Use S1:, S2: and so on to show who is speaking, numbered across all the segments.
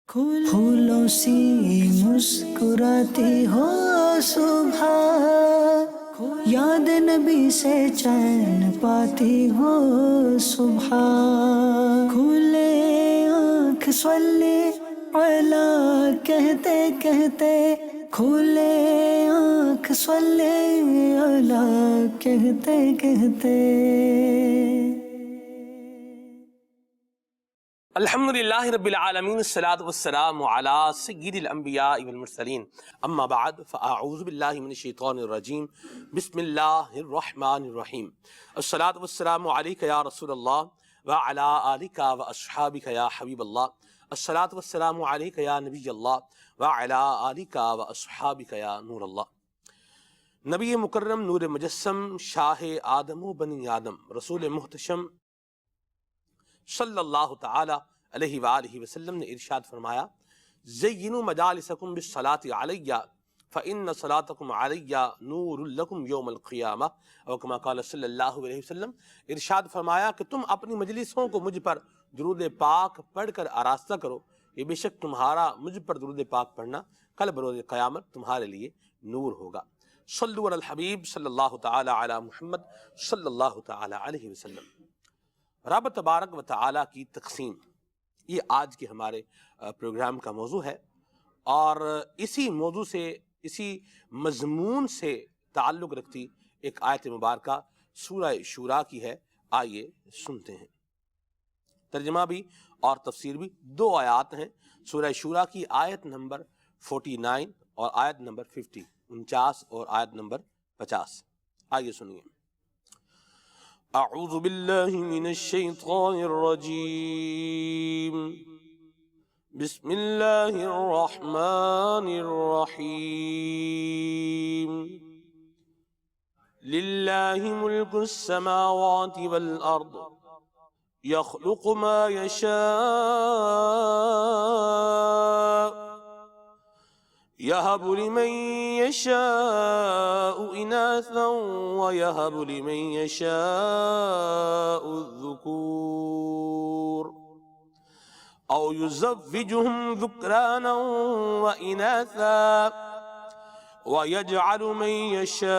S1: پھولوں سی مسکراتی ہو صبح، یاد نبی سے چین پاتی ہو صبح، کھلے آنکھ صلی علی کہتے کہتے، کھلے آنکھ صلی علی کہتے کہتے۔
S2: الحمدللہ رب العالمین، الصلاۃ والسلام علی سید الانبیاء والمرسلین، اما بعد فاعوذ باللہ من الشیطان الرجیم، بسم اللہ الرحمن الرحیم۔ الصلاۃ والسلام علیک یا رسول اللہ وعلی آلک واصحابک یا حبیب اللہ، الصلاۃ والسلام علیک یا نبی اللہ وعلی آلک واصحابک یا نور اللہ۔ نبی مکرم نور مجسم، شاہ آدم و بنی آدم، رسول محتشم صلی اللہ تعالی علیہ وآلہ وسلم نے ارشاد فرمایا، زینوا مجالسکم بالصلاۃ علی فإن صلاتکم علی نور لکم یوم القیامہ، اور کما قال صلی اللہ علیہ وسلم، ارشاد فرمایا کہ تم اپنی مجلسوں کو مجھ پر درود پاک پڑھ کر آراستہ کرو، یہ بے شک تمہارا مجھ پر درود پاک پڑھنا کل بروز قیامت تمہارے لیے نور ہوگا۔ صلوا علی الحبیب صلی اللہ تعالی علی محمد صلی اللہ تعالی علیہ وسلم۔ رب تبارک و تعالی کی تقسیم، یہ آج کے ہمارے پروگرام کا موضوع ہے، اور اسی موضوع سے، اسی مضمون سے تعلق رکھتی ایک آیت مبارکہ سورہ شورا کی ہے۔ آئیے سنتے ہیں۔ ترجمہ بھی اور تفسیر بھی، دو آیات ہیں، سورہ شورا کی آیت نمبر 49 اور آیت نمبر 49 اور آیت نمبر 50۔ آئیے سنیے۔ اعوذ باللہ من الشیطان الرجیم، بسم اللہ الرحمن الرحیم، للہ ملک السماوات والارض یخلق ما یشاء يهب لمن يشاء إناثا ويهب لمن يشاء الذكور أو يزوجهم ذكرانا وإناثا ويجعل من يشاء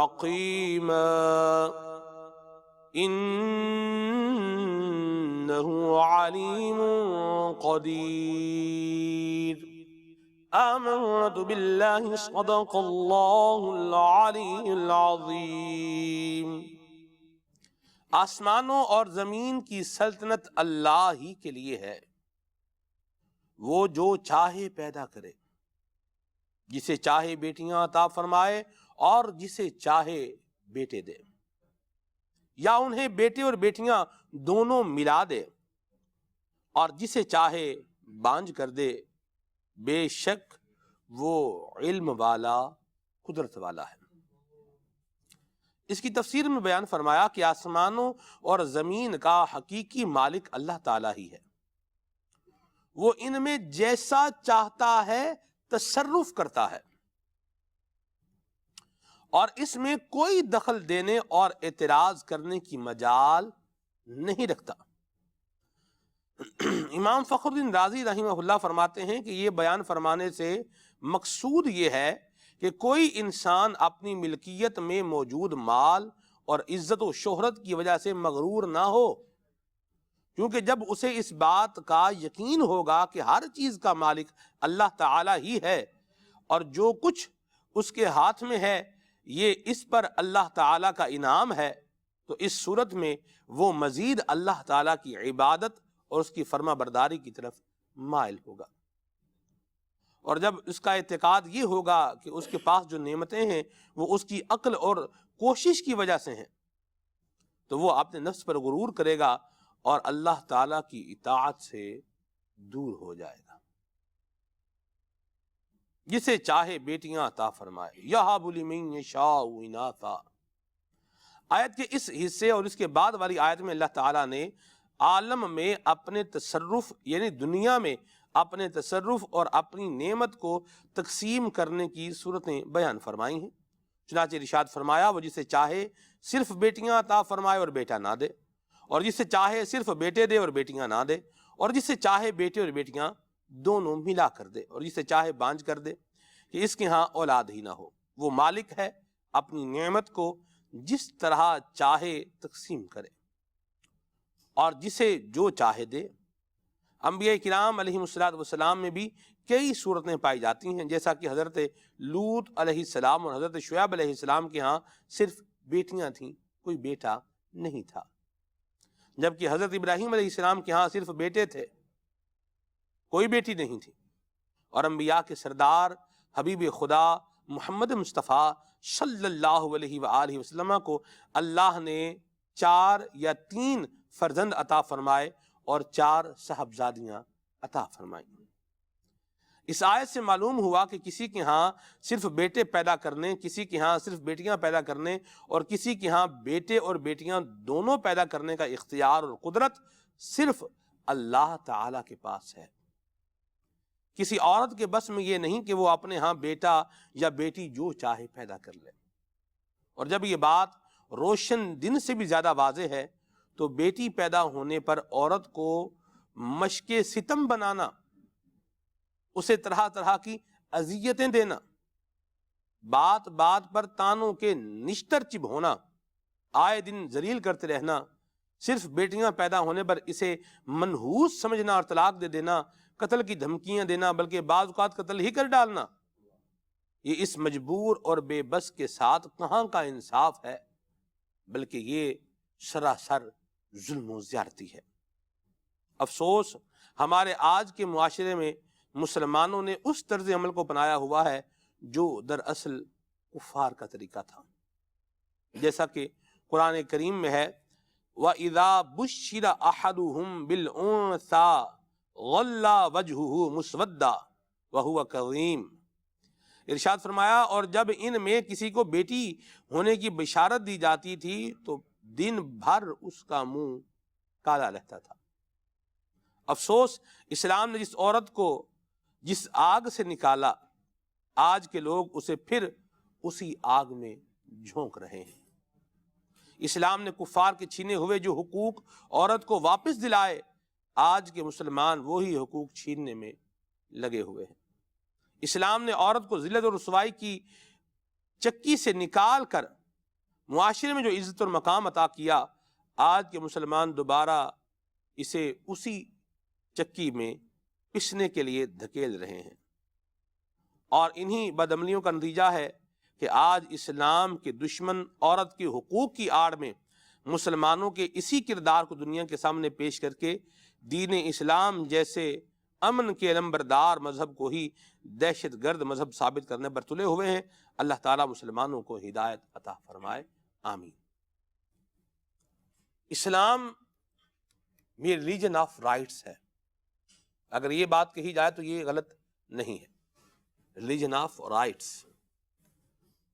S2: عقيما إنه عليم قدیر۔ آمنت باللہ صدق اللہ العلی العظیم۔ آسمانوں اور زمین کی سلطنت اللہ ہی کے لیے ہے، وہ جو چاہے پیدا کرے، جسے چاہے بیٹیاں عطا فرمائے اور جسے چاہے بیٹے دے، یا انہیں بیٹے اور بیٹیاں دونوں ملا دے، اور جسے چاہے بانجھ کر دے، بے شک وہ علم والا، قدرت والا ہے۔ اس کی تفسیر میں بیان فرمایا کہ آسمانوں اور زمین کا حقیقی مالک اللہ تعالیٰ ہی ہے، وہ ان میں جیسا چاہتا ہے تصرف کرتا ہے، اور اس میں کوئی دخل دینے اور اعتراض کرنے کی مجال نہیں رکھتا۔ امام فخر الدین رازی رحمہ اللہ فرماتے ہیں کہ یہ بیان فرمانے سے مقصود یہ ہے کہ کوئی انسان اپنی ملکیت میں موجود مال اور عزت و شہرت کی وجہ سے مغرور نہ ہو، کیونکہ جب اسے اس بات کا یقین ہوگا کہ ہر چیز کا مالک اللہ تعالی ہی ہے، اور جو کچھ اس کے ہاتھ میں ہے یہ اس پر اللہ تعالی کا انعام ہے، تو اس صورت میں وہ مزید اللہ تعالی کی عبادت اور اس کی فرما برداری کی طرف مائل ہوگا۔ اور جب اس کا اعتقاد یہ ہوگا کہ اس کے پاس جو نعمتیں ہیں وہ اس کی عقل اور کوشش کی وجہ سے ہیں، تو وہ اپنے نفس پر غرور کرے گا اور اللہ تعالیٰ کی اطاعت سے دور ہو جائے گا۔ جسے چاہے بیٹیاں عطا فرمائے، یہب لمن یشاء اناثا۔ آیت کے اس حصے اور اس کے بعد والی آیت میں اللہ تعالیٰ نے عالم میں اپنے تصرف، یعنی دنیا میں اپنے تصرف اور اپنی نعمت کو تقسیم کرنے کی صورتیں بیان فرمائی ہیں۔ چنانچہ ارشاد فرمایا، وہ جسے چاہے صرف بیٹیاں عطا فرمائے اور بیٹا نہ دے، اور جسے چاہے صرف بیٹے دے اور بیٹیاں نہ دے، اور جسے چاہے بیٹے اور بیٹیاں دونوں ملا کر دے، اور جسے چاہے بانجھ کر دے کہ اس کے ہاں اولاد ہی نہ ہو۔ وہ مالک ہے، اپنی نعمت کو جس طرح چاہے تقسیم کرے اور جسے جو چاہے دے۔ انبیاء کرام علیہ السلام میں بھی کئی صورتیں پائی جاتی ہیں، جیسا کہ حضرت لوط علیہ السلام اور حضرت شعیب علیہ السلام کے ہاں صرف بیٹیاں تھیں، کوئی بیٹا نہیں تھا، جبکہ حضرت ابراہیم علیہ السلام کے ہاں صرف بیٹے تھے، کوئی بیٹی نہیں تھی۔ اور انبیاء کے سردار حبیب خدا محمد مصطفیٰ صلی اللہ علیہ وآلہ وسلم کو اللہ نے 4 یا 3 فرزند عطا فرمائے اور 4 صاحبزادیاں عطا فرمائیں۔ اس آیت سے معلوم ہوا کہ کسی کے ہاں صرف بیٹے پیدا کرنے، کسی کے ہاں صرف بیٹیاں پیدا کرنے، اور کسی کے ہاں بیٹے اور بیٹیاں دونوں پیدا کرنے کا اختیار اور قدرت صرف اللہ تعالی کے پاس ہے۔ کسی عورت کے بس میں یہ نہیں کہ وہ اپنے ہاں بیٹا یا بیٹی جو چاہے پیدا کر لے۔ اور جب یہ بات روشن دن سے بھی زیادہ واضح ہے تو بیٹی پیدا ہونے پر عورت کو مشق ستم بنانا، اسے طرح طرح کی اذیتیں دینا، بات بات پر تانوں کے نشتر چبھونا، آئے دن ذلیل کرتے رہنا، صرف بیٹیاں پیدا ہونے پر اسے منحوس سمجھنا اور طلاق دے دینا، قتل کی دھمکیاں دینا، بلکہ بعض اوقات قتل ہی کر ڈالنا، یہ اس مجبور اور بے بس کے ساتھ کہاں کا انصاف ہے، بلکہ یہ سراسر ظلم و زیادتی ہے۔ افسوس ہمارے آج کے معاشرے میں مسلمانوں نے اس طرز عمل کو اپنایا ہوا ہے جو دراصل کفار کا طریقہ تھا، جیسا کہ قرآن کریم میں ہے وَإِذَا بُشِّرَ أَحَدُهُمْ بِالْأُنثَىٰ غَلَّ وَجْهُهُ مُسْوَدًّا وَهُوَ كَظِيمٌ۔ ارشاد فرمایا اور جب ان میں کسی کو بیٹی ہونے کی بشارت دی جاتی تھی تو دن بھر اس کا منہ کالا رہتا تھا۔ افسوس اسلام نے جس عورت کو جس آگ سے نکالا، آج کے لوگ اسے پھر اسی آگ میں جھونک رہے ہیں۔ اسلام نے کفار کے چھینے ہوئے جو حقوق عورت کو واپس دلائے، آج کے مسلمان وہی حقوق چھیننے میں لگے ہوئے ہیں۔ اسلام نے عورت کو ذلت اور رسوائی کی چکی سے نکال کر معاشرے میں جو عزت اور مقام عطا کیا، آج کے مسلمان دوبارہ اسے اسی چکی میں پسنے کے لیے دھکیل رہے ہیں، اور انہی بدعملیوں کا نتیجہ ہے کہ آج اسلام کے دشمن عورت کے حقوق کی آڑ میں مسلمانوں کے اسی کردار کو دنیا کے سامنے پیش کر کے دین اسلام جیسے امن کے علمبردار مذہب کو ہی دہشت گرد مذہب ثابت کرنے پر تلے ہوئے ہیں۔ اللہ تعالیٰ مسلمانوں کو ہدایت عطا فرمائے، آمین۔ اسلام یہ ریلیجن آف رائٹس ہے، اگر یہ بات کہی جائے تو یہ غلط نہیں ہے۔ ریلیجن آف رائٹس،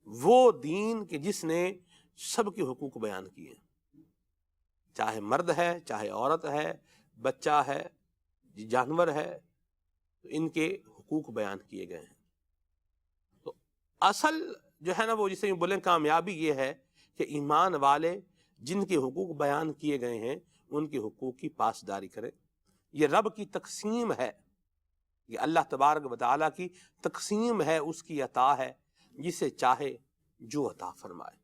S2: وہ دین کہ جس نے سب کے حقوق بیان کیے، چاہے مرد ہے، چاہے عورت ہے، بچہ ہے، جانور ہے، تو ان کے حقوق بیان کیے گئے ہیں۔ تو اصل جو ہے نا وہ جسے بولیں کامیابی یہ ہے کہ ایمان والے جن کے حقوق بیان کیے گئے ہیں ان کے حقوق کی پاسداری کریں۔ یہ رب کی تقسیم ہے، یہ اللہ تبارک و تعالیٰ کی تقسیم ہے، اس کی عطا ہے، جسے چاہے جو عطا فرمائے۔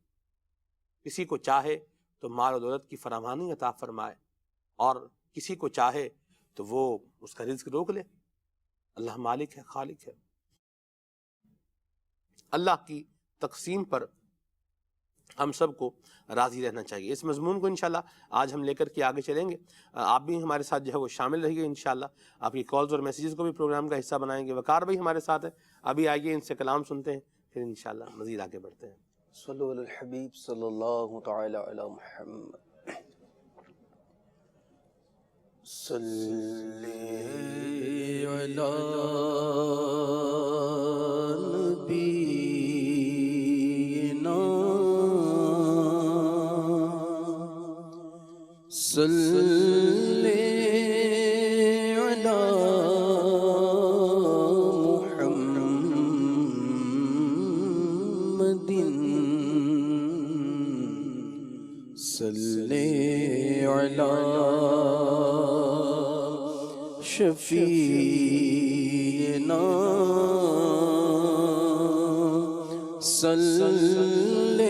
S2: کسی کو چاہے تو مال و دولت کی فراوانی عطا فرمائے، اور کسی کو چاہے تو وہ اس کا رزق روک لے۔ اللہ مالک ہے، خالق ہے۔ اللہ کی تقسیم پر ہم سب کو راضی رہنا چاہیے۔ اس مضمون کو انشاءاللہ آج ہم لے کر کے آگے چلیں گے۔ آپ بھی ہمارے ساتھ جو ہے وہ شامل رہیے انشاءاللہ۔ آپ کی کالز اور میسیجز کو بھی پروگرام کا حصہ بنائیں گے۔ وقار بھائی ہمارے ساتھ ہیں، ابھی آئیے ان سے کلام سنتے ہیں، پھر انشاءاللہ مزید آگے بڑھتے ہیں۔
S3: صلو علی الحبیب صلی اللہ تعالی علی محمد۔ صلی علی صلی علی محمد صلی علی شفیعنا صلی علی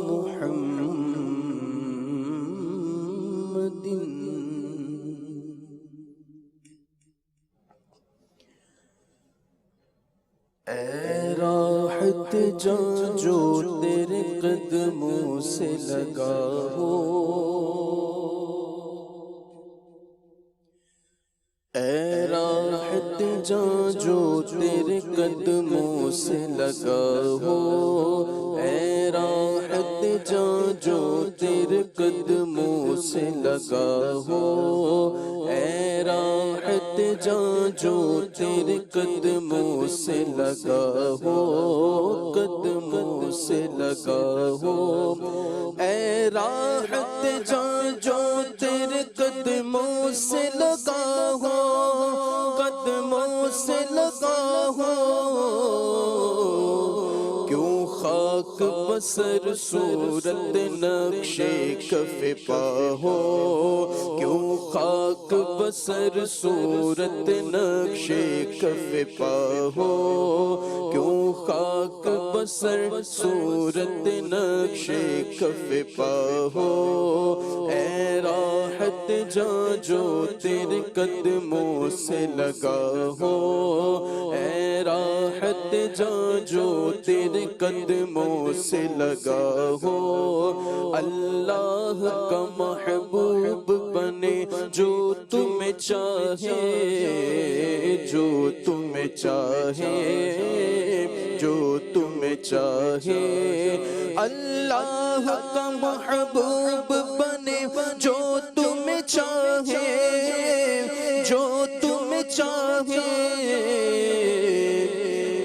S3: محمد. اے راحت جاں جو تیرے قدموں سے لگا ہو، اے راحت جاں جو تیرے قدموں سے لگا ہو، اے راحت جاں جو تیرے قدموں سے لگا ہو، اے راحت جاں جو تیرے قدموں سے لگا ہو، قدموں سے لگا ہو، اے راحت جاں جو تیرے قدموں سے لگا ہو، قدموں سے لگا ہو. کیوں خاک بسر صورت نقش کف پا ہو، کیوں خاک بسر صورت نقش کف پا ہو، کیوں خاک بسر صورت نقش کف پا ہو، اے راحت جاں جو تیرے قدموں سے لگا ہو، اے راحت جاں جو تیرے قدموں سے لگا ہو. اللہ کا محبوب بنے جو تمہیں چاہے، جو تمہیں چاہے، جو تمہیں چاہے. اللہ کا محبوب بنے جو تمہیں چاہے، جو تمہیں چاہے.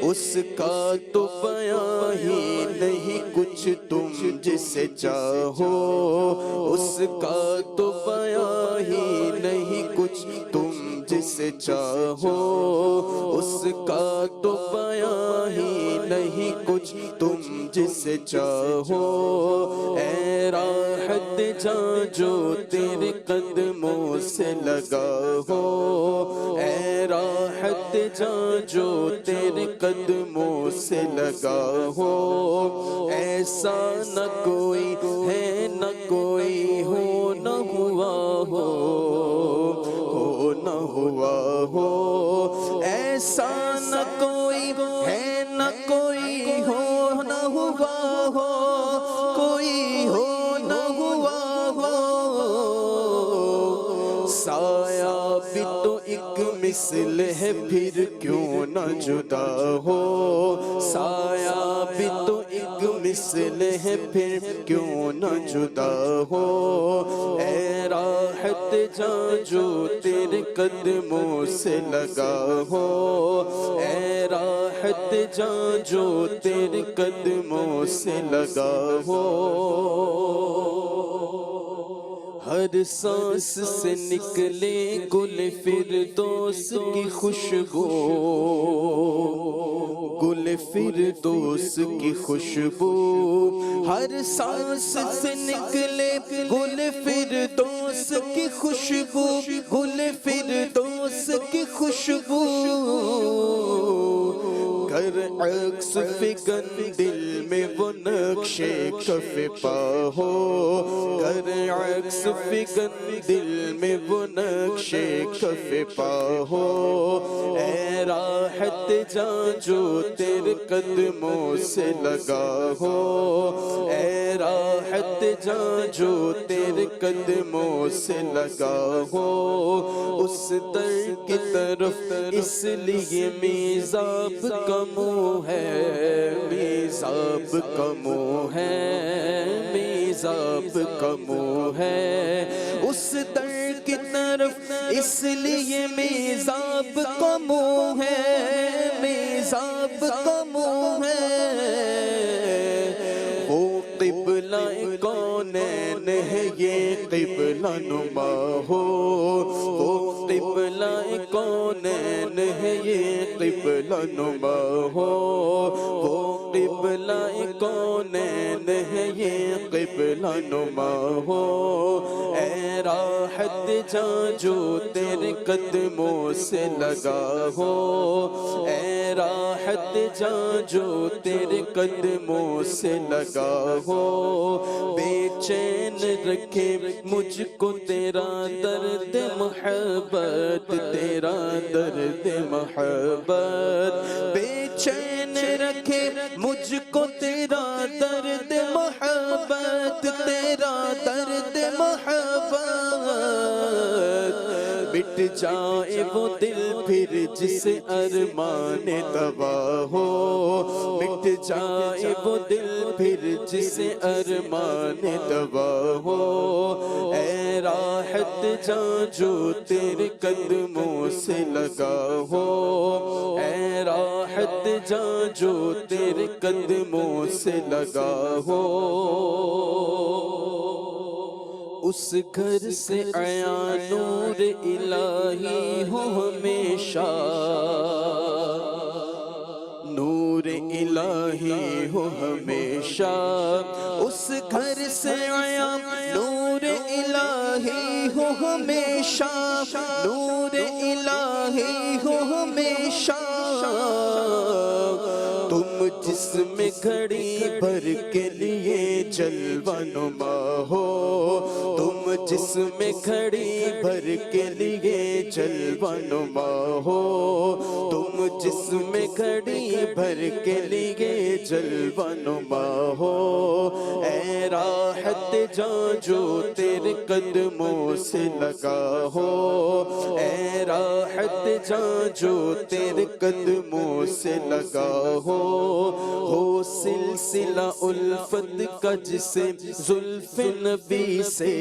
S3: اس کا تو بیاں ہی نہیں کچھ تم جسے چاہو، اس کا تو بیاں ہی نہیں کچھ تم جسے چاہو، اس کا تو بیاں ہی نہیں کچھ تم جسے چاہو. اے راحت جاں جو تیرے قدموں سے لگا ہو، اے راحت جاں جو تیرے قدموں سے لگا ہو. ایسا نہ کوئی ہے نہ کوئی ہو نہ ہوا ہو، ہو نہ ہوا ہو. ایسا نہ کوئی ہے نہ کوئی ہو نہ ہوا ہو، کوئی ہو نہ ہوا ہو. سایہ بھی تو ایک مثل ہے پھر کیوں نہ جدا ہو، سایہ بھی تو ایک مثل ہے پھر کیوں نہ جدا ہو. اے راحت جاں جو تیرے قدموں سے لگا ہو، اے راحت جاں جو تیرے قدموں سے لگا ہو. ہر سانس سے نکلے گل فردوس کی خوشبو، گل فردوس کی خوشبو. ہر سانس سے نکلے گل فردوس کی خوشبو، گل فردوس کی خوشبو. کر عکس فگن دل میں وہ نقش کف پا ہو، کر عکس فگن دل میں وہ نقش کف پا ہو. اے راحت جاں جو تیرے قدموں سے لگا ہو، اے راحت جاں جو تیرے قدموں سے لگا ہو. اس در کی طرف اس لیے میزاب کا منہ ہے، میزاب کا منہ ہے، میزاب کا منہ ہے. اس در کی طرف اس لیے میزاب کا منہ ہے، میزاب کا منہ ہے. وہ قبلہ کون کونین ہے یہ قبلہ نما ہو، وہ قبلہ کونین ہے یہ قبلہ نما ہو، وہ قبلہ کونین ہے یہ قبلہ نما ہو، اے راحت جاں جو تیرے قدموں سے لگا ہو، اے راحت جاں جو تیرے قدموں سے لگا ہو، بے چین رکھے مجھ کو تیرا درد محبت، تیرا درد محبت، بے چین رکھے مجھ کو تیرا درد محبت، تیرا درد محبت، مٹ جائے وہ دل پھر جس ارمان تباہ ہو، مٹ جائے وہ دل پھر جس ارمان تباہ ہو، اے راحت جاں جو تیرے قدموں سے لگا ہو، اے راحت جاں جو تیرے قدموں سے لگا ہو، اس گھر سے عیاں نور الہی ہو ہمیشہ، نور الہی ہو ہمیشہ، اس گھر سے عیاں نور الہی ہو ہمیشہ، نور الہی ہو ہمیشہ، تم جس میں گھڑی بھر کے لیے جلوہ نما ہو، تم جس میں گھڑی بھر کے لیے جلوہ نما ہو، تم جس میں گھڑی بھر کے لیے جلوہ نما ہو، اے راحت جاں جو تیرے قدموں سے لگا ہو، اے راحت جاں جو تیرے قدموں سے لگا ہو سلسلہ الفت کا جسے زلف نبی سے،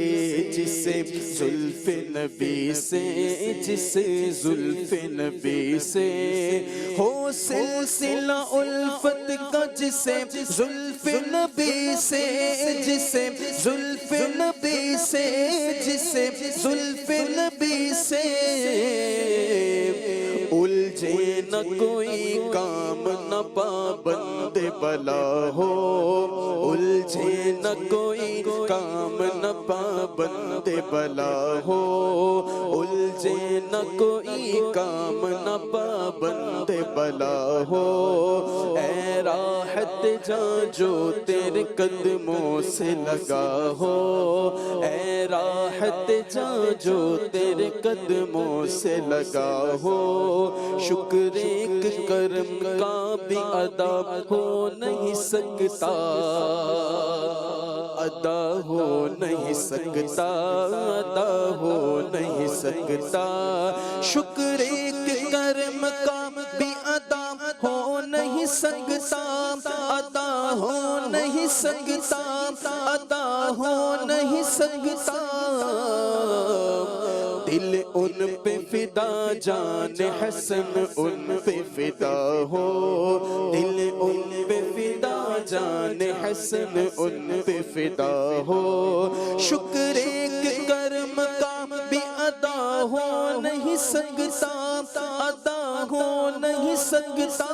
S3: جسے زلف نبی سے، جسے زلف نبی سے، ہو سلسلہ الفت کا جسے زلف نبی سے، جسے زلف نبی سے، جسے زلف نبی سے، الجھے نہ کوئی کام نہ پابند بلا ہو، الجھے نہ کوئی کام نہ پابند بلا ہو، الجھے نہ کوئی کام نہ پابند بلا ہو، اے راحت جاں جو تیرے قدموں سے لگا ہو، اے راحت جاں جو تیرے قدموں سے لگا ہو، شکر ایک کرم کا بھی ادا ہو نہیں سکتا، ادا ہو نہیں سکتا، ادا ہو نہیں سکتا، شکر ایک کرم کا بھی ادا ہو نہیں سکتا، ادا ہو نہیں سکتا، ادا ہو نہیں سکتا، دل ان پہ فدا، جان حسن ان پہ فدا ہو، دل ان پہ فدا، جان حسن ان پہ فدا ہو، شکر ایک کرم کا بھی ادا ہو نہیں سکتا، ادا ہو نہیں سکتا،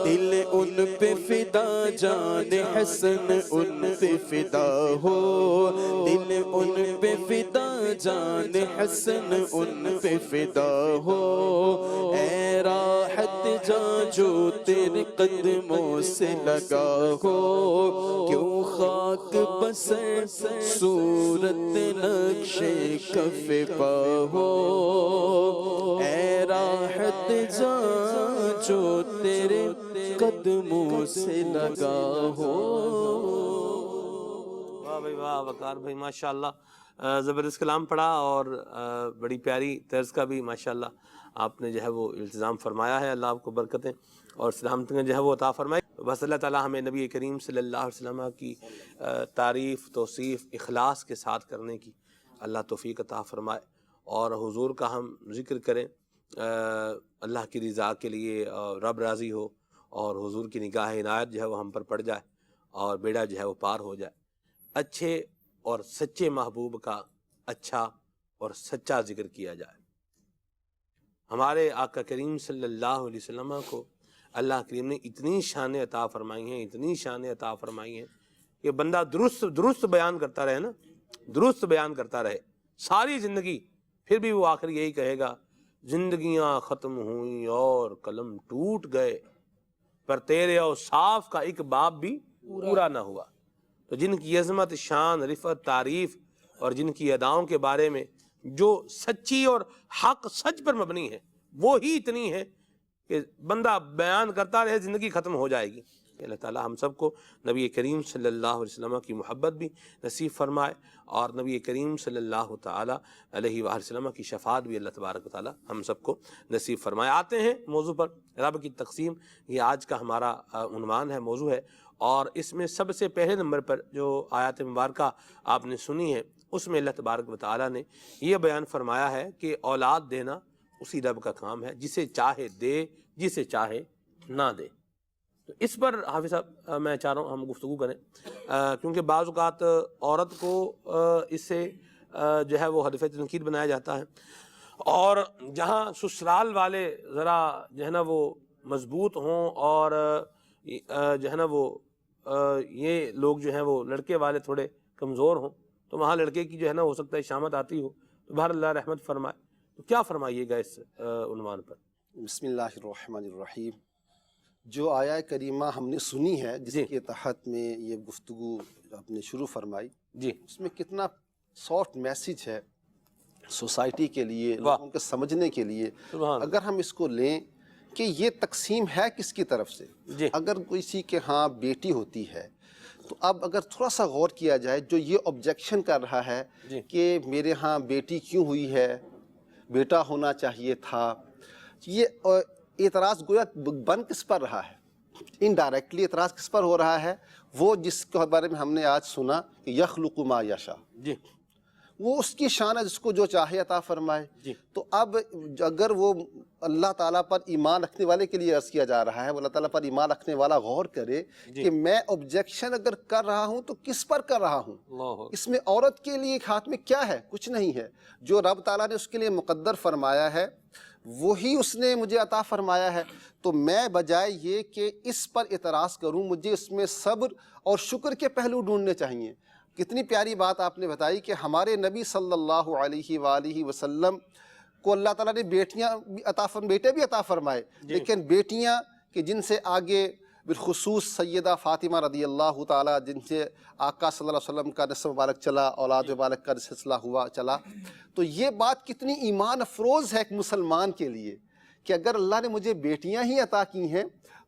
S3: دل ان پہ فدا، جان حسن ان پہ فدا ہو، دل ان پہ فدا، جان حسن ان پہ فدا ہو، اے راحت جاں جو تیرے قدموں سے لگا ہو، کیوں خاک بسر صورت نقش کف پا ہو، اے راحت جاں جو تیرے قدموں سے لگا ہو۔
S2: واہ بھائی واہ، وقار بھائی ماشاءاللہ زبردست کلام پڑھا، اور بڑی پیاری طرز کا بھی ماشاءاللہ آپ نے جو ہے وہ التزام فرمایا ہے، اللہ آپ کو برکتیں اور سلامتیں جو ہے وہ عطا فرمائے۔ بس اللہ تعالیٰ ہمیں نبی کریم صلی اللہ علیہ وسلم کی تعریف توصیف اخلاص کے ساتھ کرنے کی اللہ توفیق عطا فرمائے، اور حضور کا ہم ذکر کریں اللہ کی رضا کے لیے، رب راضی ہو اور حضور کی نگاہ عنایت جو ہے وہ ہم پر پڑ جائے، اور بیڑا جو ہے وہ پار ہو جائے۔ اچھے اور سچے محبوب کا اچھا اور سچا ذکر کیا جائے۔ ہمارے آقا کریم صلی اللہ علیہ وسلم کو اللہ کریم نے اتنی شان عطا فرمائی ہیں، اتنی شان عطا فرمائی ہیں کہ بندہ درست بیان کرتا رہے نا، درست بیان کرتا رہے ساری زندگی، پھر بھی وہ آخر یہی کہے گا زندگیاں ختم ہوئیں اور قلم ٹوٹ گئے، پر تیرے اوصاف کا ایک باب بھی پورا نہ ہوا۔ تو جن کی عظمت، شان، رفعت، تعریف اور جن کی اداؤں کے بارے میں جو سچی اور حق سچ پر مبنی ہے وہ ہی اتنی ہے کہ بندہ بیان کرتا رہے زندگی ختم ہو جائے گی۔ اللہ تعالی ہم سب کو نبی کریم صلی اللہ علیہ وسلم کی محبت بھی نصیب فرمائے اور نبی کریم صلی اللہ تعالی علیہ وآلہ وسلم کی شفاعت بھی اللہ تبارک و تعالی ہم سب کو نصیب فرمائے۔ آتے ہیں موضوع پر، رب کی تقسیم، یہ آج کا ہمارا عنوان ہے، موضوع ہے، اور اس میں سب سے پہلے نمبر پر جو آیات مبارکہ آپ نے سنی ہے اس میں اللہ تبارک و تعالی نے یہ بیان فرمایا ہے کہ اولاد دینا اسی رب کا کام ہے، جسے چاہے دے، جسے چاہے نہ دے۔ تو اس پر حافظ صاحب میں چاہ رہا ہوں ہم گفتگو کریں، کیونکہ بعض اوقات عورت کو اس سے جو ہے وہ ہدف تنقید بنایا جاتا ہے، اور جہاں سسرال والے ذرا جو ہے نا وہ مضبوط ہوں اور جو ہے نا وہ یہ لوگ جو ہیں وہ لڑکے والے تھوڑے کمزور ہوں تو وہاں لڑکے کی جو ہے نا ہو سکتا ہے شامت آتی ہو، تو بہر اللہ رحمت فرمائے۔ تو کیا فرمائیے گا اس عنوان پر؟
S4: بسم اللہ الرحمن الرحیم۔ جو آیہ کریمہ ہم نے سنی ہے جس کے تحت میں یہ گفتگو آپ نے شروع فرمائی،
S2: جی،
S4: اس میں کتنا سافٹ میسیج ہے سوسائٹی کے لیے، لوگوں کے سمجھنے کے لیے۔ اگر ہم اس کو لیں کہ یہ تقسیم ہے کس کی طرف سے، اگر کسی کے ہاں بیٹی ہوتی ہے تو اب اگر تھوڑا سا غور کیا جائے، جو یہ آبجیکشن کر رہا ہے کہ میرے ہاں بیٹی کیوں ہوئی ہے، بیٹا ہونا چاہیے تھا، یہ اعتراض گویا بن کس پر رہا ہے؟ انڈائریکٹلی اعتراض کس پر ہو رہا ہے؟ وہ جس کے بارے میں ہم نے آج سنا کہ یخلق ما یشاء، وہ اس کی شان ہے جس کو جو چاہے عطا فرمائے۔ تو اب اگر وہ اللہ تعالیٰ پر ایمان رکھنے والے کے لیے عرض کیا جا رہا ہے، وہ اللہ تعالیٰ پر ایمان رکھنے والا غور کرے کہ میں آبجیکشن اگر کر رہا ہوں تو کس پر کر رہا ہوں؟ اس میں عورت کے لیے ایک ہاتھ میں کیا ہے؟ کچھ نہیں ہے۔ جو رب تعالیٰ نے اس کے لیے مقدر فرمایا ہے وہی اس نے مجھے عطا فرمایا ہے، تو میں بجائے یہ کہ اس پر اعتراض کروں، مجھے اس میں صبر اور شکر کے پہلو ڈھونڈنے چاہیے۔ کتنی پیاری بات آپ نے بتائی کہ ہمارے نبی صلی اللہ علیہ وآلہ وسلم کو اللہ تعالیٰ نے بیٹیاں بھی بیٹے بھی عطا فرمائے، لیکن بیٹیاں کہ جن سے آگے بالخصوص سیدہ فاطمہ رضی اللہ تعالیٰ، جن سے آقا صلی اللہ علیہ وسلم کا نسب مبارک چلا، اولاد مبارک کا سلسلہ ہوا چلا، تو یہ بات کتنی ایمان افروز ہے ایک مسلمان کے لیے کہ اگر اللہ نے مجھے بیٹیاں ہی عطا کی ہیں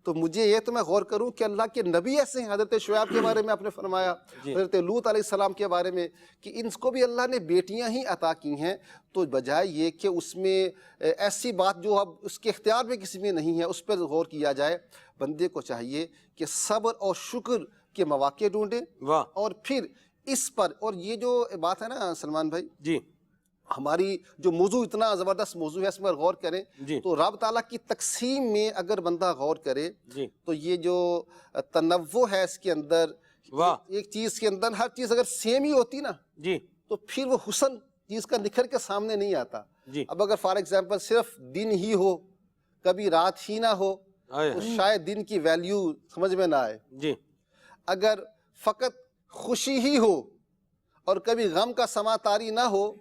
S4: تو مجھے یہ تو میں غور کروں کہ اللہ کے نبی ایسے ہیں۔ حضرت شعیب کے بارے میں آپ نے فرمایا، حضرت لوط علیہ السلام کے بارے میں کہ ان کو بھی اللہ نے بیٹیاں ہی عطا کی ہیں، تو بجائے یہ کہ اس میں ایسی بات جو اب اس کے اختیار میں کسی میں نہیں ہے اس پر غور کیا جائے، بندے کو چاہیے کہ صبر اور شکر کے مواقع ڈھونڈے، اور پھر اس پر، اور یہ جو بات ہے نا سلمان بھائی،
S2: جی،
S4: ہماری جو موضوع اتنا زبردست موضوع ہے اس پر غور کریں تو رب تعالیٰ کی تقسیم میں اگر بندہ غور کرے تو یہ جو تنوع ہے اس کے اندر، ایک چیز کے اندر ہر چیز اگر سیم ہی ہوتی نا تو پھر وہ حسن چیز کا نکھر کے سامنے نہیں آتا۔ اب اگر فار ایگزامپل صرف دن ہی ہو، کبھی رات ہی نہ ہو، تو شاید دن کی ویلیو سمجھ میں نہ آئے۔ اگر فقط خوشی ہی ہو اور کبھی غم کا سما طاری نہ ہو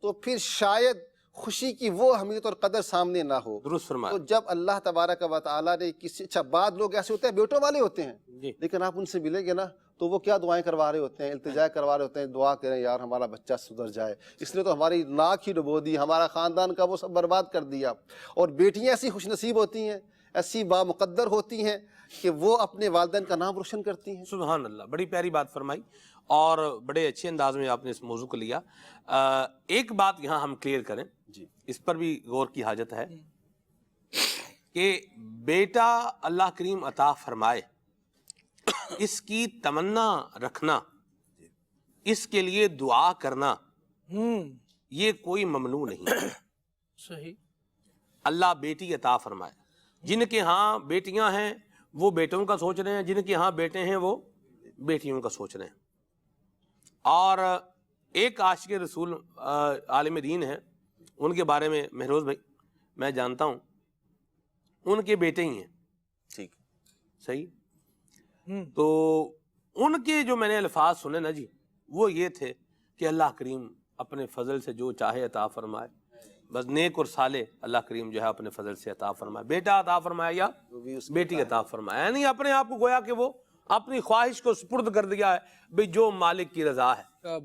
S4: تو پھر شاید خوشی کی وہ اہمیت اور قدر سامنے نہ ہو۔
S2: درست فرمایا۔
S4: تو جب اللہ تبارک و تعالیٰ نے کسی، اچھا بعض لوگ ایسے ہوتے ہیں بیٹوں والے ہوتے ہیں، لیکن آپ ان سے ملیں گے نا تو وہ کیا دعائیں کروا رہے ہوتے ہیں، التجا کروا رہے ہوتے ہیں، دعا کریں یار ہمارا بچہ سدھر جائے، اس نے تو ہماری ناک ہی ڈبو دی، ہمارا خاندان کا وہ سب برباد کر دیا۔ اور بیٹیاں ایسی خوش نصیب ہوتی ہیں، ایسی بامقدر ہوتی ہیں کہ وہ اپنے والدین کا نام روشن کرتی ہیں۔
S2: سبحان اللہ، بڑی پیاری بات فرمائی اور بڑے اچھے انداز میں آپ نے اس موضوع کو لیا۔ ایک بات یہاں ہم کلیئر کریں، اس پر بھی غور کی حاجت ہے کہ بیٹا اللہ کریم عطا فرمائے، اس کی تمنا رکھنا، اس کے لیے دعا کرنا، یہ کوئی ممنوع نہیں۔
S1: صحیح۔
S2: اللہ بیٹی عطا فرمائے، جن کے ہاں بیٹیاں ہیں وہ بیٹوں کا سوچ رہے ہیں، جن کے ہاں بیٹے ہیں وہ بیٹیوں کا سوچ رہے ہیں. اور ایک عاشق رسول عالم دین ہے, ان کے بارے میں مہروز بھائی میں جانتا ہوں, ان کے بیٹے ہی ہیں,
S5: ٹھیک
S2: صحیح. تو ان کے جو میں نے الفاظ سنے نا جی, وہ یہ تھے کہ اللہ کریم اپنے فضل سے جو چاہے عطا فرمائے, بس نیک اور صالح اللہ کریم جو ہے اپنے فضل سے عطا فرمائے, بیٹا عطا فرمائے یا بیٹی عطا فرمائے, یعنی اپنے آپ کو گویا کہ وہ اپنی خواہش کو سپرد کر دیا ہے بھئی جو مالک کی رضا ہے,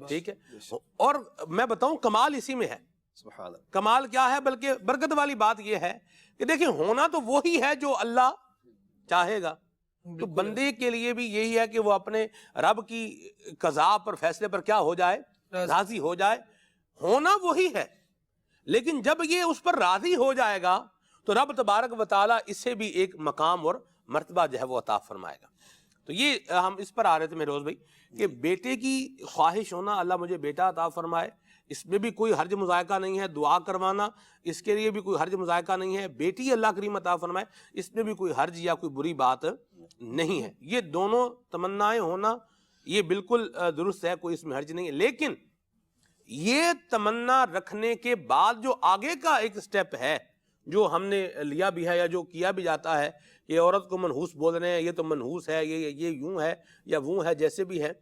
S2: ٹھیک ہے. اور میں بتاؤں کمال اسی میں ہے.
S4: سبحان اللہ.
S2: کمال کیا ہے, بلکہ برکت والی بات یہ ہے کہ دیکھیں ہونا تو وہی ہے جو اللہ چاہے گا. تو بندے کے لیے بھی یہی ہے کہ وہ اپنے رب کی قضاء پر, فیصلے پر کیا ہو جائے, راضی ہو جائے. ہونا وہی ہے, لیکن جب یہ اس پر راضی ہو جائے گا تو رب تبارک و تعالیٰ اسے بھی ایک مقام اور مرتبہ جو ہے وہ عطا فرمائے گا. تو یہ ہم اس پر آ رہے تھے مہروز بھائی کہ بیٹے کی خواہش ہونا, اللہ مجھے بیٹا عطا فرمائے, اس میں بھی کوئی حرج مذائقہ نہیں ہے. دعا کروانا اس کے لیے بھی کوئی حرج مذائقہ نہیں ہے. بیٹی اللہ کریم عطا فرمائے, اس میں بھی کوئی حرج یا کوئی بری بات نہیں ہے. یہ دونوں تمنائیں ہونا یہ بالکل درست ہے, کوئی اس میں حرج نہیں ہے. لیکن یہ تمنا رکھنے کے بعد جو آگے کا ایک سٹیپ ہے جو ہم نے لیا بھی ہے یا جو کیا بھی جاتا ہے, یہ عورت کو منحوس بول رہے ہیں, یہ تو منحوس ہے, یہ یوں ہے یا وہ ہے, جیسے بھی ہے.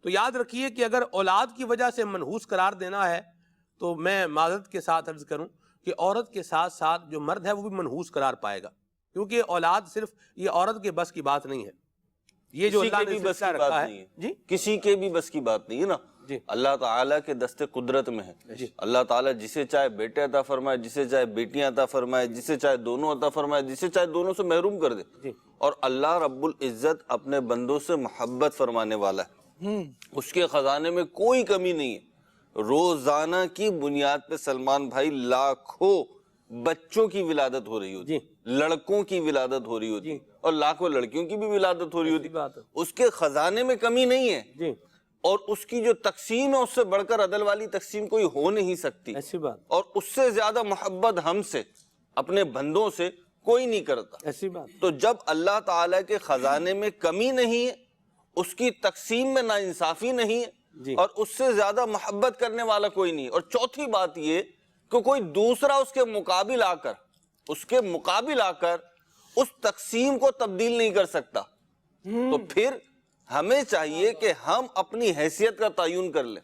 S2: تو یاد رکھیے کہ اگر اولاد کی وجہ سے منحوس قرار دینا ہے تو میں معذرت کے ساتھ عرض کروں کہ عورت کے ساتھ ساتھ جو مرد ہے وہ بھی منحوس قرار پائے گا, کیونکہ اولاد صرف یہ عورت کے بس کی بات نہیں ہے. یہ جو اللہ نے سلسلہ رکھا ہے جی,
S5: کسی کے بھی بس کی بات نہیں ہے نا,
S2: جی
S5: اللہ تعالیٰ کے دست قدرت میں ہے. اللہ تعالیٰ جسے چاہے بیٹے عطا فرمائے, جسے چاہے بیٹیاں عطا فرمائے, جسے چاہے دونوں عطا فرمائے, جسے چاہے دونوں سے محروم کر دے. اور اللہ رب العزت اپنے بندوں سے محبت فرمانے والا ہے, اس کے خزانے میں کوئی کمی نہیں ہے. روزانہ کی بنیاد پہ سلمان بھائی لاکھوں بچوں کی ولادت ہو رہی ہوتی, لڑکوں کی ولادت ہو رہی ہوتی, اور لاکھوں لڑکیوں کی بھی ولادت ہو رہی ہوتی. اس کے خزانے میں کمی نہیں ہے, اور اس کی جو تقسیم ہے اس سے بڑھ کر عدل والی تقسیم کوئی ہو نہیں سکتی.
S2: ایسی بات,
S5: اور اس سے زیادہ محبت ہم سے اپنے بندوں سے کوئی نہیں کرتا.
S2: ایسی بات.
S5: تو جب اللہ تعالیٰ کے خزانے میں کمی نہیں ہے, اس کی تقسیم میں ناانصافی نہیں ہے, اور اس سے زیادہ محبت کرنے والا کوئی نہیں. اور چوتھی بات یہ کہ کوئی دوسرا اس کے مقابل آ کر اس تقسیم کو تبدیل نہیں کر سکتا. تو پھر ہمیں چاہیے کہ ہم اپنی حیثیت کا تعین کر لیں.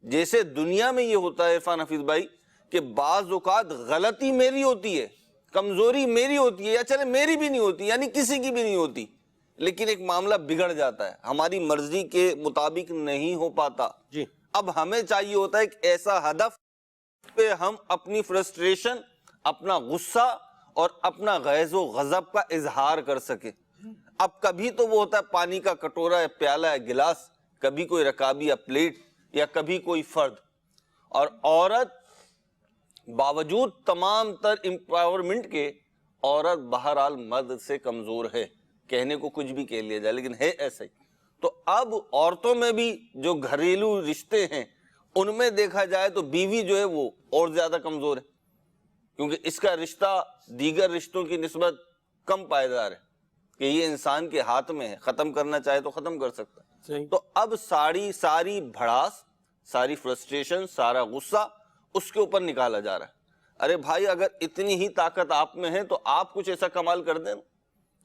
S5: جیسے دنیا میں یہ ہوتا ہے عرفان حفیظ بھائی کہ بعض اوقات غلطی میری ہوتی ہے, کمزوری میری ہوتی ہے, یا چلے میری بھی نہیں ہوتی, یعنی کسی کی بھی نہیں ہوتی, لیکن ایک معاملہ بگڑ جاتا ہے, ہماری مرضی کے مطابق نہیں ہو پاتا. اب ہمیں چاہیے ہوتا ہے ایک ایسا ہدف پہ ہم اپنی فرسٹریشن, اپنا غصہ اور اپنا غیظ و غضب کا اظہار کر سکے. اب کبھی تو وہ ہوتا ہے پانی کا کٹورا ہے, پیالہ ہے, گلاس, کبھی کوئی رکابی یا پلیٹ, یا کبھی کوئی فرد. اور عورت باوجود تمام تر امپاورمنٹ کے, عورت بہرحال مرد سے کمزور ہے. کہنے کو کچھ بھی کہہ لیا جائے لیکن ہے ایسا ہی. تو اب عورتوں میں بھی جو گھریلو رشتے ہیں ان میں دیکھا جائے تو بیوی جو ہے وہ اور زیادہ کمزور ہے, کیونکہ اس کا رشتہ دیگر رشتوں کی نسبت کم پائیدار ہے کہ یہ انسان کے ہاتھ میں ہے, ختم کرنا چاہے تو ختم کر سکتا ہے. تو اب ساری بھڑاس, ساری فرسٹریشن, سارا غصہ اس کے اوپر نکالا جا رہا ہے. ارے بھائی اگر اتنی ہی طاقت آپ میں ہے تو آپ کچھ ایسا کمال کر دیں.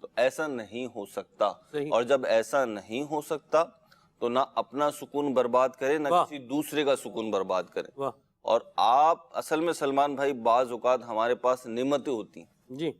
S5: تو ایسا نہیں ہو سکتا, اور جب ایسا نہیں ہو سکتا تو نہ اپنا سکون برباد کرے, نہ کسی دوسرے کا سکون برباد کرے. اور آپ اصل میں سلمان بھائی بعض اوقات ہمارے پاس نعمتیں ہوتی ہیں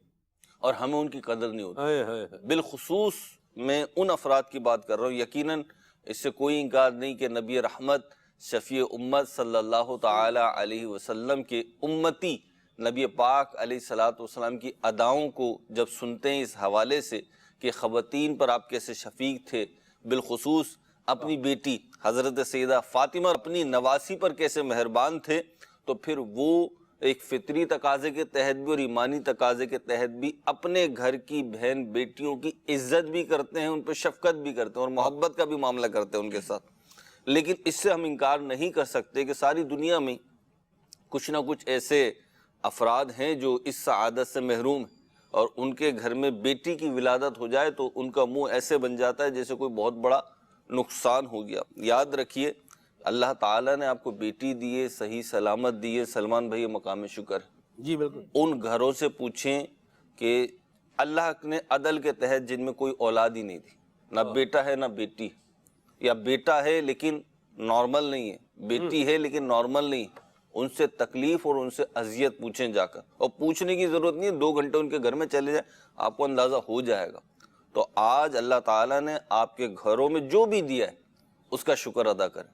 S5: اور ہمیں ان کی قدر نہیں ہوتی. بالخصوص میں ان افراد کی بات کر رہا ہوں, یقیناً اس سے کوئی انکار نہیں کہ نبی رحمت شفیع امت صلی اللہ تعالی علیہ وسلم کے امتی نبی پاک علیہ السلام کی اداؤں کو جب سنتے ہیں اس حوالے سے کہ خواتین پر آپ کیسے شفیق تھے, بالخصوص اپنی بیٹی حضرت سیدہ فاطمہ اپنی نواسی پر کیسے مہربان تھے, تو پھر وہ ایک فطری تقاضے کے تحت بھی اور ایمانی تقاضے کے تحت بھی اپنے گھر کی بہن بیٹیوں کی عزت بھی کرتے ہیں, ان پہ شفقت بھی کرتے ہیں اور محبت کا بھی معاملہ کرتے ہیں ان کے ساتھ. لیکن اس سے ہم انکار نہیں کر سکتے کہ ساری دنیا میں کچھ نہ کچھ ایسے افراد ہیں جو اس سعادت سے محروم ہیں, اور ان کے گھر میں بیٹی کی ولادت ہو جائے تو ان کا منہ ایسے بن جاتا ہے جیسے کوئی بہت بڑا نقصان ہو گیا. یاد رکھیے اللہ تعالیٰ نے آپ کو بیٹی دیے، صحیح سلامت دیے. سلمان بھائی مقام شکر ہے.
S2: جی بالکل.
S5: ان گھروں سے پوچھیں کہ اللہ نے عدل کے تحت جن میں کوئی اولاد ہی نہیں دی، نہ بیٹا ہے نہ بیٹی، یا بیٹا ہے لیکن نارمل نہیں ہے، بیٹی ہے لیکن نارمل نہیں، ان سے تکلیف اور ان سے اذیت پوچھیں جا کر. اور پوچھنے کی ضرورت نہیں ہے، 2 گھنٹے ان کے گھر میں چلے جائیں آپ کو اندازہ ہو جائے گا. تو آج اللہ تعالیٰ نے آپ کے گھروں میں جو بھی دیا ہے اس کا شکر ادا کریں.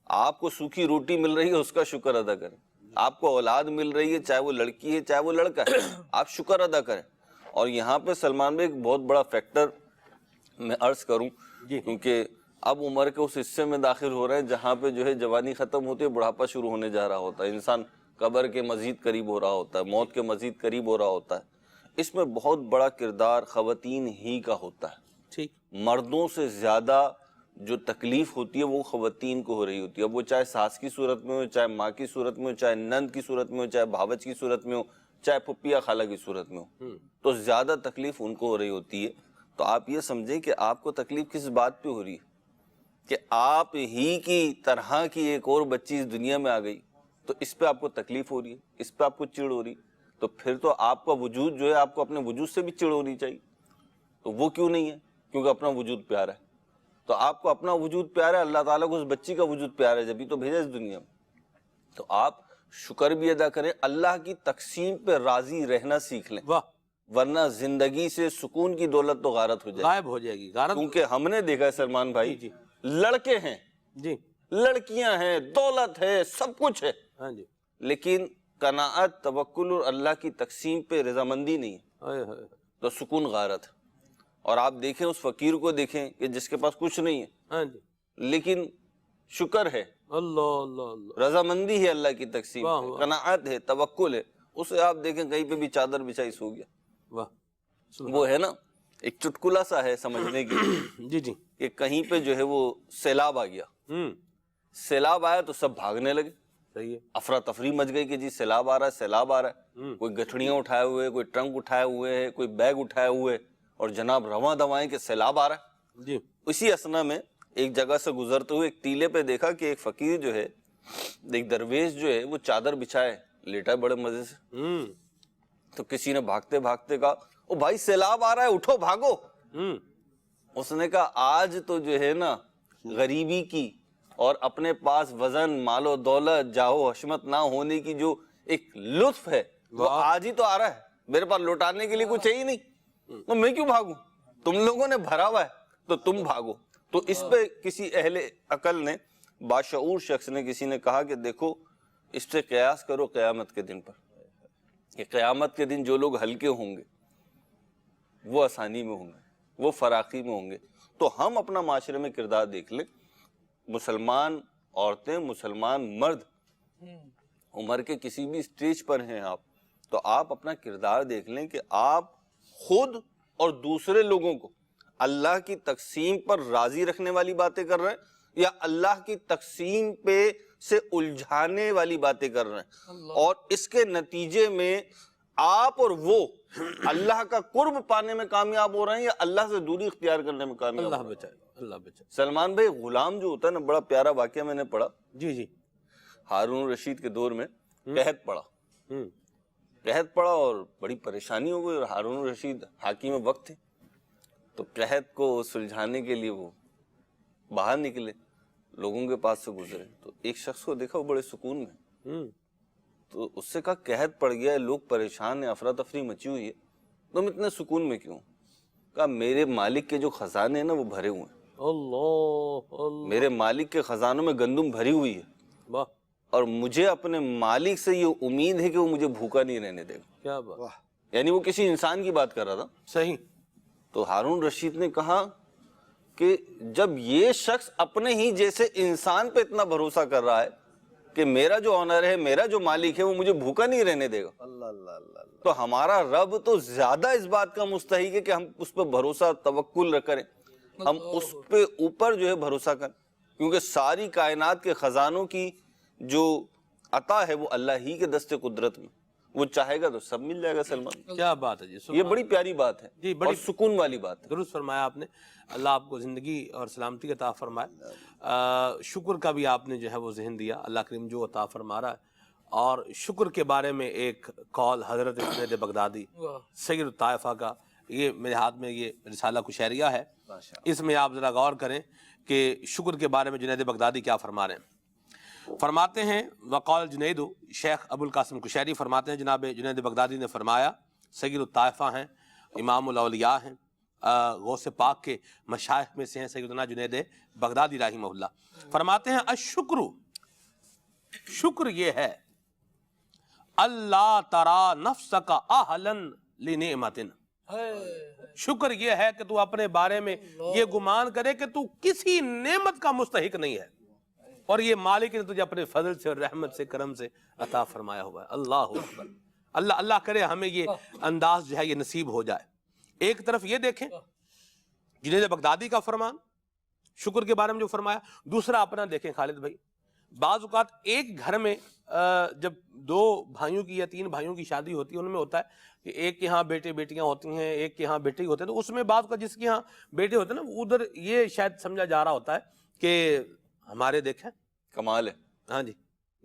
S5: آپ کو سوکھی روٹی مل رہی ہے اس کا شکر ادا کریں. آپ کو اولاد مل رہی ہے چاہے وہ لڑکی ہے چاہے وہ لڑکا ہے، آپ شکر ادا کریں. اور یہاں پہ سلمان بھائی ایک بہت بڑا فیکٹر میں عرض کروں، کیونکہ اب عمر کے اس حصے میں داخل ہو رہے ہیں جہاں پہ جو ہے جوانی ختم ہوتی ہے، بڑھاپا شروع ہونے جا رہا ہوتا ہے، انسان قبر کے مزید قریب ہو رہا ہوتا ہے، موت کے مزید قریب ہو رہا ہوتا ہے. اس میں بہت بڑا کردار خواتین ہی کا ہوتا ہے.
S2: ٹھیک.
S5: مردوں سے زیادہ جو تکلیف ہوتی ہے وہ خواتین کو ہو رہی ہوتی ہے. اب وہ چاہے ساس کی صورت میں ہو، چاہے ماں کی صورت میں ہو، چاہے نند کی صورت میں ہو، چاہے بھاوج کی صورت میں ہو، چاہے پھپھی یا خالہ کی صورت میں ہو، تو زیادہ تکلیف ان کو ہو رہی ہوتی ہے. تو آپ یہ سمجھیں کہ آپ کو تکلیف کس بات پہ ہو رہی ہے کہ آپ ہی کی طرح کی ایک اور بچی اس دنیا میں آ گئی، تو اس پہ آپ کو تکلیف ہو رہی ہے، اس پہ آپ کو چڑ ہو رہی ہے. تو پھر تو آپ کا وجود جو ہے آپ کو اپنے وجود سے بھی چڑ ہونی چاہیے. تو وہ کیوں نہیں ہے؟ کیونکہ اپنا وجود پیارا ہے. تو آپ کو اپنا وجود پیارا ہے، اللہ تعالیٰ کو اس بچی کا وجود پیارا ہے، جبھی تو بھیجا اس دنیا میں. تو آپ شکر بھی ادا کریں، اللہ کی تقسیم پہ راضی رہنا سیکھ لیں، ورنہ زندگی سے سکون کی دولت تو غارت ہو جائے گی،
S2: غائب ہو جائے گی. غارت
S5: کیونکہ ہم نے دیکھا ہے سلمان بھائی، لڑکے ہیں،
S2: جی
S5: لڑکیاں ہیں، دولت ہے، سب کچھ ہے،
S2: ہاں جی،
S5: لیکن قناعت، توکل اور اللہ کی تقسیم پہ رضامندی نہیں ہے، تو سکون غارت ہے. اور آپ دیکھیں اس فقیر کو دیکھیں کہ جس کے پاس کچھ نہیں ہے،
S2: ہاں جی،
S5: لیکن شکر ہے،
S2: اللہ اللہ اللہ،
S5: رضامندی ہے اللہ کی تقسیم
S2: واہ
S5: پہ،
S2: واہ.
S5: قناعت ہے، توکل ہے. اسے آپ دیکھیں کہیں پہ بھی چادر بچھائی سو گیا.
S2: واہ.
S5: وہ ہے نا ایک چٹکلا سا ہے سمجھنے کی
S2: جی جی.
S5: کہ کہیں پہ جو ہے وہ سیلاب آ گیا، سیلاب آیا تو سب بھاگنے لگے،
S2: صحیح ہے.
S5: افراتفری مچ گئی کہ جی سیلاب آ رہا ہے، سیلاب آ رہا ہے. کوئی گٹھڑیاں اٹھائے ہوئے، کوئی ٹرنک اٹھائے ہوئے ہے، کوئی بیگ اٹھائے ہوئے، اور جناب رواں دوائیں کہ سیلاب آ رہا ہے.
S2: جی.
S5: اسی اسنا میں ایک جگہ سے گزرتے ہوئے ایک ٹیلے پہ دیکھا کہ ایک فقیر جو ہے، ایک درویش جو ہے وہ چادر بچھائے لیٹا ہے بڑے مزے سے. تو کسی نے بھاگتے بھاگتے کہا او بھائی سیلاب آ رہا ہے، اٹھو بھاگو. اس نے کہا آج تو جو ہے نا غریبی کی اور اپنے پاس وزن، مال و دولت، جاہ و حشمت نہ ہونے کی جو ایک لطف ہے وہ آج ہی تو آ رہا ہے، میرے پاس لوٹانے کے لیے کچھ ہے ہی نہیں، تو میں کیوں بھاگوں؟ تم لوگوں نے بھرا ہوا ہے تو تم بھاگو. تو اس پہ کسی اہل عقل نے، باشعور شخص نے، کسی نے کہا کہ دیکھو اس سے قیاس کرو قیامت کے دن پر، کہ قیامت کے دن جو لوگ ہلکے ہوں گے وہ آسانی میں ہوں گے، وہ فراخی میں ہوں گے. تو ہم اپنا معاشرے میں کردار دیکھ لیں، مسلمان عورتیں، مسلمان مرد، عمر کے کسی بھی سٹیج پر ہیں آپ، تو آپ اپنا کردار دیکھ لیں کہ آپ خود اور دوسرے لوگوں کو اللہ کی تقسیم پر راضی رکھنے والی باتیں کر رہے ہیں یا اللہ کی تقسیم پہ سے الجھانے والی باتیں کر رہے ہیں، اور اس کے نتیجے میں آپ اور وہ اللہ کا قرب پانے میں کامیاب ہو رہے ہیں یا اللہ سے دوری اختیار کرنے میں کامیاب ہو رہے ہیں.
S2: اللہ بچائے، اللہ بچائے.
S5: سلمان بھائی غلام جو ہوتا ہے نا، بڑا پیارا واقعہ میں نے پڑھا،
S2: جی جی.
S5: ہارون رشید کے دور میں قحط پڑا، قحط پڑا اور بڑی پریشانی ہو گئی، اور ہارون رشید حاکم وقت تھے. تو قحط کو سلجھانے کے لیے وہ باہر نکلے، لوگوں کے پاس سے گزرے، تو ایک شخص کو دیکھا وہ بڑے سکون میں، تو اس سے کہا قحط پڑ گیا ہے، لوگ پریشان ہیں، افراتفری مچی ہوئی ہے، تم اتنے سکون میں کیوں؟ کہا میرے مالک کے جو خزانے ہیں نا وہ بھرے ہوئے ہیں،
S2: اللہ،
S5: میرے مالک کے خزانوں میں گندم بھری ہوئی ہے،
S2: واہ،
S5: اور مجھے اپنے مالک سے یہ امید ہے کہ وہ مجھے بھوکا نہیں رہنے دے گا.
S2: کیا بات.
S5: یعنی وہ کسی انسان کی بات کر رہا تھا.
S2: صحیح.
S5: تو ہارون رشید نے کہا کہ جب یہ شخص اپنے ہی جیسے انسان پہ اتنا بھروسہ کر رہا ہے کہ میرا جو آنر ہے، میرا جو مالک ہے وہ مجھے بھوکا نہیں رہنے دے گا، تو ہمارا رب تو زیادہ اس بات کا مستحق ہے کہ ہم اس پہ بھروسہ توکل کریں، ہم اس پہ اوپر جو ہے بھروسہ کریں، کیونکہ ساری کائنات کے خزانوں کی جو عطا ہے وہ اللہ ہی کے دست قدرت میں، وہ چاہے گا تو سب مل جائے گا سلمان.
S2: کیا بات ہے جی,
S5: یہ بڑی پیاری بات ہے
S2: جی,
S5: اور سکون والی بات ہے.
S2: درست فرمایا آپ نے. اللہ آپ کو زندگی اور سلامتی عطا فرمائے. شکر کا بھی آپ نے جو ہے وہ ذہن دیا, اللہ کریم جو عطا فرما رہا ہے. اور شکر کے بارے میں ایک قول حضرت جنید بغدادی سید الطائفہ کا, یہ میرے ہاتھ میں یہ رسالہ کشیریہ ہے, اس میں آپ ذرا غور کریں کہ شکر کے بارے میں جنید بغدادی کیا فرما رہے ہیں. فرماتے ہیں وقال جنید, شیخ ابو القاسم کشیری فرماتے ہیں جناب جنید بغدادی نے فرمایا, سید الطائفہ ہیں, امام الاولیاء ہیں, غوث پاک کے مشائخ میں سے ہیں سیدنا جنید بغدادی رحمہ اللہ. فرماتے ہیں الشکر, شکر یہ ہے اللہ ترا نفسک اہلا لنعمت, شکر یہ ہے کہ تو اپنے بارے میں یہ گمان کرے کہ تو کسی نعمت کا مستحق نہیں ہے, اور یہ مالک نے تجھے اپنے فضل سے اور رحمت سے کرم سے عطا فرمایا ہوا ہے. اللہ اکبر, اللہ کرے ہمیں یہ انداز جو ہے یہ نصیب ہو جائے. ایک طرف یہ دیکھیں جنید بغدادی کا فرمان شکر کے بارے میں جو فرمایا, دوسرا اپنا دیکھیں خالد بھائی. بعض اوقات ایک گھر میں جب 2 بھائیوں کی یا 3 بھائیوں کی شادی ہوتی ہے, ان میں ہوتا ہے کہ ایک کے ہاں بیٹے بیٹیاں ہوتی ہیں, ایک کے ہاں بیٹے ہوتے ہیں, تو اس میں بعض کا جس کے ہاں بیٹے ہوتے ہیں نا, ادھر یہ شاید سمجھا جا رہا ہوتا ہے کہ ہمارے دیکھیں
S5: کمال ہے,
S2: ہاں جی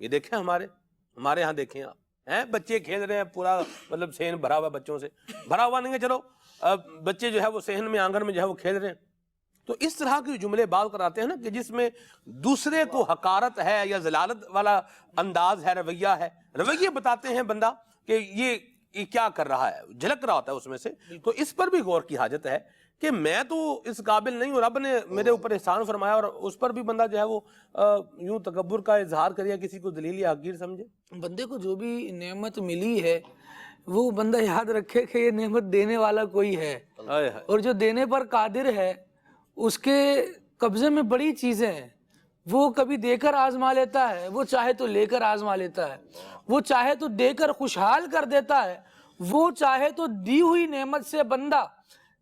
S2: یہ دیکھیں ہمارے ہاں دیکھیں آپ ہیں بچے کھیل رہے ہیں, پورا مطلب صحن بھرا ہوا بچوں سے, بھرا ہوا نہیں ہے, چلو بچے جو ہے وہ صحن میں آنگن میں جو ہے وہ کھیل رہے ہیں. تو اس طرح کے جملے بات کراتے ہیں نا کہ جس میں دوسرے کو حقارت ہے یا ذلالت والا انداز ہے, رویہ ہے, رویے بتاتے ہیں بندہ کہ یہ کیا کر رہا ہے, جھلک رہا ہوتا ہے اس میں سے. تو اس پر بھی غور کی حاجت ہے کہ میں تو اس قابل نہیں ہوں, رب نے میرے اوپر احسان فرمایا, اور اس پر بھی بندہ جو ہے وہ یوں تکبر کا اظہار کرے یا کسی کو ذلیل یا حقیر سمجھے.
S6: بندے کو جو بھی نعمت ملی ہے وہ بندہ یاد رکھے کہ یہ نعمت دینے والا کوئی ہے, اور جو دینے پر قادر ہے اس کے قبضے میں بڑی چیزیں ہیں. وہ کبھی دے کر آزما لیتا ہے, وہ چاہے تو لے کر آزما لیتا ہے, وہ چاہے تو دے کر خوشحال کر دیتا ہے, وہ چاہے تو دی ہوئی نعمت سے بندہ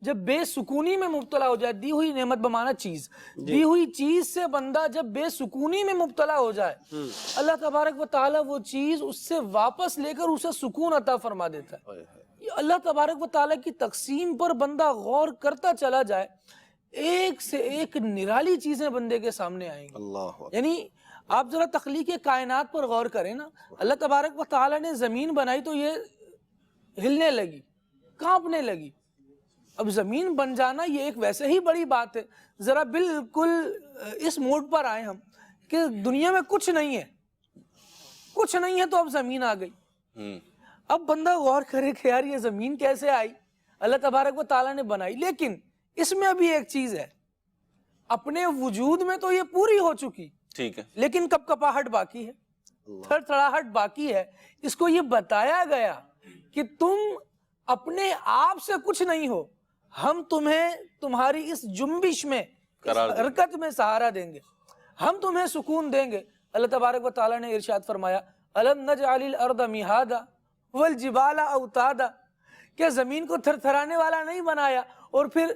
S6: جب بے سکونی میں مبتلا ہو جائے, دی ہوئی نعمت بمانا چیز, دی ہوئی چیز سے بندہ جب بے سکونی میں مبتلا ہو جائے, اللہ تبارک و تعالی وہ چیز اس سے واپس لے کر اسے سکون عطا فرما دیتا ہے. اللہ تبارک و تعالی کی تقسیم پر بندہ غور کرتا چلا جائے, ایک سے ایک نرالی چیزیں بندے کے سامنے آئیں گی. یعنی آپ ذرا تخلیق کائنات پر غور کریں نا, اللہ تبارک و تعالی نے زمین بنائی تو یہ ہلنے لگی, کانپنے لگی. اب زمین بن جانا یہ ایک ویسے ہی بڑی بات ہے. ذرا بالکل اس موڈ پر آئے ہم کہ دنیا میں کچھ نہیں ہے, کچھ نہیں ہے, تو اب زمین آ گئی. اب بندہ غور کرے کہ یار یہ زمین کیسے آئی, اللہ تبارک و تعالیٰ نے بنائی. لیکن اس میں ابھی ایک چیز ہے, اپنے وجود میں تو یہ پوری ہو چکی,
S5: ٹھیک ہے,
S6: لیکن کپ کپاہٹ باقی ہے, تھڑ تھڑاہٹ باقی ہے. اس کو یہ بتایا گیا کہ تم اپنے آپ سے کچھ نہیں ہو, ہم تمہیں تمہاری اس جنبش میں, اس حرکت میں سہارا دیں گے, ہم تمہیں سکون دیں گے. اللہ تبارک و تعالیٰ نے ارشاد فرمایا الم نجعل الارض مہادا والجبال اوتادا, کہ زمین کو تھر تھرانے والا نہیں بنایا اور پھر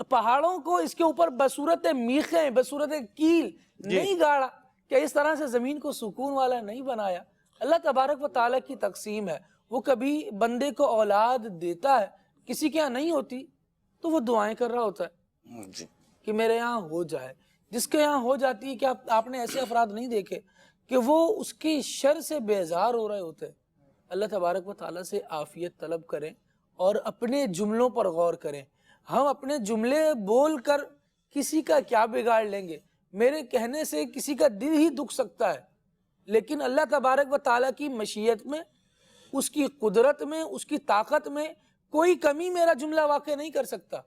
S6: پہاڑوں کو اس کے اوپر بصورت میخیں بصورت کیل نہیں گاڑا, کہ اس طرح سے زمین کو سکون والا نہیں بنایا. اللہ تبارک و تعالیٰ کی تقسیم ہے. وہ کبھی بندے کو اولاد دیتا ہے, کسی کے یہاں نہیں ہوتی تو وہ دعائیں کر رہا ہوتا ہے کہ میرے یہاں ہو جائے. جس کے یہاں ہو جاتی ہے, کہ آپ نے ایسے افراد نہیں دیکھے کہ وہ اس کے شر سے بیزار ہو رہے ہوتے ہیں. اللہ تبارک و تعالیٰ سے عافیت طلب کریں اور اپنے جملوں پر غور کریں. ہم اپنے جملے بول کر کسی کا کیا بگاڑ لیں گے؟ میرے کہنے سے کسی کا دل ہی دکھ سکتا ہے, لیکن اللہ تبارک و تعالیٰ کی مشیت میں, اس کی قدرت میں, اس کی طاقت میں کوئی کمی میرا جملہ واقع نہیں کر سکتا.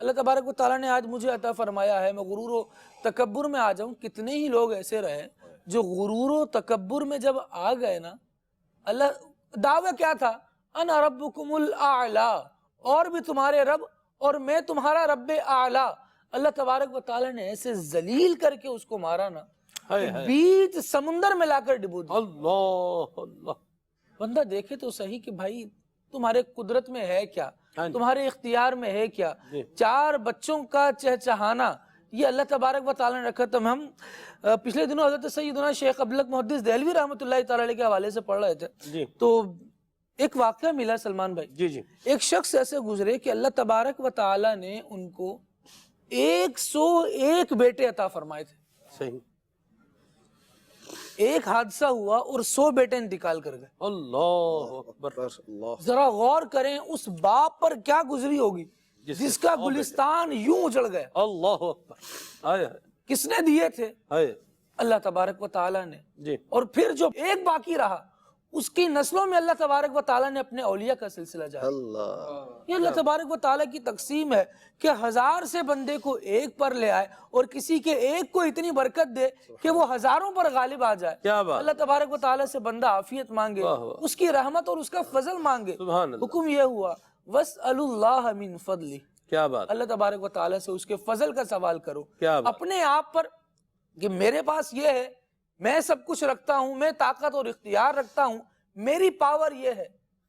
S6: اللہ تبارک و تعالیٰ نے آج مجھے عطا فرمایا ہے, میں غرور و تکبر میں آ جاؤں. کتنے ہی لوگ ایسے رہے جو غرور و تکبر میں جب آ گئے نا, اللہ دعویٰ کیا تھا, انا ربکم الاعلی, اور بھی تمہارے رب اور میں تمہارا رب اعلی. اللہ تبارک و تعالیٰ نے ایسے ذلیل کر کے اس کو مارا نا, بیچ سمندر میں لا کر ڈبو دیا. اللہ اللہ. بندہ دیکھے تو صحیح کہ بھائی تمہارے قدرت میں ہے کیا, تمہارے اختیار میں ہے کیا. 4 بچوں کا چہچہانا یہ اللہ تبارک و تعالیٰ نے رکھا. تم ہم پچھلے دنوں حضرت سیدنا شیخ ابلک محدث دہلوی رحمۃ اللہ تعالیٰ علیہ کے حوالے سے پڑھ رہے تھے, تو ایک واقعہ ملا سلمان بھائی.
S2: جی جی.
S6: ایک شخص ایسے گزرے کہ اللہ تبارک و تعالی نے ان کو 101 بیٹے عطا فرمائے تھے.
S2: صحیح.
S6: ایک حادثہ ہوا اور 100 بیٹے انتقال کر گئے.
S2: اللہ اکبر.
S6: ذرا غور کریں اس باپ پر کیا گزری ہوگی جس کا گلستان یوں اجڑ گیا.
S2: اللہ اکبر. آئے
S6: کس نے دیے تھے؟
S2: آئے.
S6: اللہ تبارک و تعالی نے.
S2: جی.
S6: اور پھر جو ایک باقی رہا اس کی نسلوں میں اللہ تبارک و تعالی نے اپنے اولیاء کا سلسلہ جاری. یہ اللہ تبارک و تعالی کی تقسیم ہے کہ 1000 سے بندے کو ایک پر لے آئے اور کسی کے ایک کو اتنی برکت دے کہ وہ ہزاروں پر غالب آ جائے.
S2: کیا بات.
S6: اللہ تبارک و تعالی سے بندہ عافیت مانگے, اس کی رحمت اور اس کا فضل مانگے.
S2: سبحان اللہ.
S6: حکم یہ ہوا وَاسْأَلُوا اللَّهَ مِن فَضْلِهِ.
S2: کیا بات.
S6: اللہ تبارک و تعالی سے اس کے فضل کا سوال کرو.
S2: کیا بات.
S6: اپنے آپ پر کہ میرے پاس یہ ہے, میں سب کچھ رکھتا ہوں, میں طاقت اور اختیار رکھتا ہوں, میری پاور یہ ہے.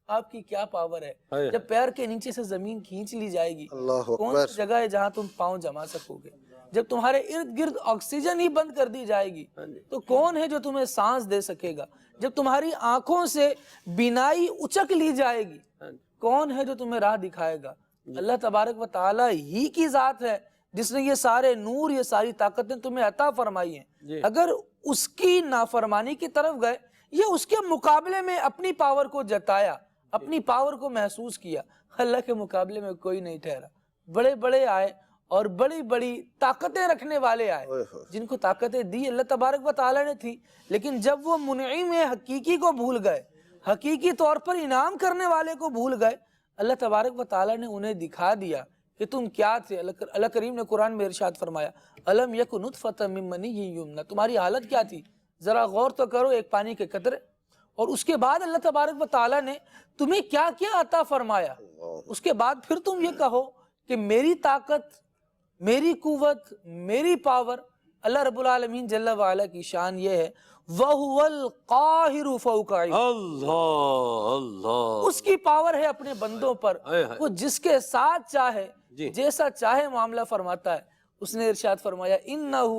S6: آپ کی کیا پاور ہے؟ جب پیر کے نیچے سے زمین کھینچ لی جائے گی, کون سی جگہ ہے جہاں تم پاؤں جما سکو گے؟ جب تمہارے ارد گرد آکسیجن ہی بند کر دی جائے گی تو کون ہے جو تمہیں سانس دے سکے گا؟ جب تمہاری آنکھوں سے بینائی اچک لی جائے گی, کون ہے جو تمہیں راہ دکھائے گا؟ اللہ تبارک و تعالی ہی کی ذات ہے جس نے یہ سارے نور, یہ ساری طاقتیں تمہیں عطا فرمائی ہیں. اگر اس کی نافرمانی کی طرف گئے یا اس کے مقابلے میں اپنی پاور کو جتایا, اپنی پاور کو محسوس کیا, اللہ کے مقابلے میں کوئی نہیں ٹھہرا. بڑے بڑے آئے اور بڑی بڑی طاقتیں رکھنے والے آئے, جن کو طاقتیں دی اللہ تبارک و تعالی نے تھی, لیکن جب وہ منعم حقیقی کو بھول گئے, حقیقی طور پر انعام کرنے والے کو بھول گئے, اللہ تبارک و تعالی نے انہیں دکھا دیا کہ تم کیا تھے. اللہ کریم نے قرآن میں ارشاد فرمایا الم یک نطفۃ من منی یمنی. تمہاری حالت کیا تھی ذرا غور تو کرو, ایک پانی کے قطرے. اور اس کے بعد اللہ تبارک و تعالی نے تمہیں کیا کیا عطا فرمایا. اس کے بعد پھر تم یہ کہو کہ میری طاقت, میری قوت, میری پاور. اللہ رب العالمین جل وعلا کی شان یہ ہے وَهُوَ الْقَاهِرُ فَوْقَ عِبَادِهِ.
S2: اللہ اللہ.
S6: اس کی پاور ہے اپنے بندوں پر, وہ جس کے ساتھ چاہے جیسا چاہے معاملہ فرماتا ہے. اس نے ارشاد فرمایا اِنَّهُ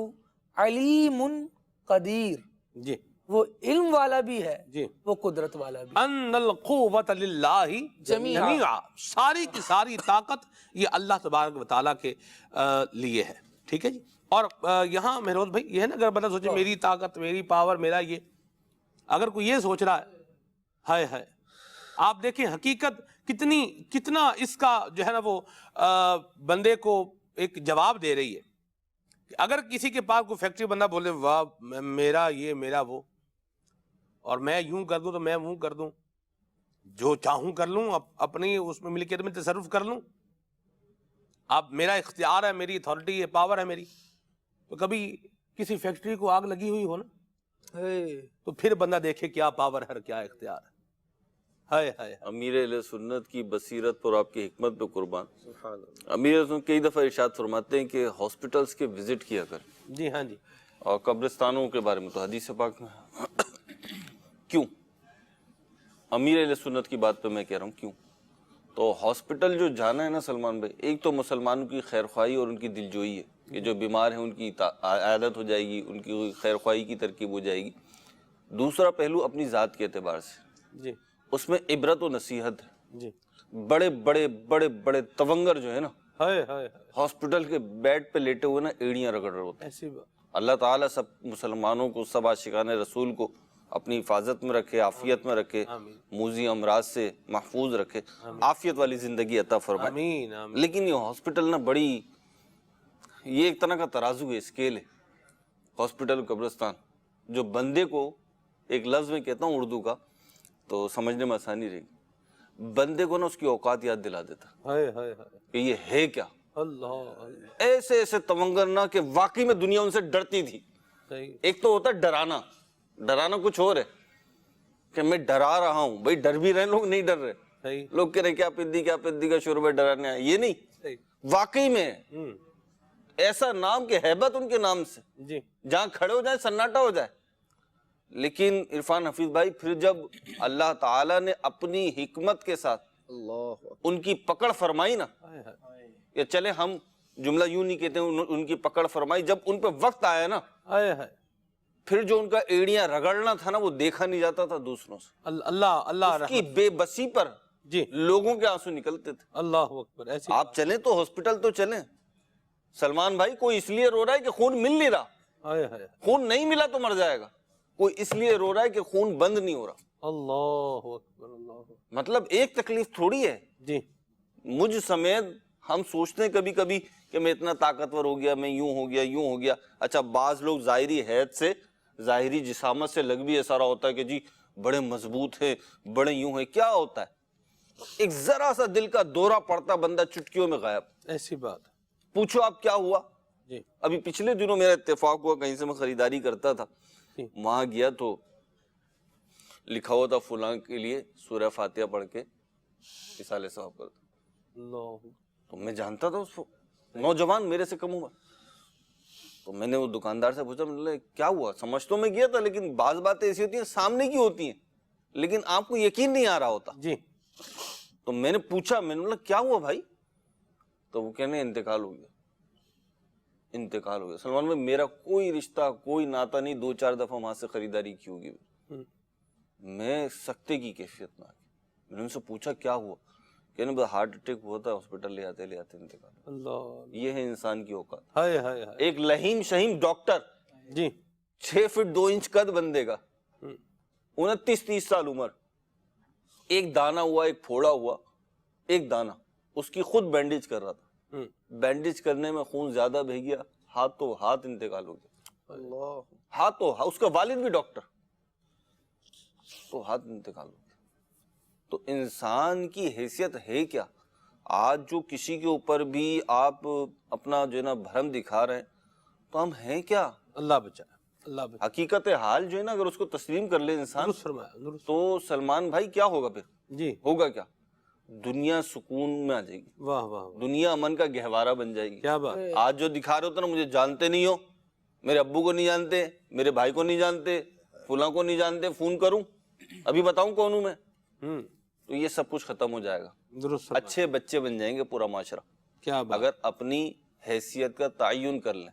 S6: عَلِيمٌ قدیر.
S2: جی.
S6: وہ علم والا بھی ہے,
S2: جی,
S6: وہ قدرت والا بھی.
S2: ان القوۃ للہ جمیعا. ساری کی ساری طاقت یہ اللہ تبارک و تعالیٰ کے لیے ہے. ٹھیک ہے جی. اور یہاں مہروز بھائی یہ ہے نا, اگر بندہ سوچے میری طاقت, میری پاور, میرا یہ, اگر کوئی یہ سوچ رہا ہے, ہائے آپ دیکھیں حقیقت کتنا اس کا جو ہے نا وہ بندے کو ایک جواب دے رہی ہے. اگر کسی کے پاس کوئی فیکٹری بندہ بولے واہ میرا یہ میرا وہ, اور میں یوں کر دوں تو میں وہ کر دوں, جو چاہوں کر لوں, اپنی اس میں ملکیت میں تصرف کر لوں, اب میرا اختیار ہے, میری اتھارٹی ہے, پاور ہے میری. تو کبھی کسی فیکٹری کو آگ لگی ہوئی ہو نا, تو پھر بندہ دیکھے کیا پاور ہے, کیا اختیار ہے.
S5: امیر اہل سنت کی بصیرت پر, آپ کی حکمت پہ قربان. امیر اہل سنت کئی دفعہ ارشاد فرماتے ہیں کہ ہاسپٹلز کے وزٹ کیا کر.
S2: جی ہاں جی.
S5: اور قبرستانوں کے بارے میں تو حدیث پاک میں. کیوں امیر اہل سنت کی بات پہ میں کہہ رہا ہوں کیوں؟ تو ہاسپٹل جو جانا ہے نا سلمان بھائی, ایک تو مسلمانوں کی خیر خواہی اور ان کی دل جوئی ہے کہ جو بیمار ہیں ان کی عیادت ہو جائے گی, ان کی خیر خواہی کی ترکیب ہو جائے گی. دوسرا پہلو اپنی ذات کے اعتبار سے,
S2: جی,
S5: اس میں عبرت و نصیحت ہے.
S2: جی.
S5: بڑے بڑے بڑے بڑے تونگر جو ہے نا ہاسپٹل کے بیڈ پہ لیٹے ہوئے نا ایڑیاں رگڑ رہے ہوتے ہیں. اللہ تعالیٰ سب مسلمانوں کو, سب عاشقان رسول کو اپنی حفاظت میں رکھے, عافیت میں رکھے, موذی امراض سے محفوظ رکھے, عافیت والی زندگی عطا فرمائے. لیکن یہ ہاسپٹل نا بڑی, یہ ایک طرح کا ترازو ہے, اسکیل ہے. ہاسپٹل قبرستان جو بندے کو, ایک لفظ میں کہتا ہوں اردو کا تو سمجھنے میں آسانی رہے گی, بندے کو نا اس کی اوقات یاد دلا دیتا کہ یہ ہے کیا. ایسے ایسے تونگر نا کہ واقعی میں دنیا ان سے ڈرتی تھی. ایک تو ہوتا ہے ڈرانا, ڈرانا کچھ اور ہے کہ میں ڈرا رہا ہوں, بھائی ڈر بھی رہے, لوگ نہیں ڈر رہے, لوگ کہہ رہے کیا پدی کا شوربہ ڈرانے آئے. یہ نہیں, واقعی میں ایسا نام کہ ہیبت ان کے نام سے, جہاں کھڑے ہو جائے سناٹا ہو جائے. لیکن عرفان حفیظ بھائی پھر جب اللہ تعالیٰ نے اپنی حکمت کے ساتھ ان کی پکڑ فرمائی نا, یا چلے ہم جملہ یوں نہیں کہتے ہیں, ان کی پکڑ فرمائی, جب ان پہ وقت آیا نا پھر جو ان کا ایڑیاں رگڑنا تھا نا وہ دیکھا نہیں جاتا تھا دوسروں سے.
S2: اللہ
S5: اس کی بے بسی پر
S2: جی
S5: لوگوں کے آنسو نکلتے تھے.
S2: اللہ اکبر. ایسی
S5: آپ چلیں تو ہاسپٹل تو چلیں. سلمان بھائی کوئی اس لیے رو رہا ہے کہ خون مل نہیں رہا,
S2: ہائے ہائے
S5: خون نہیں ملا تو مر جائے گا. کوئی اس لیے رو رہا ہے کہ خون بند نہیں ہو رہا.
S2: اللہ اکبر. اللہ اکبر.
S5: مطلب ایک تکلیف تھوڑی ہے.
S2: جی
S5: مجھ سمیت ہم سوچتے ہیں کبھی کبھی کہ میں اتنا طاقتور ہو گیا, میں یوں ہو گیا یوں ہو گیا. اچھا بعض لوگ ظاہری حیث سے, ظاہری جسامت سے لگ بھی ایسا رہا ہوتا ہے کہ جی بڑے مضبوط ہیں, بڑے یوں ہیں. کیا ہوتا ہے, ایک ذرا سا دل کا دورہ پڑتا بندہ چٹکیوں میں غائب.
S2: ایسی بات.
S5: پوچھو آپ کیا ہوا.
S2: جی
S5: ابھی پچھلے دنوں میرا اتفاق ہوا, کہیں سے میں خریداری کرتا تھا, وہاں گیا تو لکھا ہوا تھا فلاں کے لیے سورہ فاتحہ پڑھ کے رسالے ثواب کرتا.
S2: اللہ.
S5: تو میں جانتا تھا اس کو, نوجوان میرے سے کم عمر. تو میں نے وہ دکاندار سے پوچھا, میں نے کیا ہوا. سمجھ تو میں گیا تھا لیکن بعض باتیں ایسی ہوتی ہیں سامنے کی ہوتی ہیں لیکن آپ کو یقین نہیں آ رہا ہوتا.
S2: جی
S5: تو میں نے پوچھا, میں نے بولا کیا ہوا بھائی. تو وہ کہنے انتقال ہو گیا. انتقال ہو گیا. سلمان بھائی میرا کوئی رشتہ کوئی ناتا نہیں, 2-4 دفعہ وہاں سے خریداری کی ہوگی. میں سکتے کی کیفیت میں آ گیا. میں نے ان سے پوچھا کیا ہوا, کہنے بس ہارٹ اٹیک ہوا تھا, ہاسپٹل لے آتے انتقال.
S2: اللہ.
S5: یہ ہے انسان کی اوقات.
S2: ہائے ہائے ہائے.
S5: ایک لہیم شہیم ڈاکٹر,
S2: جی
S5: 6 فٹ 2 انچ قد بندے کا, 29-30 سال عمر, ایک دانہ ہوا, ایک پھوڑا ہوا, ایک دانہ, اس کی خود بینڈیج کر رہا تھا. بینڈیج کرنے میں خون زیادہ بہہ گیا, ہاتھوں ہاتھ انتقال ہو گیا.
S4: اللہ.
S5: ہاتھوں ہاتھ, اس کا والد بھی ڈاکٹر, تو ہاتھ انتقال ہو گیا. تو انسان کی حیثیت ہے کیا. آج جو کسی کے اوپر بھی آپ اپنا جو ہے نا بھرم دکھا رہے ہیں تو ہم ہیں کیا.
S2: اللہ بچا. اللہ بچا.
S5: حقیقت حال جو ہے نا اگر اس کو تسلیم کر لے انسان
S2: درست فرمایا. درست.
S5: تو سلمان بھائی کیا ہوگا پھر.
S2: جی
S5: ہوگا کیا, دنیا سکون میں آ جائے گی,
S2: واہ واہ واہ.
S5: دنیا امن کا گہوارہ بن جائے گی.
S2: کیا بات.
S5: آج جو دکھا رہے ہوتے نا, مجھے جانتے نہیں ہو, میرے ابو کو نہیں جانتے, میرے بھائی کو نہیں جانتے, فلاں کو نہیں جانتے, فون کروں ابھی بتاؤں کون ہوں میں, تو یہ سب کچھ ختم ہو جائے گا.
S2: درست فرمایا.
S5: اچھے بچے بن جائیں گے پورا معاشرہ,
S2: کیا بات.
S5: اگر اپنی حیثیت کا تعین کر لیں.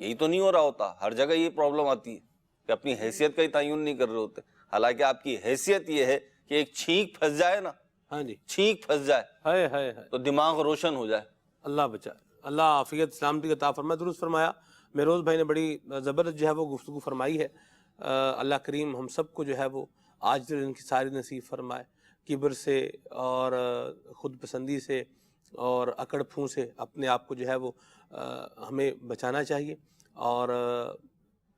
S5: یہی تو نہیں ہو رہا ہوتا, ہر جگہ یہ پرابلم آتی ہے کہ اپنی حیثیت کا ہی تعین نہیں کر رہے ہوتے. حالانکہ آپ کی حیثیت یہ ہے کہ ایک چھینک پھنس جائے نا,
S2: ہاں جی,
S5: چھینک پھنس جائے
S2: ہائے ہائے ہائے.
S5: تو دماغ روشن ہو جائے.
S2: اللہ بچا. اللہ عافیت سلامتی کا عطا فرمائے. درست فرمایا. مہروز بھائی نے بڑی زبردست جو ہے وہ گفتگو فرمائی ہے. اللہ کریم ہم سب کو جو ہے وہ آج ان کی ساری نصیب فرمائے. کبر سے اور خود پسندی سے اور اکڑ پھوں سے اپنے آپ کو جو ہے وہ ہمیں بچانا چاہیے. اور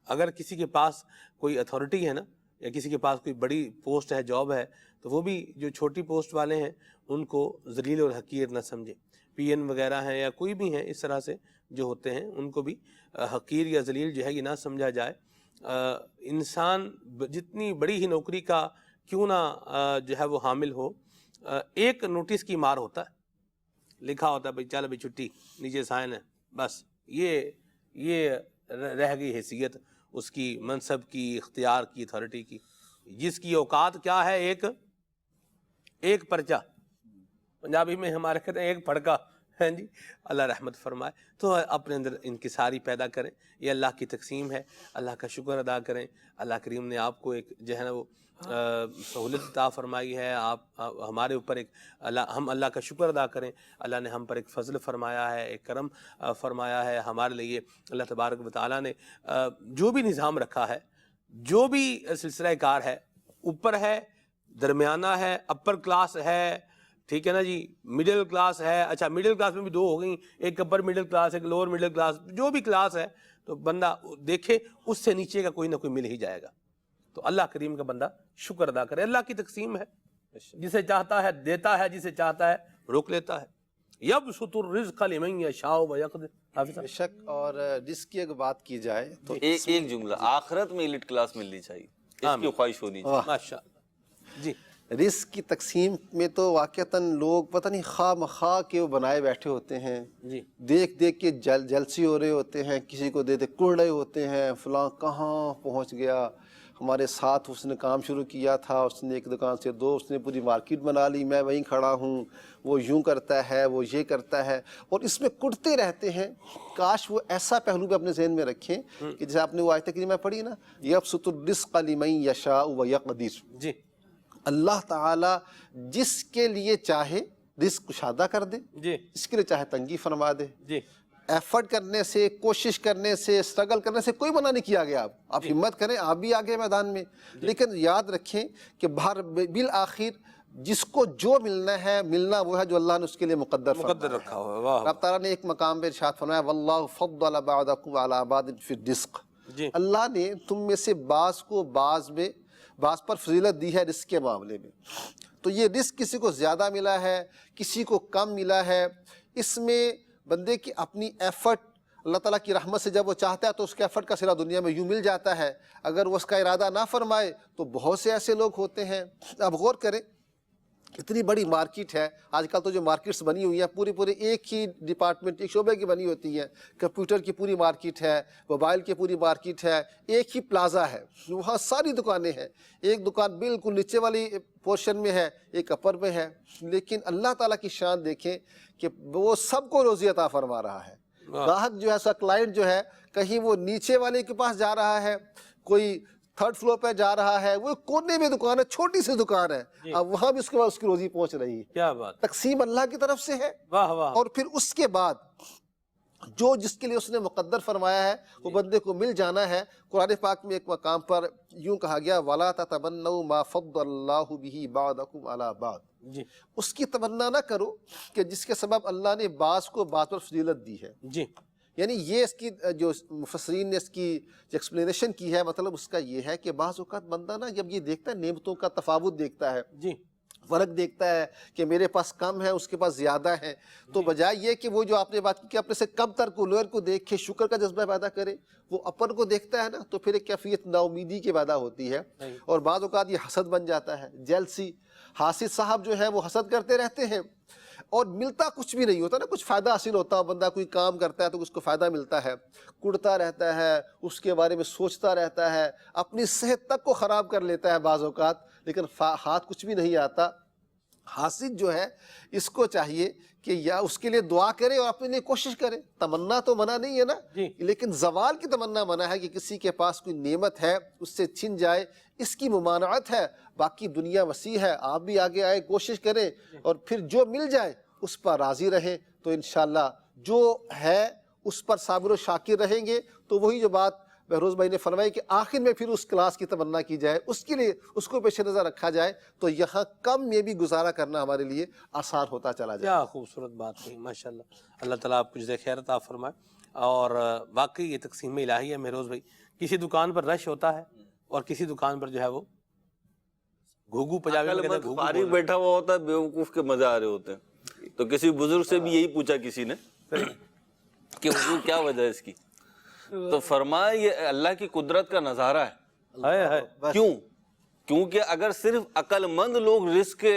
S2: اگر کسی کے پاس کوئی اتھارٹی ہے نا, یا کسی کے پاس کوئی بڑی پوسٹ ہے, جاب ہے, تو وہ بھی جو چھوٹی پوسٹ والے ہیں ان کو ذلیل اور حقیر نہ سمجھے. پی این وغیرہ ہیں یا کوئی بھی ہیں اس طرح سے جو ہوتے ہیں, ان کو بھی حقیر یا ذلیل جو ہے یہ نہ سمجھا جائے. انسان جتنی بڑی ہی نوکری کا کیوں نہ جو ہے وہ حامل ہو, ایک نوٹس کی مار ہوتا ہے, لکھا ہوتا ہے بھائی چل بھائی چھٹی, نیچے سائن ہے, بس یہ رہ گئی حیثیت اس کی, منصب کی, اختیار کی, اتھارٹی کی, جس کی اوقات کیا ہے, ایک پرچہ, پنجابی میں ہمارے کہتے ہیں ایک پھڑکا. ہاں جی, اللہ رحمت فرمائے. تو اپنے اندر انکساری پیدا کریں, یہ اللہ کی تقسیم ہے, اللہ کا شکر ادا کریں. اللہ کریم نے آپ کو ایک جو ہے نا وہ سہولت عطا فرمائی ہے, آپ ہمارے اوپر ایک ہم اللہ کا شکر ادا کریں. اللہ نے ہم پر ایک فضل فرمایا ہے, ایک کرم فرمایا ہے ہمارے لیے. اللہ تبارک و تعالیٰ نے جو بھی نظام رکھا ہے, جو بھی سلسلہ کار ہے, اوپر ہے, درمیانہ ہے, اپر کلاس ہے, ٹھیک ہے نا جی, مڈل کلاس ہے. اچھا مڈل کلاس میں بھی 2 ہو گئیں, ایک اپر مڈل کلاس, ایک لوور مڈل کلاس, جو بھی کلاس ہے تو بندہ دیکھے اس سے نیچے کا کوئی نہ کوئی مل ہی جائے گا. تو اللہ کریم کا بندہ شکر ادا کرے. اللہ کی تقسیم ہے, جسے چاہتا ہے دیتا ہے, جسے چاہتا ہے روک لیتا ہے. یبسط الرزق لمن یشاء ویقدر.
S4: بے شک. اور رزق کی اگر بات کی جائے تو
S5: ایک جملہ, آخرت میں ایلیٹ کلاس ملنی چاہیے, اس کی خواہش ہونی چاہیے.
S2: ماشاءاللہ. جی
S4: رزق کی تقسیم میں تو واقعتاً لوگ پتہ نہیں خواہ مخواہ کے وہ بنائے بیٹھے ہوتے ہیں,
S2: جی,
S4: دیکھ کے جلسی ہو رہے ہوتے ہیں, کسی کو دے کڑ رہے ہوتے ہیں, فلاں کہاں پہنچ گیا, ہمارے ساتھ اس نے کام شروع کیا تھا، اس نے ایک دکان سے دو، اس نے پوری مارکیٹ بنا لی، میں وہیں کھڑا ہوں، وہ یوں کرتا ہے، وہ یہ کرتا ہے، اور اس میں کٹتے رہتے ہیں۔ کاش وہ ایسا پہلو بھی اپنے ذہن میں رکھیں کہ جیسے آپ نے وہ آیت کریمہ پڑھی نا، یبسط الرزق لمن یشاء ویقدر،
S2: جی
S4: اللہ تعالیٰ جس کے لیے چاہے رزق کشادہ کر دے،
S2: جی
S4: اس کے لیے چاہے تنگی فرما دے۔
S2: جی
S4: ایفرٹ کرنے سے، کوشش کرنے سے، اسٹرگل کرنے سے کوئی منع نہیں کیا گیا۔ آپ ہمت کریں، آپ بھی آگے میدان میں، لیکن یاد رکھیں کہ بالآخر جس کو جو ملنا ہے، ملنا وہ ہے جو اللہ نے اس کے لیے مقدر
S2: رکھا ہوا ہے۔ واہ
S4: رب تعالیٰ نے ایک مقام پہ ارشاد فرمایا واللہ فضل بعضکم علی بعض فی الرزق،
S2: جی
S4: اللہ نے تم میں سے بعض کو بعض پر فضیلت دی ہے رزق کے معاملے میں۔ تو یہ رزق کسی کو زیادہ ملا ہے، کسی کو کم ملا ہے، اس میں بندے کی اپنی ایفرٹ، اللہ تعالیٰ کی رحمت سے جب وہ چاہتا ہے تو اس کے ایفرٹ کا صلہ دنیا میں یوں مل جاتا ہے، اگر وہ اس کا ارادہ نہ فرمائے تو بہت سے ایسے لوگ ہوتے ہیں۔ اب غور کریں، اتنی بڑی مارکیٹ ہے آج کل، تو جو مارکیٹس بنی ہوئی ہیں پورے ایک ہی ڈپارٹمنٹ، ایک شعبے کی بنی ہوتی ہیں، کمپیوٹر کی پوری مارکیٹ ہے، موبائل کی پوری مارکیٹ ہے، ایک ہی پلازا ہے، وہاں ساری دکانیں ہیں، ایک دکان بالکل نیچے والی پورشن میں ہے، ایک اپر میں ہے، لیکن اللہ تعالیٰ کی شان دیکھیں کہ وہ سب کو روزی عطا فرما رہا ہے۔ گاہک جو ہے، اس کا کلائنٹ جو ہے، کہیں وہ نیچے والے کے پاس جا رہا ہے، کوئی تھرڈ فلور پہ جا رہا ہے، وہ کونے میں دکان ہے، چھوٹی سی دکان ہے، اب وہاں بھی اس کے بعد اس کی روزی پہنچ رہی ہے۔
S2: کیا بات،
S4: تقسیم اللہ کی طرف سے ہے۔
S2: واہ واہ۔
S4: اور پھر اس کے بعد جو جس کے لیے اس نے مقدر فرمایا ہے وہ بندے کو مل جانا ہے۔ قرآن پاک میں ایک مقام پر یوں کہا گیا وَلَا تَتَمَنَّوْا مَا فَضَّلَ اللَّهُ بِهِ بَعْضَكُمْ عَلَى بَعْضٍ،
S2: جی
S4: اس کی تمنا نہ کرو کہ جس کے سبب اللہ نے بعض کو بعض پر فضیلت دی ہے۔
S2: جی
S4: یعنی یہ اس کی جو مفسرین نے اس کی جو ایکسپلینیشن کی ہے، مطلب اس کا یہ ہے کہ بعض اوقات بندہ نا جب یہ دیکھتا ہے، نعمتوں کا تفاوت دیکھتا ہے،
S2: جی
S4: فرق دیکھتا ہے کہ میرے پاس کم ہے، اس کے پاس زیادہ ہے، تو بجائے یہ کہ وہ جو آپ نے بات کی کہ اپنے سے کم تر کو، لوئر کو دیکھ کے شکر کا جذبہ پیدا کرے، وہ اپر کو دیکھتا ہے نا تو پھر ایک کیفیت نا امیدی کے پیدا ہوتی ہے، اور بعض اوقات یہ حسد بن جاتا ہے، جیلسی۔ حاسد صاحب جو ہے وہ حسد کرتے رہتے ہیں اور ملتا کچھ بھی نہیں ہوتا نا، کچھ فائدہ حاصل ہوتا، بندہ کوئی کام کرتا ہے تو اس کو فائدہ ملتا ہے، کڑتا رہتا ہے، اس کے بارے میں سوچتا رہتا ہے، اپنی صحت تک کو خراب کر لیتا ہے بعض اوقات، لیکن ہاتھ کچھ بھی نہیں آتا۔ حاسد جو ہے اس کو چاہیے کہ یا اس کے لیے دعا کرے اور اپنے لیے کوشش کرے، تمنا تو منع نہیں ہے نا، لیکن زوال کی تمنا منع ہے کہ کسی کے پاس کوئی نعمت ہے اس سے چھن جائے، اس کی ممانعت ہے۔ باقی دنیا وسیع ہے، آپ بھی آگے آئے، کوشش کریں، اور پھر جو مل جائے اس پر راضی رہیں، تو انشاءاللہ جو ہے اس پر صابر و شاکر رہیں گے۔ تو وہی جو بات بہروز بھائی نے فرمائی کہ آخر میں پھر اس کلاس کی تمنا کی جائے، اس کے لیے اس کو پیش نظر رکھا جائے، تو یہاں کم میں بھی گزارا کرنا ہمارے لیے آسان ہوتا چلا جائے۔
S2: کیا خوبصورت بات کہی، ماشاءاللہ، اللہ تعالیٰ آپ کو جزائے خیر عطا فرمائے۔ اور واقعی یہ تقسیم الہی ہے مہروز بھائی، کسی دکان پر رش ہوتا ہے اور کسی دکان پر جو ہے وہ گھوگو پجاوی میں کہتے ہیں،
S5: فارغ بیٹھا ہوا ہوتا ہے، بیوقوف کے مزے آ رہے ہوتے ہیں۔ تو کسی بزرگ سے بھی یہی پوچھا کسی نے کہ حضور کیا وجہ ہے اس کی، تو فرمایا یہ اللہ کی قدرت کا نظارہ ہے۔ کیوں؟ کیونکہ اگر صرف عقل مند لوگ رزق کے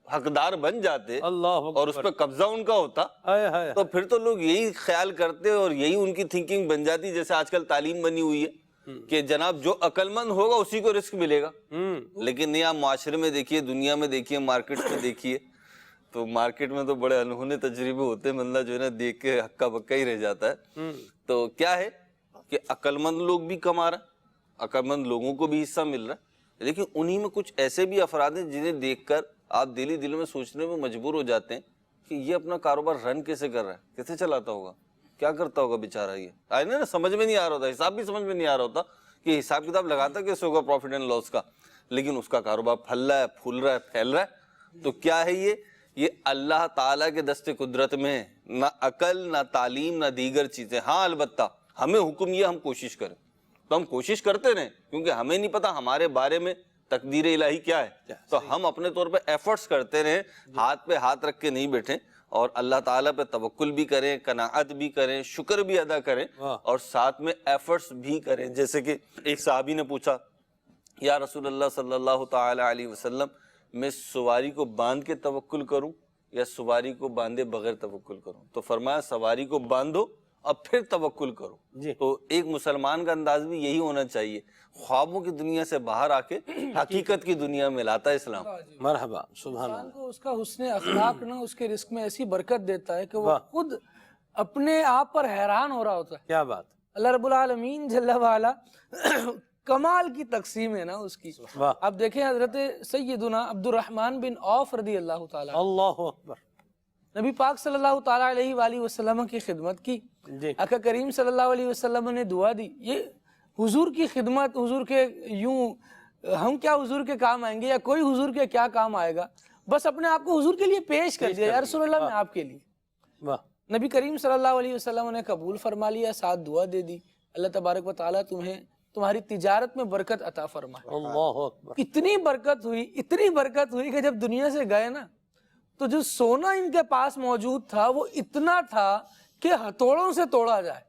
S5: حقدار بن جاتے اور اس پہ قبضہ ان کا ہوتا تو پھر تو لوگ یہی خیال کرتے اور یہی ان کی تھنکنگ بن جاتی، جیسے آج کل تعلیم بنی ہوئی ہے کہ جناب جو عقل مند ہوگا اسی کو رزق ملے گا۔ لیکن نہیں، آپ معاشرے میں دیکھیے، دنیا میں دیکھیے، مارکیٹ میں دیکھیے، تو مارکیٹ میں تو بڑے انہونے تجربے ہوتے ہیں، بندہ جو ہے نا دیکھ کے ہکا بکا ہی رہ جاتا ہے۔ تو کیا ہے کہ عقل مند لوگ بھی کما رہا ہے، عقل مند لوگوں کو بھی حصہ مل رہا ہے، لیکن انہی میں کچھ ایسے بھی افراد ہیں جنہیں دیکھ کر آپ دل میں سوچنے میں مجبور ہو جاتے ہیں کہ یہ اپنا کاروبار رن کیسے کر رہا ہے، کیسے چلاتا ہوگا، کیا کرتا ہوگا بیچارہ۔ یہ آئے نا، سمجھ میں نہیں آ رہا ہوتا، حساب بھی سمجھ میں نہیں آ رہا ہوتا کہ حساب کتاب لگاتا کیسے ہوگا پروفٹ اینڈ لاس کا، لیکن اس کا کاروبار پھل رہا ہے، پھول رہا ہے، پھیل رہا ہے۔ تو کیا ہے یہ اللہ تعالیٰ کے دست قدرت میں نہ عقل، نہ تعلیم، نہ دیگر چیزیں۔ ہاں البتہ ہمیں حکم یہ ہم کوشش کریں، تو ہم کوشش کرتے رہیں، کیونکہ ہمیں نہیں پتا ہمارے بارے میں تقدیر الہی کیا ہے، تو ہم اپنے طور پہ ایفرٹس کرتے رہیں، ہاتھ پہ ہاتھ رکھ کے نہیں بیٹھیں، اور اللہ تعالیٰ پہ توکل بھی کریں، قناعت بھی کریں، شکر بھی ادا کریں، اور ساتھ میں ایفرٹس بھی کریں۔ جیسے کہ ایک صحابی نے پوچھا، یا رسول اللہ صلی اللہ تعالی علیہ وسلم، میں سواری کو باندھ کے توکل کروں یا سواری کو باندھے بغیر توکل کروں؟ تو فرمایا سواری کو باندھو اور پھر توکل کرو. تو ایک مسلمان کا انداز بھی یہی ہونا چاہیے, خوابوں کی دنیا سے باہر آ کے حقیقت کی دنیا میں لاتا ہے اسلام.
S2: مرحبا, سبحان
S6: انسان کو اس کا حسن اخلاق نا اس کے رزق میں ایسی برکت دیتا ہے کہ وہ خود اپنے آپ پر حیران ہو رہا ہوتا ہے.
S2: کیا بات.
S6: اللہ رب العالمین جل وعلا کمال کی تقسیم ہے نا اس کی. اب دیکھیں حضرت سیدنا عبد الرحمن بن عوف رضی اللہ تعالی,
S2: اللہ اکبر,
S6: نبی پاک صلی اللہ تعالی علیہ وآلہ وسلم کی خدمت کی. آقا کریم صلی اللہ علیہ وسلم نے دعا دی. یہ حضور کی خدمت, حضور کے یوں ہم کیا حضور کے کام آئیں گے یا کوئی حضور کے کیا کام آئے گا, بس اپنے آپ کو حضور کے لیے پیش کر دیا, یا رسول اللہ میں آپ کے لیے. نبی کریم صلی اللہ علیہ وسلم نے قبول فرما لیا, ساتھ دعا دے دی, اللہ تبارک و تعالیٰ تمہیں تمہاری تجارت میں برکت عطا فرمائے.
S2: اللہ اکبر.
S6: اتنی برکت ہوئی کہ جب دنیا سے گئے نا تو جو سونا ان کے پاس موجود تھا وہ اتنا تھا کہ ہتھوڑوں سے توڑا جائے.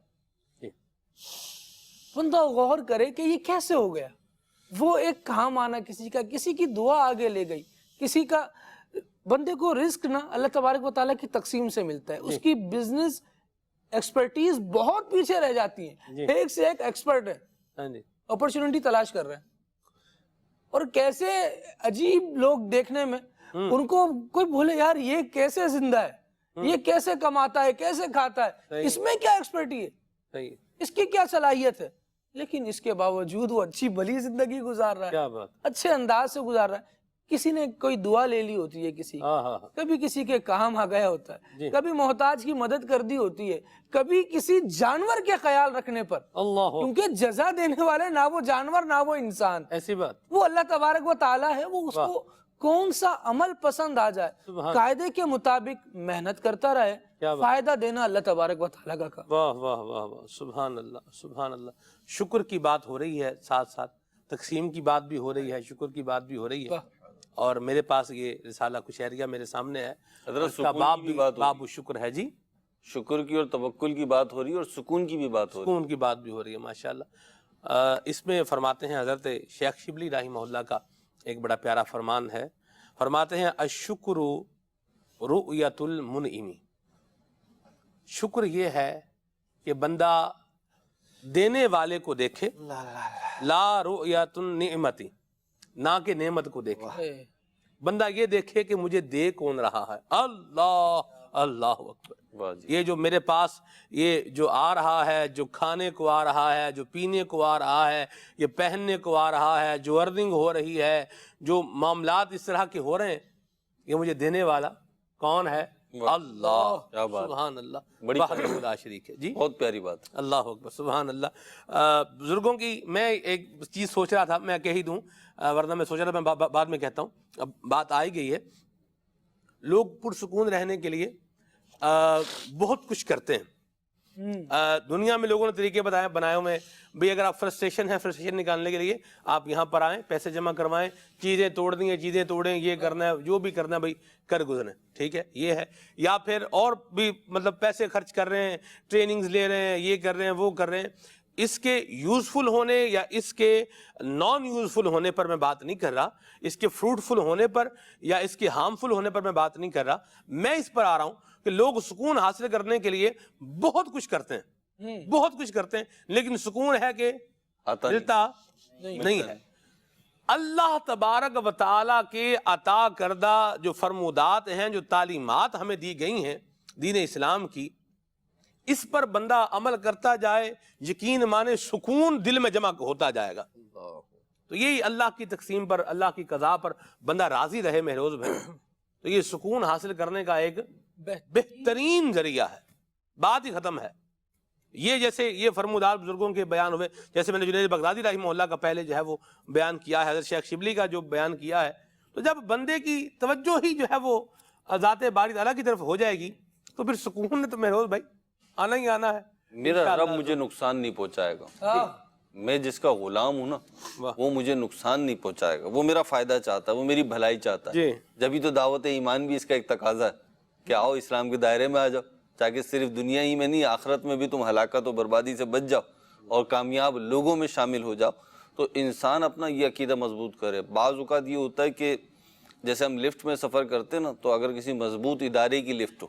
S6: بندہ غور کرے کہ یہ کیسے ہو گیا. وہ ایک کام آنا کسی کا, کسی کی دعا آگے لے گئی, کسی کا. بندے کو رزق نا اللہ تبارک و تعالیٰ کی تقسیم سے ملتا ہے. اس کی بزنس ایکسپرٹیز بہت پیچھے رہ جاتی ہیں, ایک سے ایک ایکسپرٹ ہے, اپرچونٹی تلاش کر رہے ہیں. اور کیسے عجیب لوگ دیکھنے میں, ان کو کوئی بولے یار یہ کیسے زندہ ہے, یہ کیسے کماتا ہے, کیسے کھاتا ہے, اس میں کیا ایکسپرٹی ہے, اس کی کیا صلاحیت ہے, لیکن اس کے باوجود وہ اچھی بھلی زندگی گزار رہا ہے, اچھے انداز سے گزار رہا ہے. کسی نے کوئی دعا لے لی ہوتی ہے, کبھی کسی کے کام آ گیا ہوتا ہے, کبھی محتاج کی مدد کر دی ہوتی ہے, کبھی کسی جانور کے خیال رکھنے پر, کیونکہ جزا دینے والے نہ وہ جانور نہ وہ انسان, ایسی بات وہ اللہ تبارک و تعالیٰ ہے. وہ اس کو کون سا عمل پسند آ جائے, قاعدے کے مطابق محنت کرتا رہے, فائدہ دینا اللہ تبارک و تعالیٰ کا کام.
S2: واہ واہ واہ واہ, سبحان اللہ سبحان اللہ. شکر کی بات ہو رہی ہے, ساتھ ساتھ تقسیم کی بات بھی ہو رہی ہے, شکر کی بات بھی ہو رہی ہے. اور میرے پاس یہ رسالہ کشیریہ میرے سامنے ہے, اس کا باب شکر ہے. جی,
S5: شکر کی اور توکل کی بات ہو رہی ہے, اور سکون کی بھی بات ہو رہی ہے.
S2: سکون کی بات بھی ہو رہی ہے, ماشاءاللہ. اس میں فرماتے ہیں حضرت شیخ شبلی رحمہ اللہ کا ایک بڑا پیارا فرمان ہے. فرماتے ہیں الشکر رؤیت المنعم. شکر یہ ہے کہ بندہ دینے والے کو دیکھے, لا رؤیت النعمت, نہ کہ نعمت کو دیکھے. بندہ یہ دیکھے کہ مجھے دے کون رہا ہے. اللہ اللہ اکبر. یہ جو میرے پاس یہ جو آ رہا ہے, جو کھانے کو آ رہا ہے, جو پینے کو آ رہا ہے, یہ پہننے کو آ رہا ہے, جو ارننگ ہو رہی ہے, جو معاملات اس طرح کے ہو رہے ہیں, یہ مجھے دینے والا کون ہے؟ اللہ. سبحان اللہ, بڑی خدا شریک ہے. جی,
S5: بہت پیاری بات.
S2: اللہ اکبر, سبحان اللہ. بزرگوں کی میں ایک چیز سوچ رہا تھا, میں کہہ ہی دوں, ورنہ میں سوچ رہا تھا میں بعد میں کہتا ہوں. اب بات آئی گئی ہے, لوگ پرسکون رہنے کے لیے بہت کچھ کرتے ہیں. دنیا میں لوگوں نے طریقے بنائے ہوئے ہیں. بھئی اگر آپ فرسٹریشن نکالنے کے لیے آپ یہاں پر آئیں, پیسے جمع کروائیں, چیزیں توڑ دیں, چیزیں توڑیں, یہ کرنا ہے, جو بھی کرنا ہے بھئی کر گزریں, ٹھیک ہے, یہ ہے. یا پھر اور بھی مطلب پیسے خرچ کر رہے ہیں, ٹریننگز لے رہے ہیں, یہ کر رہے ہیں, وہ کر رہے ہیں. اس کے یوزفل ہونے یا اس کے نان یوزفل ہونے پر میں بات نہیں کر رہا, اس کے فروٹفل ہونے پر یا اس کے ہارمفل ہونے پر میں بات نہیں کر رہا. میں اس پر آ رہا ہوں کہ لوگ سکون حاصل کرنے کے لیے بہت کچھ کرتے ہیں, بہت کچھ کرتے ہیں, لیکن سکون ہے کہ ملتا نہیں ہے. اللہ تبارک و تعالیٰ کے عطا کردہ جو فرمودات ہیں, جو تعلیمات ہمیں دی گئی ہیں دین اسلام کی, اس پر بندہ عمل کرتا جائے, یقین مانے سکون دل میں جمع ہوتا جائے گا. تو یہی اللہ کی تقسیم پر, اللہ کی قضاء پر بندہ راضی رہے مہروز بھائی, تو یہ سکون حاصل کرنے کا ایک بہترین ذریعہ ہے. بات ہی ختم ہے. یہ جیسے یہ فرمودات بزرگوں کے بیان ہوئے, جیسے میں نے جنید بغدادی رحمہ اللہ کا پہلے جو ہے وہ بیان کیا ہے, حضرت شیخ شبلی کا جو بیان کیا ہے, تو جب بندے کی توجہ ہی جو ہے وہ ذات باری تعالیٰ کی طرف ہو جائے گی تو پھر سکون نے تو مہروز بھائی آنا ہی آنا ہے.
S5: میرا رب مجھے نقصان نہیں پہنچائے گا. میں جس کا غلام ہوں نا, وہ مجھے نقصان نہیں پہنچائے گا. وہ میرا فائدہ چاہتا ہے, وہ میری بھلائی چاہتا ہے. جبھی تو دعوت ایمان بھی اس کا ایک تقاضا ہے کہ آؤ اسلام کے دائرے میں آ جاؤ, تاکہ صرف دنیا ہی میں نہیں آخرت میں بھی تم ہلاکت و بربادی سے بچ جاؤ اور کامیاب لوگوں میں شامل ہو جاؤ. تو انسان اپنا یہ عقیدہ مضبوط کرے. بعض اوقات یہ ہوتا ہے کہ جیسے ہم لفٹ میں سفر کرتے نا, تو اگر کسی مضبوط ادارے کی لفٹ ہو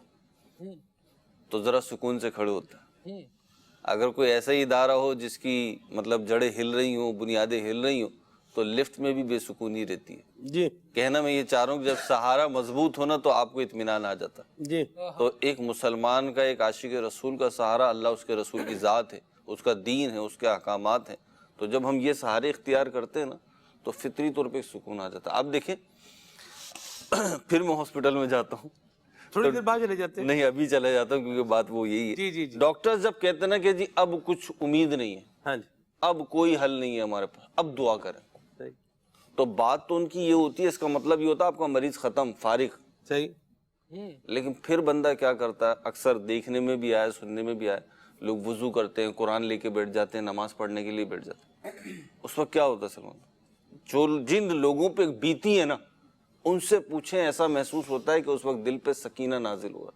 S5: تو ذرا سکون سے کھڑے ہوتا ہے. اگر کوئی ایسا ہی ادارہ ہو جس کی مطلب جڑیں ہل رہی ہوں، بنیادیں ہل رہی ہوں، تو لفٹ میں بھی بے سکونی رہتی ہے.
S2: جی
S5: کہنا میں یہ چاہ رہا ہوں کہ جب سہارا مضبوط ہونا تو آپ کو اطمینان آ جاتا.
S2: جی
S5: تو ایک مسلمان کا، ایک عاشق رسول کا سہارا اللہ، اس کے رسول کی ذات ہے، اس کا دین ہے، اس کے احکامات ہیں. تو جب ہم یہ سہارے اختیار کرتے ہیں نا تو فطری طور پہ سکون آ جاتا ہے. آپ دیکھیں پھر میں ہاسپٹل میں جاتا ہوں،
S2: تھوڑی دیر بعد چلے جاتے ہیں.
S5: نہیں ابھی چلا جاتا ہوں کیونکہ بات وہ یہی
S2: جی جی
S5: ہے.
S2: جی.
S5: ڈاکٹر جب کہتے ہیں نا کہ جی اب کچھ امید نہیں ہے،
S2: ہاں جی
S5: اب کوئی حل نہیں ہے ہمارے پاس، اب دعا کریں،
S2: صحیح
S5: تو بات تو ان کی یہ ہوتی ہے، اس کا مطلب یہ ہوتا ہے آپ کا مریض ختم، فارغ.
S2: صحیح.
S5: لیکن پھر بندہ کیا کرتا ہے، اکثر دیکھنے میں بھی آیا، سننے میں بھی آیا، لوگ وضو کرتے ہیں، قرآن لے کے بیٹھ جاتے ہیں، نماز پڑھنے کے لیے بیٹھ جاتے ہیں. اس وقت کیا ہوتا ہے سلمان، جو جن لوگوں پہ بیتی ہے نا ان سے پوچھیں، ایسا محسوس ہوتا ہے کہ اس وقت دل پہ سکینہ نازل ہوا.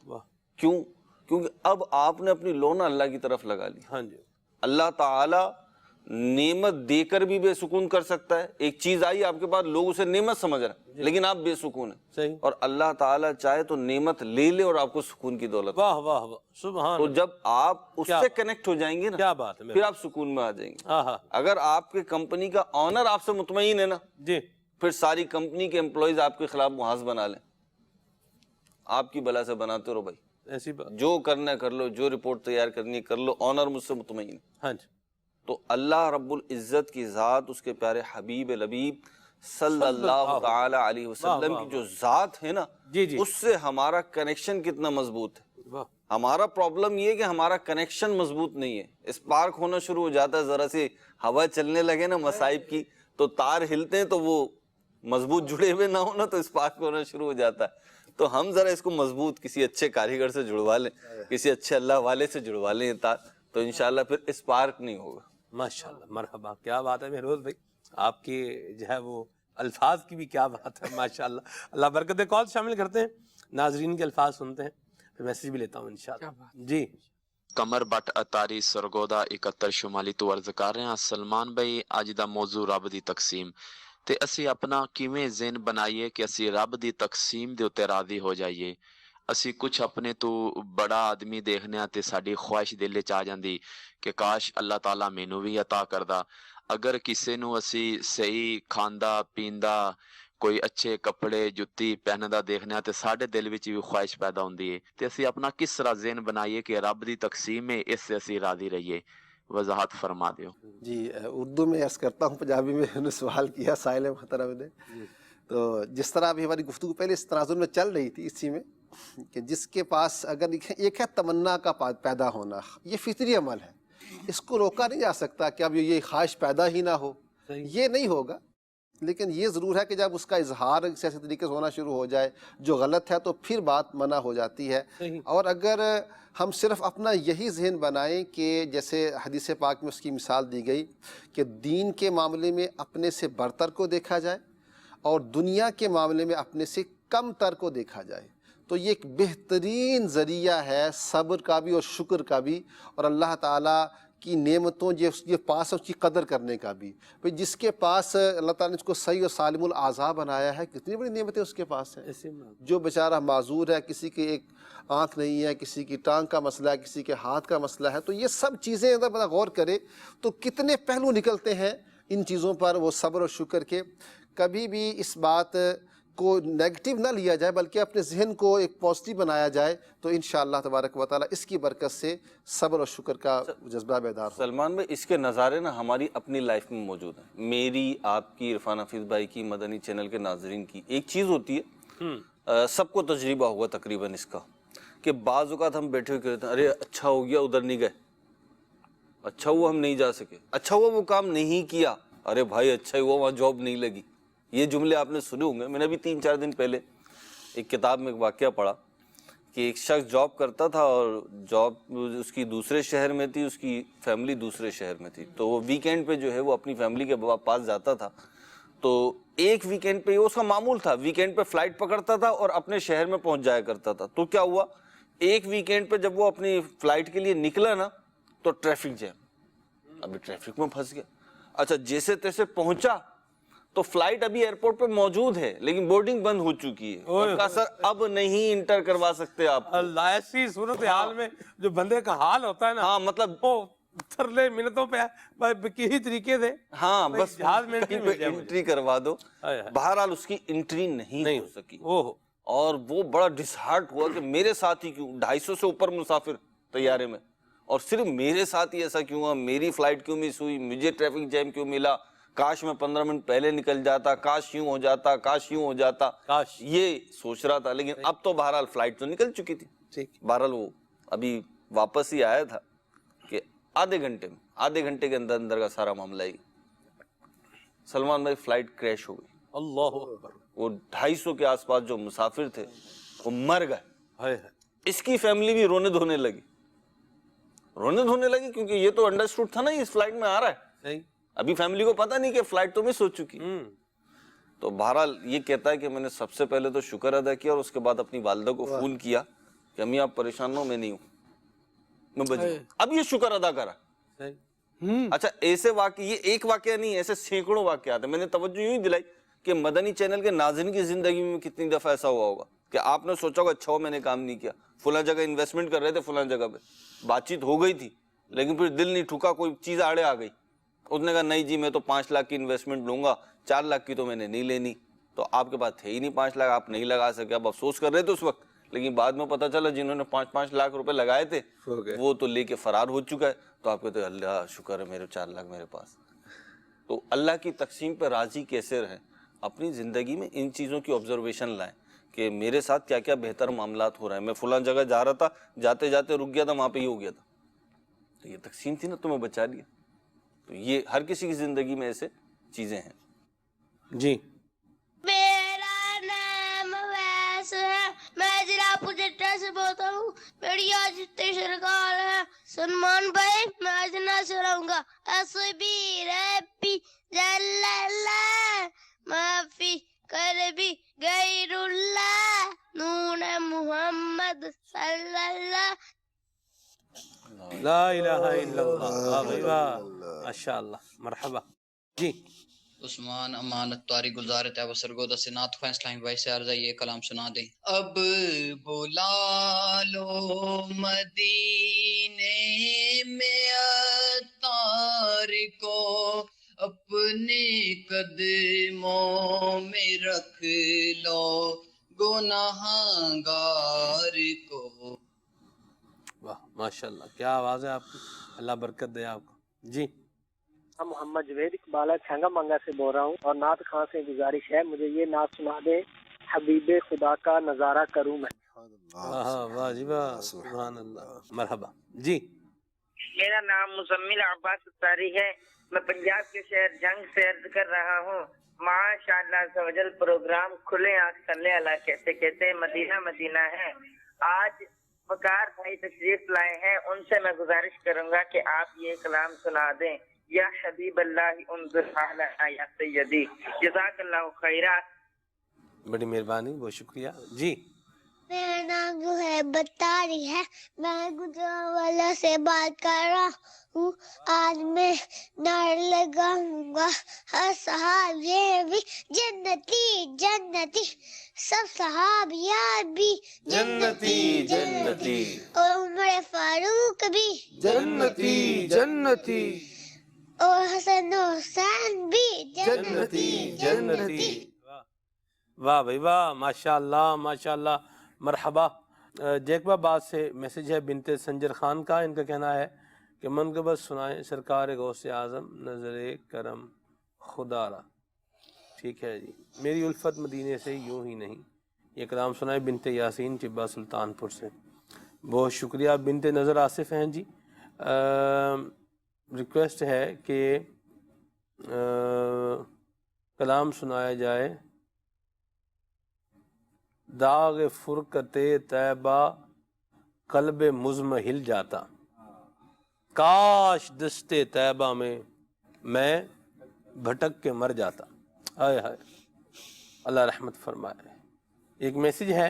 S2: واہ.
S5: کیوں؟ کیونکہ اب آپ نے اپنی لونا اللہ کی طرف لگا لی.
S2: ہاں جی
S5: اللہ تعالی نعمت دے کر بھی بے سکون کر سکتا ہے. ایک چیز آئی آپ کے پاس، لوگ اسے نعمت سمجھ رہے ہیں لیکن آپ بے سکون ہیں.
S2: صحیح.
S5: اور اللہ تعالیٰ چاہے تو نعمت لے لے اور آپ کو سکون کی دولت.
S2: واہ واہ واہ سبحان
S5: تو
S2: اللہ.
S5: جب آپ اس سے کنیکٹ ہو جائیں گے نا،
S2: کیا بات ہے.
S5: پھر آپ سکون میں آ جائیں گے.
S2: ہاں ہاں
S5: اگر آپ کے کمپنی کا آنر آپ سے مطمئن ہے نا،
S2: جی
S5: پھر ساری کمپنی کے امپلائیز آپ کے خلاف محاذ بنا لیں. آپ کی بلا سے بناتے رہو بھائی،
S2: ایسی بات.
S5: جو کرنا ہے کر لو، جو رپورٹ تیار کرنی ہے کر لو، آنر مجھ سے مطمئن ہے.
S2: ہاں جی
S5: تو اللہ رب العزت کی ذات، اس کے پیارے حبیب لبیب صلی اللہ تعالی علیہ وسلم کی جو ذات ہے نا،
S2: جی جی
S5: اس سے ہمارا کنیکشن کتنا مضبوط ہے.
S2: واہ.
S5: ہمارا پرابلم یہ ہے کہ ہمارا کنیکشن مضبوط نہیں ہے. اسپارک ہونا شروع ہو جاتا ہے، ذرا سی ہوا چلنے لگے نا مصائب کی تو تار ہلتے ہیں، تو وہ مضبوط جڑے ہوئے نہ ہونا تو اسپارک ہونا شروع ہو جاتا ہے. تو ہم ذرا اس کو مضبوط کسی اچھے کاریگر سے جڑوا لیں، کسی اچھے اللہ والے سے جڑوا لیں تار، تو انشاءاللہ پھر اسپارک نہیں ہوگا.
S2: ماشاءاللہ مرحبا. کیا بات ہے مہروز بھائی، آپ کی جو ہے وہ الفاظ کی بھی کیا بات ہے ماشاءاللہ. اللہ برکت دے. کال شامل کرتے ہیں، ناظرین کے الفاظ سنتے ہیں، پھر میسیج بھی لیتا ہوں انشاءاللہ. جی
S7: کمر بٹ اتاری سرگودا 71 شمالی تو عرض کر رہے ہیں سلمان بھائی، اج دا موضوع رب دی تقسیم تے اسی اپنا کیویں ذہن بنائیے کہ اسی رب دی تقسیم دے اوتے راضی ہو جائیے. اسی کچھ اپنے تو بڑا آدمی دیکھنے تے ساڈی خواہش دل وچ آ جاندی کہ کاش اللہ تعالیٰ مینوں بھی عطا کردا. اگر کسے نو اسی صحیح کھاندا پیندا، کوئی اچھے کپڑے جتی پہندا دیکھنے تے ساڈے دل وچ بھی خواہش پیدا ہوندی ہے تے اسی اپنا کس طرح ذہن بنائیے کہ رب دی تقسیم ہے اس سے اسی راضی رہیے. وضاحت فرما دیو.
S4: جی اردو میں عرض کرتا ہوں، پنجابی میں انہوں نے سوال کیا سائل محترم نے. تو جس طرح ابھی ہماری گفتگو پہلے اس تناظر میں چل رہی تھی اسی میں، کہ جس کے پاس اگر ایک ہے تمنا کا پیدا ہونا، یہ فطری عمل ہے، اس کو روکا نہیں جا سکتا کہ اب یہ خواہش پیدا ہی نہ ہو، یہ نہیں ہوگا. لیکن یہ ضرور ہے کہ جب اس کا اظہار ایسے طریقے سے ہونا شروع ہو جائے جو غلط ہے تو پھر بات منع ہو جاتی ہے. اور اگر ہم صرف اپنا یہی ذہن بنائیں کہ جیسے حدیث پاک میں اس کی مثال دی گئی کہ دین کے معاملے میں اپنے سے برتر کو دیکھا جائے اور دنیا کے معاملے میں اپنے سے کم تر کو دیکھا جائے، تو یہ ایک بہترین ذریعہ ہے صبر کا بھی اور شکر کا بھی، اور اللہ تعالیٰ کی نعمتوں جو پاس ہے اس کی قدر کرنے کا بھی. بھئی جس کے پاس اللہ تعالیٰ نے اس کو صحیح اور سالم الاعضاء بنایا ہے، کتنی بڑی نعمتیں اس کے پاس ہیں. جو بیچارہ معذور ہے، کسی کی ایک آنکھ نہیں ہے، کسی کی ٹانگ کا مسئلہ ہے، کسی کے ہاتھ کا مسئلہ ہے، تو یہ سب چیزیں اگر بڑا غور کرے تو کتنے پہلو نکلتے ہیں ان چیزوں پر وہ صبر اور شکر کے. کبھی بھی اس بات کو نیگٹیو نہ لیا جائے بلکہ اپنے ذہن کو ایک پازیٹیو بنایا جائے تو انشاءاللہ تبارک و تعالیٰ اس کی برکت سے صبر اور شکر کا جذبہ بیدار ہو.
S5: سلمان بھائی اس کے نظارے نا ہماری اپنی لائف میں موجود ہیں، میری، آپ کی، عرفان حفیظ بھائی کی، مدنی چینل کے ناظرین کی. ایک چیز ہوتی ہے، سب کو تجربہ ہوا تقریباً اس کا، کہ بعض اوقات ہم بیٹھے ہوئے کہتے ہیں ارے اچھا ہو گیا ادھر نہیں گئے، اچھا ہوا ہم نہیں جا سکے، اچھا ہوا وہ کام نہیں کیا، ارے بھائی اچھا ہوا وہاں جاب نہیں لگی. یہ جملے آپ نے سنے ہوں گے. میں نے ابھی 3-4 دن پہلے ایک کتاب میں ایک واقعہ پڑھا کہ ایک شخص جاب کرتا تھا اور جاب اس کی دوسرے شہر میں تھی، اس کی فیملی دوسرے شہر میں تھی. تو وہ ویکینڈ پہ جو ہے وہ اپنی فیملی کے پاس جاتا تھا. تو ایک ویکینڈ پہ اس کا معمول تھا، ویکینڈ پہ فلائٹ پکڑتا تھا اور اپنے شہر میں پہنچ جایا کرتا تھا. تو کیا ہوا، ایک ویکینڈ پہ جب وہ اپنی فلائٹ کے لیے نکلا نا تو ٹریفک جیم، ابھی ٹریفک میں پھنس گیا. اچھا جیسے تیسے پہنچا تو فلائٹ ابھی ایئرپورٹ پہ موجود ہے لیکن بورڈنگ بند ہو چکی ہے، اور کہا سر اب نہیں انٹر کروا سکتے آپ۔
S2: اللہ، ایسی صورتحال میں جو بندے کا حال ہوتا ہے نا،
S5: ہاں مطلب
S2: وہ تھرلے منتوں پہ کسی طریقے سے
S5: ہاں بس
S2: جہاز میں
S5: انٹری کروا دو۔ بہرحال اس کی انٹری نہیں ہو سکی،
S2: اوہ،
S5: اور وہ بڑا ڈس ہارٹ ہوا کہ میرے ساتھ ہی کیوں، 250 سے اوپر مسافر طیارے میں، اور صرف میرے ساتھ ہی ایسا کیوں ہوا، میری فلائٹ کیوں مس ہوئی، مجھے ٹریفک جیم کیوں ملا، کاش میں 15 منٹ پہلے نکل جاتا، کاش یوں ہو جاتا، کاش یوں ہو جاتا،
S2: کاش۔
S5: یہ سوچ رہا تھا۔ لیکن اب تو بہرحال فلائٹ تو نکل چکی تھی، بہرحال وہ ابھی واپس ہی آیا تھا کہ آدھے گھنٹے کے اندر کا سارا معاملہ ہی سلمان بھائی فلائٹ کریش ہو گئی۔
S2: اللہ اکبر۔
S5: وہ 250 کے آس پاس جو مسافر تھے وہ مر گئے۔
S2: ہے
S5: اس کی فیملی بھی رونے دھونے لگی کیونکہ یہ تو انڈرسٹوڈ تھا نا اس فلائٹ میں آ رہا ہے،
S2: صحیح۔
S5: ابھی فیملی کو پتہ نہیں کہ فلائٹ تو مس ہو چکی۔ تو بہرحال یہ کہتا ہے کہ میں نے سب سے پہلے تو شکر ادا کیا، اور اس کے بعد اپنی والدہ کو فون کیا کہ امی آپ پریشان نہ ہو، میں نہیں ہوں، میں بچ گیا۔ اب یہ شکر ادا کرا۔ اچھا ایسے واقع، یہ ایک واقعہ نہیں، ایسے سینکڑوں واقعات ہیں۔ میں نے توجہ یوں ہی دلائی کہ مدنی چینل کے ناظرین کی زندگی میں کتنی دفعہ ایسا ہوا ہوگا کہ آپ نے سوچا ہوگا اچھا ہو میں نے کام نہیں کیا، فلاں جگہ انویسٹمنٹ کر رہے تھے، فلاں جگہ پہ بات چیت ہو گئی تھی، لیکن پھر دل نہیں ٹھکا، کوئی چیز آڑے آ گئی، اس نے کہا نہیں جی میں تو 5 لاکھ کی انویسٹمنٹ لوں گا، 4 لاکھ کی تو میں نے نہیں لینی۔ تو آپ کے پاس تھے ہی نہیں 5 لاکھ، آپ نہیں لگا سکے، آپ افسوس کر رہے تھے اس وقت، لیکن بعد میں پتہ چلا جنہوں نے 5 لاکھ روپے لگائے تھے وہ تو لے کے فرار ہو چکا ہے۔ تو آپ کہتے ہیں اللہ شکر ہے میرے 4 لاکھ میرے پاس۔ تو اللہ کی تقسیم پہ راضی کیسے رہیں، اپنی زندگی میں ان چیزوں کی آبزرویشن لائیں کہ میرے ساتھ کیا کیا بہتر معاملات ہو رہے ہیں۔ میں فلاں جگہ جا رہا تھا، جاتے جاتے رک گیا تھا، وہاں پہ یہ ہو گیا تھا، تو یہ تقسیم تھی نا، تمہیں بچا لیا۔ تو یہ ہر کسی کی زندگی میں ایسے چیزیں ہیں۔
S2: جی
S8: میرا نام ویس ہے، میں ضلع پوجٹا سے بولتا ہوں، میری آج سرکار ہے سلمان بھائی، میں آج نہ سناؤں گا حسبی ربی جل اللہ معافی کربی غیر اللہ نون محمد صلی اللہ۔
S2: لا الہ الا اللہ، واہ بھائی واہ، ماشاءاللہ، مرحبا۔ جی
S9: عثمان امانت طاری گلزار طیبہ سرگودہ سے نعت خواہ اسلامی بھائی سے عرض ہے یہ کلام سنا دیں۔ اب بلا لو مدینے میں عطار کو، اپنے قدموں میں رکھ لو گناہگار کو۔
S2: واہ ماشاءاللہ، کیا آواز ہے آپ کی، اللہ برکت دے آپ کو۔ جی
S10: محمد جوید اقبال چھنگا منگا سے بول رہا ہوں، اور نعت خان سے گزارش ہے مجھے یہ نعت سنا دیں، حبیب خدا کا نظارہ کروں میں۔
S2: واہ جی واہ، سبحان اللہ، مرحبا۔ جی
S11: میرا نام مزمل عباس اتاری ہے، میں پنجاب کے شہر جنگ سے عرض کر رہا ہوں۔ ماشاءاللہ عزوجل پروگرام کھلے آنکھ صلی اللہ کہتے کہتے مدینہ مدینہ ہے۔ آج وقار بھائی تشریف لائے ہیں، ان سے میں گزارش کروں گا کہ آپ یہ کلام سنا دیں، یا حبیب اللہ انظر اعلی یا سیدی، جزاک اللہ خیرہ۔
S2: بڑی مہربانی، بہت شکریہ۔ جی
S8: میرا نام جو ہے بطاری ہے، میں گجرانوالہ سے بات کر رہا ہوں۔ آج میں نعرہ لگاؤں گا ہر صحابی بھی جنتی جنتی، سب صحابیات بھی جنتی جنتی، اور عمر فاروق بھی
S3: جنتی جنتی،
S8: اور حسن و حسین بھی جنتی جنتی۔
S2: واہ بھائی واہ، ماشاءاللہ ماشاءاللہ، مرحبا۔ جیکبہ باد سے میسج ہے بنت سنجر خان کا، ان کا کہنا ہے کہ منقبت سنائیں سرکار غوث اعظم نظر کرم خدا را۔ ٹھیک ہے جی، میری الفت مدینے سے یوں ہی نہیں، یہ کلام سنائیں بنت یاسین چبہ سلطان پور سے۔ بہت شکریہ۔ بنت نظر آصف ہیں جی، ریکویسٹ ہے کہ کلام سنایا جائے، داغ فرقت طیبہ قلب مزمحل جاتا، کاش دست طیبہ میں بھٹک کے مر جاتا۔ ہائے ہائے، اللہ رحمت فرمائے۔ ایک میسج ہے،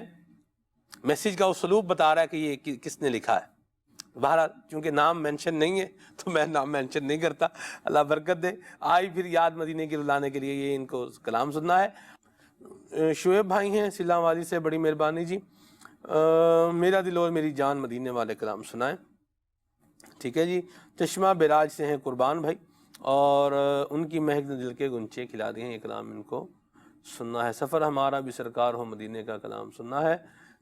S2: میسج کا اسلوب بتا رہا ہے کہ یہ کس نے لکھا ہے۔ بہرحال چونکہ نام مینشن نہیں ہے تو میں نام مینشن نہیں کرتا. اللہ برکت دے. آئی پھر یاد مدینے کی رلانے کے لیے یہ ان کو کلام سننا ہے. شعیب بھائی ہیں سیلان والی سے, بڑی مہربانی جی. میرا دل اور میری جان مدینے والے کلام سنائیں. ٹھیک ہے جی. چشمہ بیراج سے ہیں قربان بھائی, اور ان کی مہک نے دل کے گنچے کھلا دیے ہیں. یہ کلام ان کو سننا ہے. سفر ہمارا بھی سرکار ہو مدینے کا کلام سننا ہے.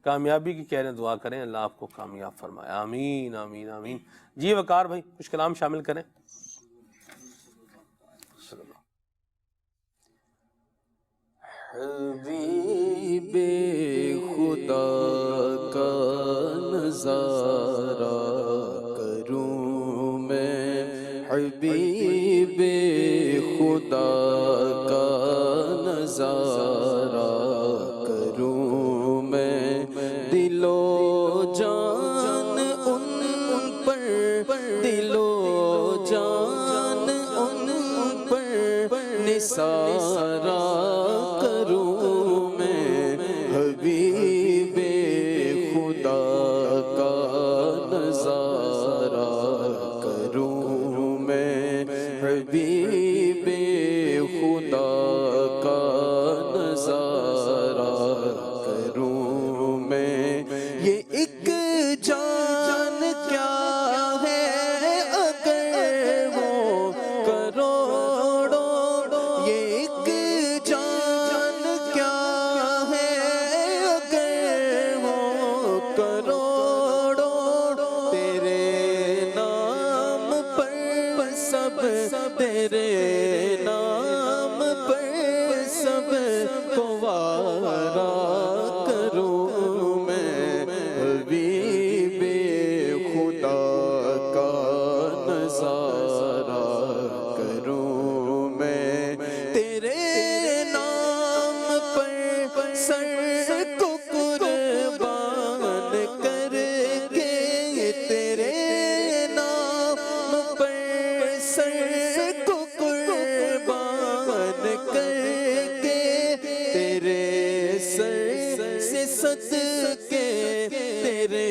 S2: کامیابی کی کہہ رہے ہیں, دعا کریں اللہ آپ کو کامیاب فرمائے. آمین آمین آمین. جی وقار بھائی کچھ کلام شامل کریں.
S3: حبیب خدا کا نظارہ کروں میں, حبیب خدا کا نظارہ کروں میں, دل و جان ان پر, دل و جان ان پر نثارہ کروں میں, حبیب خدا کا نظارہ کروں میں, حبیب خدا کا نظارہ کروں میں. یہ ایک جان کیا ہے اگر وہ کروڑوں, یہ ایک جان کیا ہے اگر وہ کروڑوں, تیرے نام پر سب, تیرے نام پر سب کو وارا کروں میں, حبیب خدا کا نظارہ کروں میں. تیرے نام پر سر کو قربان کر کے, تیرے نام پر سر کو قربان کر کے, تیرے سر سے صدقے, تیرے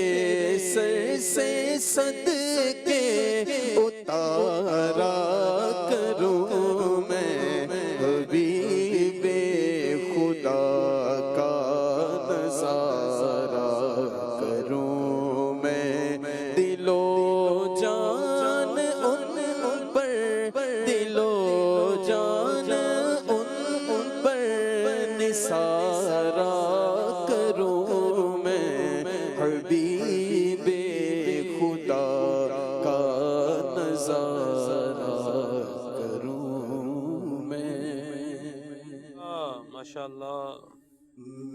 S3: سر سے صدقے اتارا کروں میں, حبیب خدا کا نظارہ کروں میں. دل و جان ان پر, دل و جان ان پر نثارہ کروں میں, حبیب خدا کا نظارہ کروں میں.
S2: ماشاءاللہ.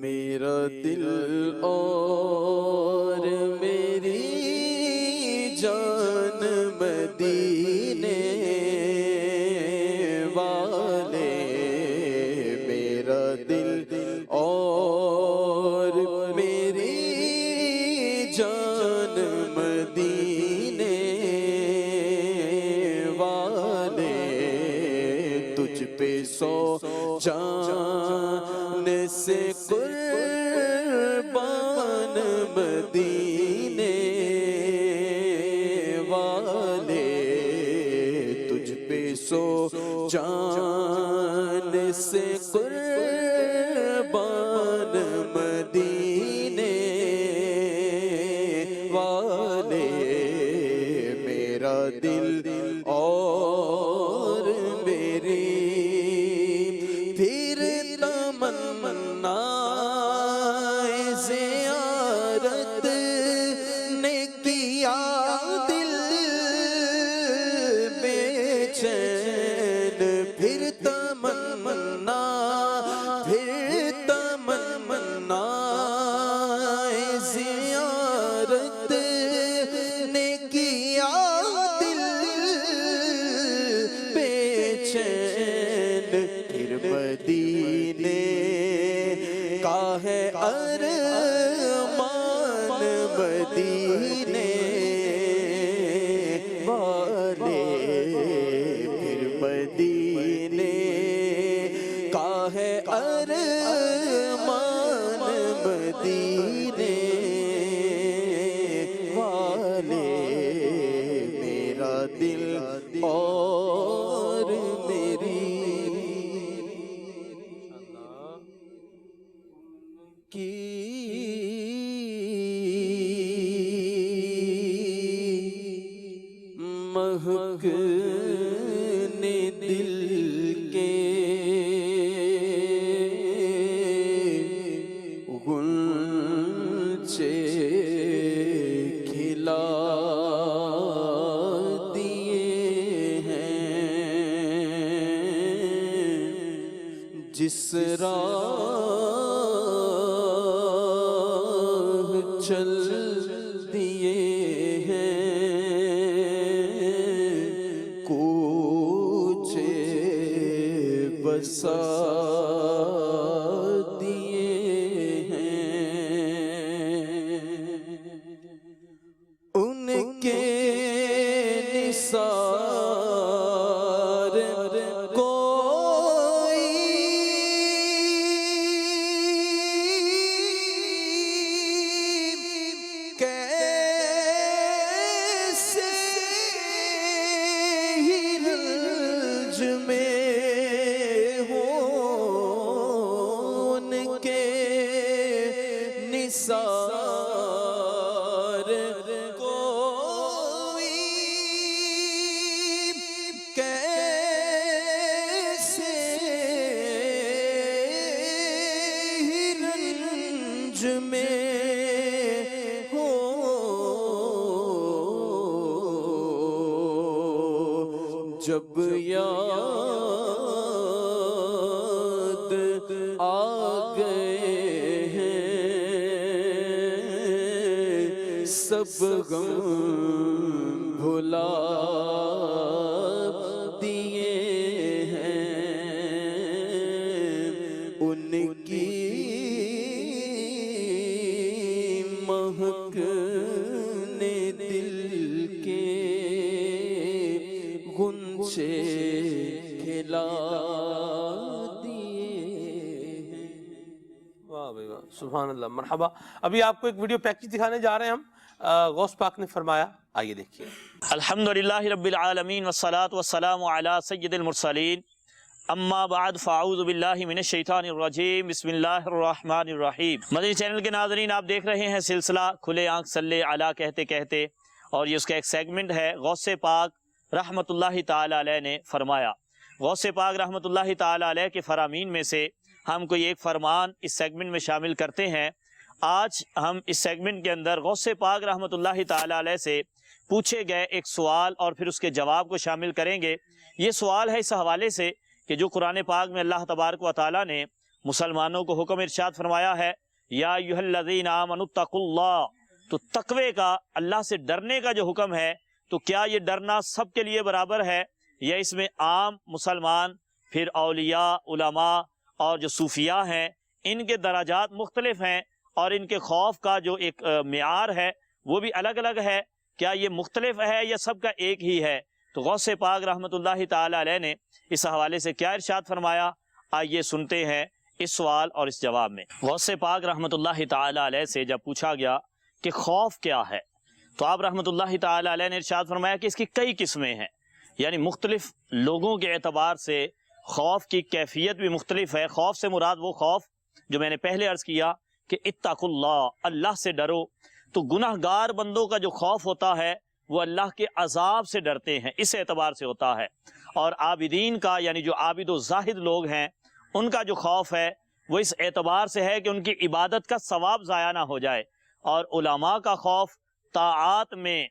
S3: میرا دل اور میری جان مدینے والے, میرا دل اور میری جان مدینے والے, تجھ پہ سو جان سے قربان مدینے والے, تجھ پہ سو جان سے قربان مدینے والے. میرا دل اور میری پھر تمنا زیارت نے کیا دل بے چین, پھر تمنا, پھر تمنا زیارت نے کیا دل بے چین, پھر مدینے کا ہے ارمان مدینے والے, پھر مدینے کا ہے ارمان مدینے والے. مہکنے دل کے غنچے کھلا دیے ہیں، جس راہ چل دیے ہیں، کوچے بسا دیے ہیں، ان کے نثار کوئی کیسے ہی رنج میں ہوں، ان کے نثار کوئی کیسے ہی رنج میں ہو، جب یاد آ گئے ہیں، سب غم بھلا دیے ہیں، ان کی مہکنے دل کے غنچے کھلا دیے ہیں۔
S2: واہ بھائی واہ، سبحان اللہ، مرحبا۔ ابھی آپ کو ایک ویڈیو پیکج دکھانے جا رہے ہیں ہم، غوث پاک نے فرمایا، آئیے دیکھیے۔
S12: الحمدللہ رب العالمین والصلاة والسلام علی سید المرسلین، اما بعد فاعوذ باللہ من الشیطان الرجیم، بسم اللہ الرحمن الرحیم۔ مدنی چینل کے ناظرین، آپ دیکھ رہے ہیں سلسلہ کھلے آنکھ صلی علی کہتے کہتے، اور یہ اس کا ایک سیگمنٹ ہے۔ غوث پاک رحمت اللہ تعالی علیہ نے فرمایا، غوث پاک رحمت اللہ تعالی علیہ کے فرامین میں سے ہم کوئی ایک فرمان اس سیگمنٹ میں شامل کرتے ہیں۔ آج ہم اس سیگمنٹ کے اندر غوث پاک رحمت اللہ تعالی علیہ سے پوچھے گئے ایک سوال اور پھر اس کے جواب کو شامل کریں گے۔ یہ سوال ہے اس حوالے سے کہ جو قرآن پاک میں اللہ تبارک و تعالی نے مسلمانوں کو حکم ارشاد فرمایا ہے، یا ایھا الذین آمنوا اتقوا اللہ، تو تقوی کا، اللہ سے ڈرنے کا جو حکم ہے، تو کیا یہ ڈرنا سب کے لیے برابر ہے، یا اس میں عام مسلمان، پھر اولیاء، علماء اور جو صوفیاء ہیں، ان کے درجات مختلف ہیں، اور ان کے خوف کا جو ایک معیار ہے وہ بھی الگ الگ ہے؟ کیا یہ مختلف ہے یا سب کا ایک ہی ہے؟ تو غوث پاک رحمت اللہ تعالی علیہ نے اس حوالے سے کیا ارشاد فرمایا، آئیے سنتے ہیں اس سوال اور اس جواب میں۔ غوث پاک رحمت اللہ تعالی علیہ سے جب پوچھا گیا کہ خوف کیا ہے، تو آپ رحمت اللہ تعالی علیہ نے ارشاد فرمایا کہ اس کی کئی قسمیں ہیں، یعنی مختلف لوگوں کے اعتبار سے خوف کی کیفیت بھی مختلف ہے۔ خوف سے مراد وہ خوف جو میں نے پہلے عرض کیا کہ اتقوا اللہ، اللہ سے ڈرو، تو گناہ گار بندوں کا جو خوف ہوتا ہے وہ اللہ کے عذاب سے ڈرتے ہیں، اس اعتبار سے ہوتا ہے۔ اور عابدین کا، یعنی جو عابد و زاہد لوگ ہیں، ان کا جو خوف ہے وہ اس اعتبار سے ہے کہ ان کی عبادت کا ثواب ضائع نہ ہو جائے۔ اور علماء کا خوف طاعات میں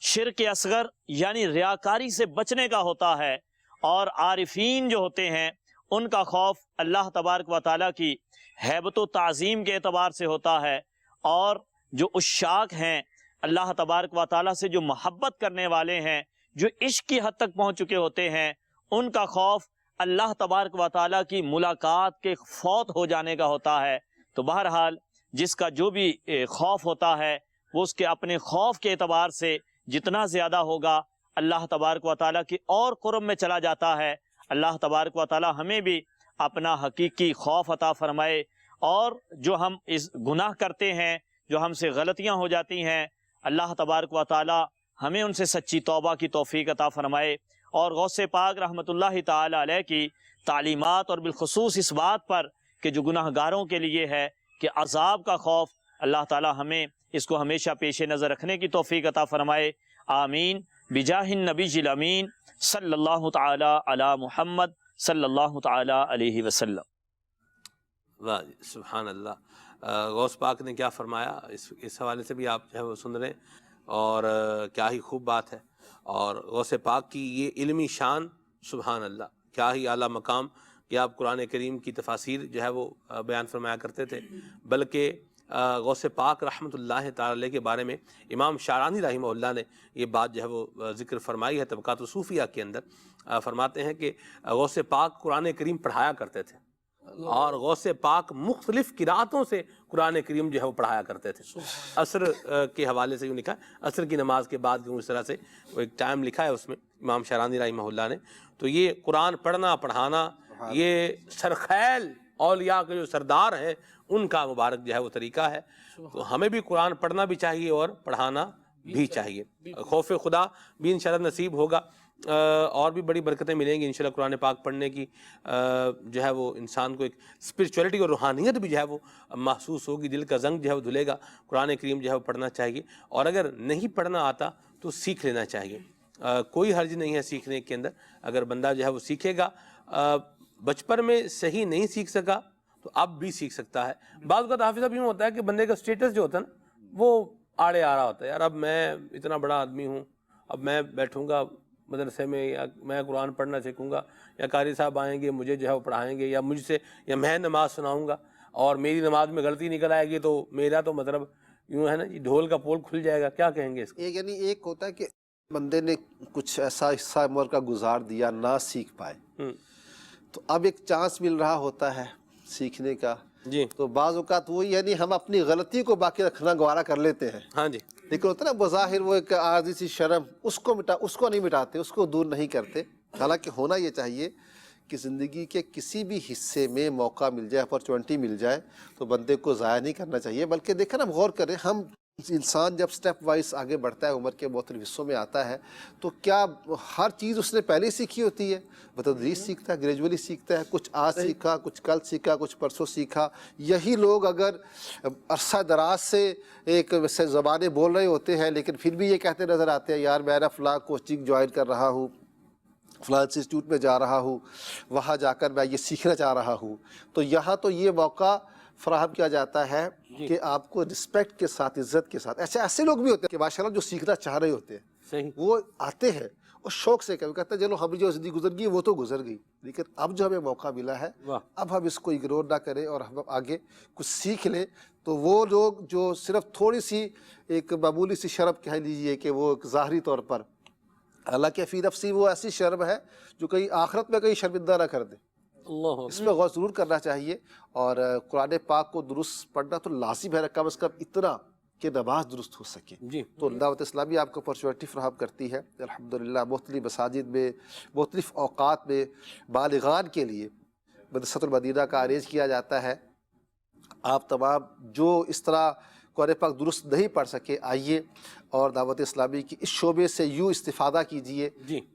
S12: شرک اصغر یعنی ریاکاری سے بچنے کا ہوتا ہے، اور عارفین جو ہوتے ہیں ان کا خوف اللہ تبارک و تعالیٰ کی ہیبت و تعظیم کے اعتبار سے ہوتا ہے، اور جو عشاق ہیں، اللہ تبارک و تعالیٰ سے جو محبت کرنے والے ہیں، جو عشق کی حد تک پہنچ چکے ہوتے ہیں، ان کا خوف اللہ تبارک و تعالیٰ کی ملاقات کے فوت ہو جانے کا ہوتا ہے۔ تو بہرحال جس کا جو بھی خوف ہوتا ہے وہ اس کے اپنے خوف کے اعتبار سے جتنا زیادہ ہوگا، اللہ تبارک و تعالیٰ کی اور قرب میں چلا جاتا ہے۔ اللہ تبارک و تعالیٰ ہمیں بھی اپنا حقیقی خوف عطا فرمائے، اور جو ہم اس گناہ کرتے ہیں، جو ہم سے غلطیاں ہو جاتی ہیں، اللہ تبارک و تعالیٰ ہمیں ان سے سچی توبہ کی توفیق عطا فرمائے۔ اور غوث پاک رحمت اللہ تعالی علیہ کی تعلیمات، اور بالخصوص اس بات پر کہ جو گناہ گاروں کے لیے ہے کہ عذاب کا خوف، اللہ تعالیٰ ہمیں اس کو ہمیشہ پیش نظر رکھنے کی توفیق عطا فرمائے، آمین۔ بجاہ النبی الامین صلی اللہ تعالی علی محمد صلی اللہ تعالی علیہ وسلم۔
S2: واہ جی، سبحان اللہ۔ غوث پاک نے کیا فرمایا، اس حوالے سے بھی آپ جو ہے وہ سن رہے ہیں، اور کیا ہی خوب بات ہے۔ اور غوث پاک کی یہ علمی شان، سبحان اللہ، کیا ہی اعلیٰ مقام کہ آپ قرآن کریم کی تفاسیر جو ہے وہ بیان فرمایا کرتے تھے۔ بلکہ غوث پاک رحمۃ اللہ تعالی علیہ کے بارے میں امام شارانی رحمہ اللہ نے یہ بات جو ہے وہ ذکر فرمائی ہے طبقات الصوفیہ کے اندر۔ فرماتے ہیں کہ غوث پاک قرآن کریم پڑھایا کرتے تھے، اور غوث پاک مختلف قراتوں سے قرآن کریم جو ہے وہ پڑھایا کرتے تھے۔ عصر کے حوالے سے یوں لکھا ہے، عصر کی نماز کے بعد اس طرح سے وہ ایک ٹائم لکھا ہے اس میں امام شارانی رحمہ اللہ نے۔ تو یہ قرآن پڑھنا پڑھانا، یہ سرخیل اولیاء کے جو سردار ہیں ان کا مبارک جو ہے وہ طریقہ ہے۔ تو ہمیں بھی قرآن پڑھنا بھی چاہیے اور پڑھانا بھی چاہیے۔ خوف خدا بھی انشاءاللہ نصیب ہوگا، اور بھی بڑی برکتیں ملیں گی انشاءاللہ قرآن پاک پڑھنے کی۔ جو ہے وہ انسان کو ایک اسپرچولیٹی اور روحانیت بھی جو ہے وہ محسوس ہوگی، دل کا زنگ جو ہے وہ دھلے گا۔ قرآن کریم جو ہے وہ پڑھنا چاہیے، اور اگر نہیں پڑھنا آتا تو سیکھ لینا چاہیے۔ کوئی حرج نہیں ہے سیکھنے کے اندر، اگر بندہ جو ہے وہ سیکھے گا۔ بچپن میں صحیح نہیں سیکھ سکا تو اب بھی سیکھ سکتا ہے۔ بعض اوقات حافظ صاحب یوں ہوتا ہے کہ بندے کا سٹیٹس جو ہوتا ہے نا وہ آڑے آ رہا ہوتا ہے، یار اب میں اتنا بڑا آدمی ہوں، اب میں بیٹھوں گا مدرسے میں، یا میں قرآن پڑھنا سیکھوں گا، یا قاری صاحب آئیں گے مجھے جو ہے وہ پڑھائیں گے، یا مجھ سے، یا میں نماز سناؤں گا اور میری نماز میں غلطی نکل آئے گی تو میرا تو مطلب یوں ہے نا جی ڈھول کا پول کھل جائے گا، کیا کہیں گے اس کو؟
S4: یعنی ایک ہوتا ہے کہ بندے نے کچھ ایسا حصہ عمر کا گزار دیا، نہ سیکھ پائے، تو اب ایک چانس مل رہا ہوتا ہے سیکھنے کا۔
S2: جی،
S4: تو بعض اوقات وہی یعنی ہم اپنی غلطی کو باقی رکھنا گوارا کر لیتے ہیں،
S2: ہاں جی،
S4: لیکن ہوتا ہے نا بظاہر وہ ایک عارضی سی شرم، اس کو نہیں مٹاتے، اس کو دور نہیں کرتے۔ حالانکہ ہونا یہ چاہیے کہ زندگی کے کسی بھی حصے میں موقع مل جائے، اپرچونٹی مل جائے، تو بندے کو ضائع نہیں کرنا چاہیے۔ بلکہ دیکھیں نا، غور کریں، ہم انسان جب سٹیپ وائز آگے بڑھتا ہے، عمر کے مختلف حصوں میں آتا ہے، تو کیا ہر چیز اس نے پہلے سیکھی ہوتی ہے؟ بتدریج سیکھتا ہے، گریجولی سیکھتا ہے، کچھ آج سیکھا، کچھ کل سیکھا، کچھ پرسوں سیکھا۔ یہی لوگ اگر عرصہ دراز سے ایک ویسے زبانیں بول رہے ہوتے ہیں، لیکن پھر بھی یہ کہتے نظر آتے ہیں، یار میں نا فلاں کوچنگ جوائن کر رہا ہوں، فلاں انسٹیٹیوٹ میں جا رہا ہوں، وہاں جا کر میں یہ سیکھنا چاہ رہا ہوں۔ تو یہاں تو یہ موقع فراہم کیا جاتا ہے کہ آپ کو رسپیکٹ کے ساتھ، عزت کے ساتھ، ایسے لوگ بھی ہوتے ہیں کہ ماشاءاللہ جو سیکھنا چاہ رہے ہوتے ہیں، وہ آتے ہیں اور شوق سے کہتے ہیں چلو ہم جو زندگی گزر گئی وہ تو گزر گئی، لیکن اب جو ہمیں موقع ملا ہے اب ہم اس کو اگنور نہ کریں اور ہم آگے کچھ سیکھ لیں۔ تو وہ لوگ جو صرف تھوڑی سی ایک معمولی سی شرم کہہ لیجیے کہ وہ ایک ظاہری طور پر، حالانکہ فی نفسی وہ ایسی شرم ہے جو کہیں آخرت میں کہیں شرمندہ نہ کر دے، اس پہ غور ضرور کرنا چاہیے۔ اور قرآن پاک کو درست پڑھنا تو لازم ہے، کم از کم اتنا کہ نماز درست ہو سکے۔ تو دعوت اسلامی آپ کو اپرچونٹی فراہم کرتی ہے الحمدللہ، مختلف مساجد میں، مختلف اوقات میں بالغان کے لیے مدرسۃ المدینہ کا ارینج کیا جاتا ہے۔ آپ تمام جو اس طرح قرآن پاک درست نہیں پڑھ سکے، آئیے اور دعوت اسلامی کی اس شعبے سے یوں استفادہ کیجئے،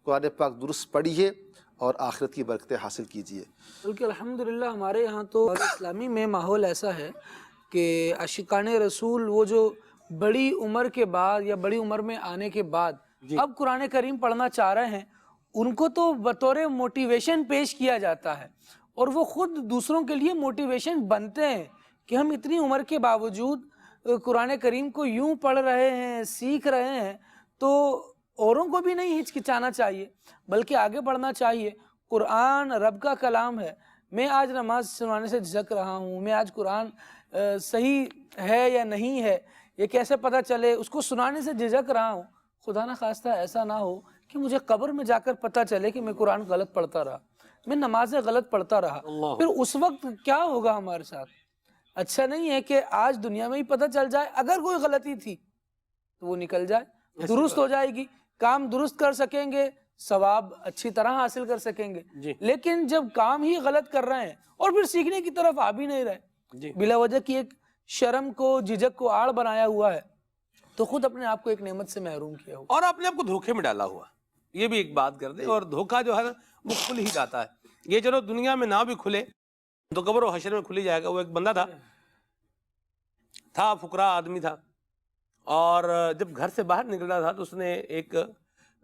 S4: قرآن پاک درست پڑھیے اور آخرت کی برکتیں حاصل کیجئے۔
S6: بلکہ الحمدللہ ہمارے یہاں تو اسلامی میں ماحول ایسا ہے کہ عاشقان رسول وہ جو بڑی عمر کے بعد یا بڑی عمر میں آنے کے بعد اب قرآن کریم پڑھنا چاہ رہے ہیں، ان کو تو بطور موٹیویشن پیش کیا جاتا ہے، اور وہ خود دوسروں کے لیے موٹیویشن بنتے ہیں کہ ہم اتنی عمر کے باوجود قرآن کریم کو یوں پڑھ رہے ہیں، سیکھ رہے ہیں، تو اوروں کو بھی نہیں ہچکچانا چاہیے بلکہ آگے بڑھنا چاہیے۔ قرآن رب کا کلام ہے، میں آج نماز سنوانے سے جھجک رہا ہوں، میں آج قرآن صحیح ہے یا نہیں ہے یہ کیسے پتہ چلے، اس کو سنانے سے جھجک رہا ہوں، خدا نہ خواستہ ایسا نہ ہو کہ مجھے قبر میں جا کر پتہ چلے کہ میں قرآن غلط پڑھتا رہا، میں نمازیں غلط پڑھتا رہا، پھر اس وقت کیا ہوگا ہمارے ساتھ؟ اچھا نہیں ہے کہ آج دنیا میں ہی پتہ چل جائے، اگر کوئی غلطی تھی تو وہ نکل جائے، درست ہو جائے گی، کام درست کر سکیں گے، ثواب اچھی طرح حاصل کر سکیں گے۔ لیکن جب کام ہی غلط کر رہے ہیں اور پھر سیکھنے کی طرف آ بھی نہیں رہے، بلا وجہ کی ایک شرم کو، جھجک کو آڑ بنایا ہوا ہے، تو خود اپنے آپ کو ایک نعمت سے محروم کیا ہوا
S2: اور اپنے آپ کو دھوکے میں ڈالا ہوا۔ یہ بھی ایک بات کر دیں، اور دھوکہ جو ہے وہ کھل ہی جاتا ہے۔ یہ چلو دنیا میں نہ بھی کھلے تو قبر و حشر میں کھل ہی جائے گا۔ وہ ایک بندہ تھا فقراء آدمی تھا، اور جب گھر سے باہر نکل رہا تھا تو اس نے ایک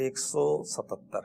S13: 177।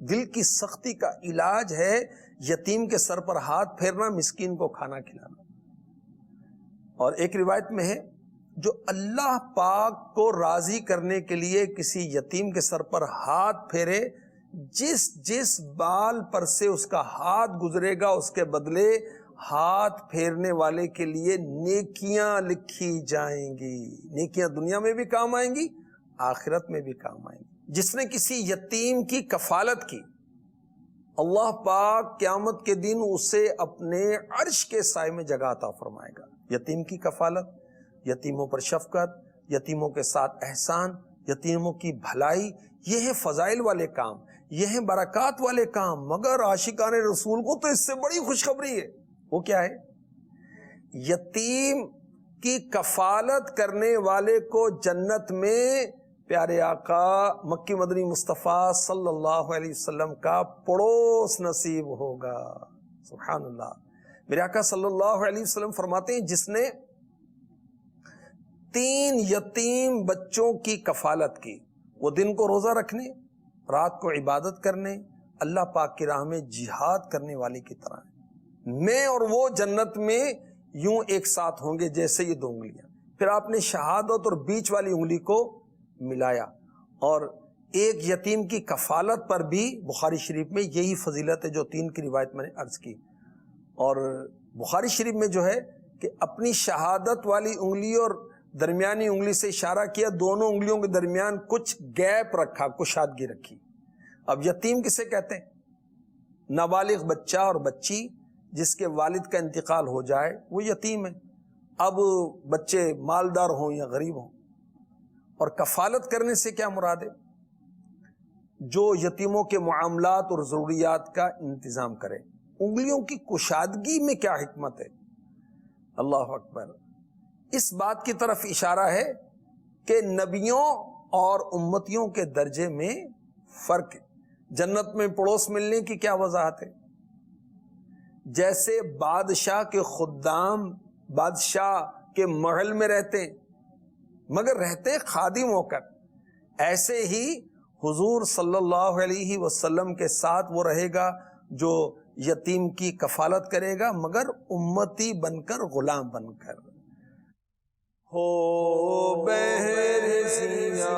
S13: دل کی سختی کا علاج ہے یتیم کے سر پر ہاتھ پھیرنا، مسکین کو کھانا کھلانا. اور ایک روایت میں ہے جو اللہ پاک کو راضی کرنے کے لیے کسی یتیم کے سر پر ہاتھ پھیرے، جس بال پر سے اس کا ہاتھ گزرے گا اس کے بدلے ہاتھ پھیرنے والے کے لیے نیکیاں لکھی جائیں گی. نیکیاں دنیا میں بھی کام آئیں گی، آخرت میں بھی کام آئیں گی. جس نے کسی یتیم کی کفالت کی، اللہ پاک قیامت کے دن اسے اپنے عرش کے سائے میں جگہ عطا فرمائے گا. یتیم کی کفالت، یتیموں پر شفقت، یتیموں کے ساتھ احسان، یتیموں کی بھلائی، یہ ہیں فضائل والے کام، یہ ہیں برکات والے کام. مگر عاشقان رسول کو تو اس سے بڑی خوشخبری ہے. وہ کیا ہے؟ یتیم کی کفالت کرنے والے کو جنت میں پیارے آقا مکی مدنی مصطفیٰ صلی اللہ علیہ وسلم کا پڑوس نصیب ہوگا. سبحان اللہ. میرے آقا صلی اللہ علیہ وسلم فرماتے ہیں جس نے 3 یتیم بچوں کی کفالت کی، وہ دن کو روزہ رکھنے، رات کو عبادت کرنے، اللہ پاک کی راہ میں جہاد کرنے والے کی طرح ہے. میں اور وہ جنت میں یوں ایک ساتھ ہوں گے جیسے یہ 2 انگلیاں. پھر آپ نے شہادت اور بیچ والی انگلی کو ملایا. اور ایک یتیم کی کفالت پر بھی بخاری شریف میں یہی فضیلت ہے جو 3 کی روایت میں نے عرض کی. اور بخاری شریف میں جو ہے کہ اپنی شہادت والی انگلی اور درمیانی انگلی سے اشارہ کیا، دونوں انگلیوں کے درمیان کچھ گیپ رکھا، کشادگی رکھی. اب یتیم کسے کہتے ہیں؟ نابالغ بچہ اور بچی جس کے والد کا انتقال ہو جائے وہ یتیم ہے. اب بچے مالدار ہوں یا غریب ہوں. اور کفالت کرنے سے کیا مراد ہے؟ جو یتیموں کے معاملات اور ضروریات کا انتظام کرے. انگلیوں کی کشادگی میں کیا حکمت ہے؟ اللہ اکبر. اس بات کی طرف اشارہ ہے کہ نبیوں اور امتیوں کے درجے میں فرق ہے. جنت میں پڑوس ملنے کی کیا وضاحت ہے؟ جیسے بادشاہ کے خدام بادشاہ کے محل میں رہتے ہیں مگر رہتے خادم ہو کر، ایسے ہی حضور صلی اللہ علیہ وسلم کے ساتھ وہ رہے گا جو یتیم کی کفالت کرے گا مگر امتی بن کر، غلام بن کر. ہو بہر سیا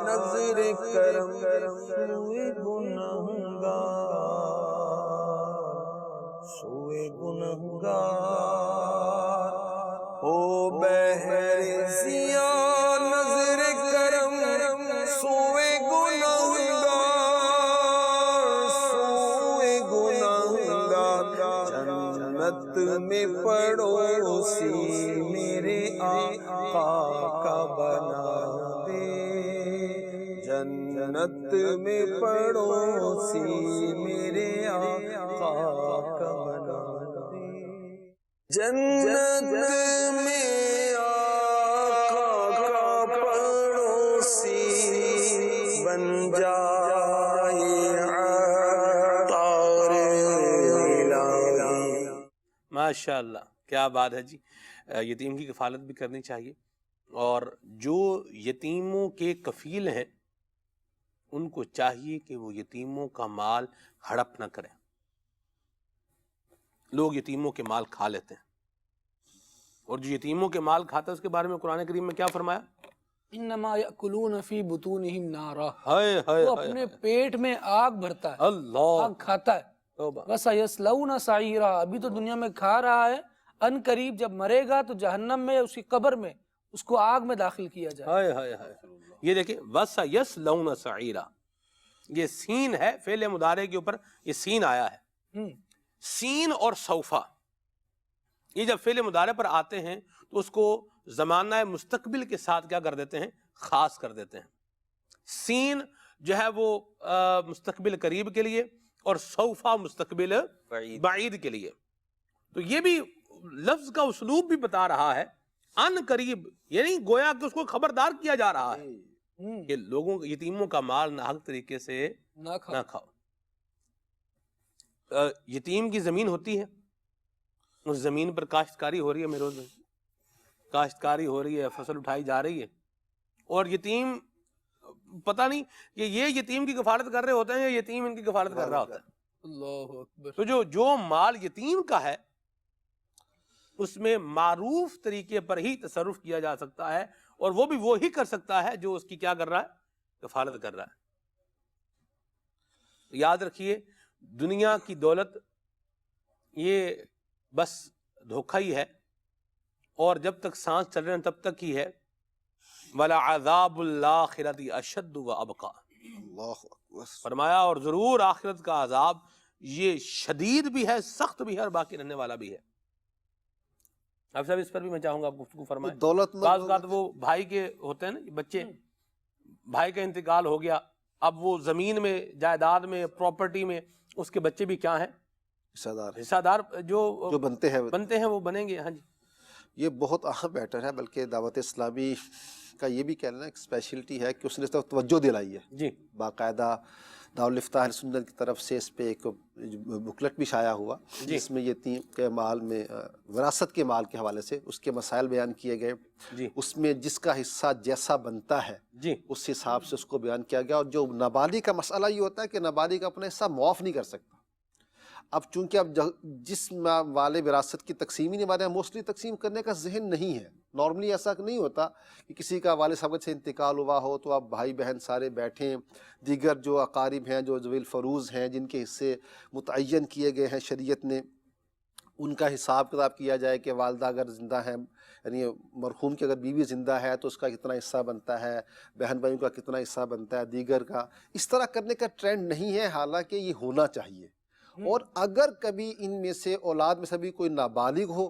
S13: نظر کرم سوئے گنہگار، سوئے گنہگار. ہو بہر سیا نظر کرم سوئے گنہگار، سوئے گنہگار. جنت میں پڑوسی میرے آقا کا بنا دے، جنت میں پڑوسی میرے آقا کا بنا دے. جنت میں آقا کا پڑوسی بن جائے عطار الہی.
S2: ماشاء اللہ، کیا بات ہے جی. یتیم کی کفالت بھی کرنی چاہیے، اور جو یتیموں کے کفیل ہیں ان کو چاہیے کہ وہ یتیموں کا مال ہڑپ نہ کریں. لوگ یتیموں کے مال کھا لیتے ہیں، اور جو یتیموں کے مال کھاتا ہے اس کے بارے میں قرآن کریم میں کیا فرمایا؟
S6: انما یأکلون فی بطونہم نارا،
S2: ہائے
S6: وہ اپنے پیٹ میں آگ بھرتا ہے،
S2: اللہ
S6: آگ کھاتا ہے. وَسَيَصْلَوْنَ سَعِيرًا، ابھی تو دنیا میں کھا رہا ہے، ان قریب جب مرے گا تو جہنم میں، اس کی قبر میں اس کو آگ میں داخل کیا جائے.
S2: ہائے ہائے ہائے. یہ دیکھیں وَسَيَصْلَوْنَ سَعِيرًا، یہ سین ہے، فعل مضارع کے اوپر یہ سین آیا ہے. سین اور سوفا یہ جب فعل مضارع پر آتے ہیں تو اس کو زمانہ مستقبل کے ساتھ کیا کر دیتے ہیں؟ خاص کر دیتے ہیں. سین جو ہے وہ مستقبل قریب کے لیے، اور سوفا مستقبل بعید کے لیے. تو یہ بھی لفظ کا اسلوب بھی بتا رہا ہے، ان قریب، یعنی گویا کہ اس کو خبردار کیا جا رہا ہے کہ لوگوں یتیموں کا مال ناحق طریقے سے نہ کھاؤ. یتیم کی زمین ہوتی ہے، اس زمین پر کاشتکاری ہو رہی ہے، میرے کاشتکاری ہو رہی ہے، فصل اٹھائی جا رہی ہے، اور یتیم پتہ نہیں کہ یہ یتیم کی کفالت کر رہے ہوتے ہیں یا یتیم ان کی کفالت کر رہا ہوتا ہے۔
S6: اللہ اکبر۔
S2: تو جو مال یتیم کا ہے اس میں معروف طریقے پر ہی تصرف کیا جا سکتا ہے، اور وہ بھی وہی کر سکتا ہے جو اس کی کیا کر رہا ہے؟ کفالت کر رہا ہے۔ یاد رکھیے دنیا کی دولت یہ بس دھوکہ ہی ہے، اور جب تک سانس چل رہے ہیں تب تک ہی ہے۔ وَلَعَذَابُ الْآخِرَةِ أَشَدُّ وَأَبْقَىٰ، فرمایا اور ضرور آخرت کا عذاب یہ شدید بھی ہے، سخت بھی ہے، اور باقی رہنے والا بھی ہے۔ اب صاحب اس پر بھی میں چاہوں گا آپ گفتگو فرمائیں۔ بعض اوقات وہ بھائی کے ہوتے ہیں نا بچے، بھائی کا انتقال ہو گیا، اب وہ زمین میں، جائیداد میں، پراپرٹی میں اس کے بچے بھی کیا ہیں؟ حصہ دار جو بنتے ہیں وہ بنیں گے۔ ہاں جی،
S4: یہ بہت اہم میٹر ہے، بلکہ دعوت اسلامی کا یہ بھی کہنا ایک اسپیشلٹی ہے کہ اس نے اس طرف توجہ دلائی ہے
S2: جی،
S4: باقاعدہ دارالفتاح اہل سنت کی طرف سے اس پہ ایک بکلٹ بھی شائع ہوا جس میں یتیم کے مال میں وراثت کے مال کے حوالے سے اس کے مسائل بیان کیے گئے، اس میں جس کا حصہ جیسا بنتا ہے اس حساب سے اس کو بیان کیا گیا۔ اور جو نابالغ کا مسئلہ یہ ہوتا ہے کہ نابالغ اپنا حصہ معاف نہیں کر سکتا۔ اب چونکہ اب جس والے وراثت کی تقسیم ہی نہیں، ہمارے یہاں موسٹلی تقسیم کرنے کا ذہن نہیں ہے۔ نارملی ایسا نہیں ہوتا کہ کسی کا والد صاحب سے انتقال ہوا ہو تو اب بھائی بہن سارے بیٹھیں، دیگر جو اقارب ہیں، جو ذوی الفروض ہیں، جن کے حصے متعین کیے گئے ہیں شریعت نے، ان کا حساب کتاب کیا جائے کہ والدہ اگر زندہ ہیں، یعنی مرحوم کی اگر بیوی زندہ ہے تو اس کا کتنا حصہ بنتا ہے، بہن بھائیوں کا کتنا حصہ بنتا ہے، دیگر کا۔ اس طرح کرنے کا ٹرینڈ نہیں ہے، حالانکہ یہ ہونا چاہیے۔ اور اگر کبھی ان میں سے اولاد میں سے بھی کوئی نابالغ ہو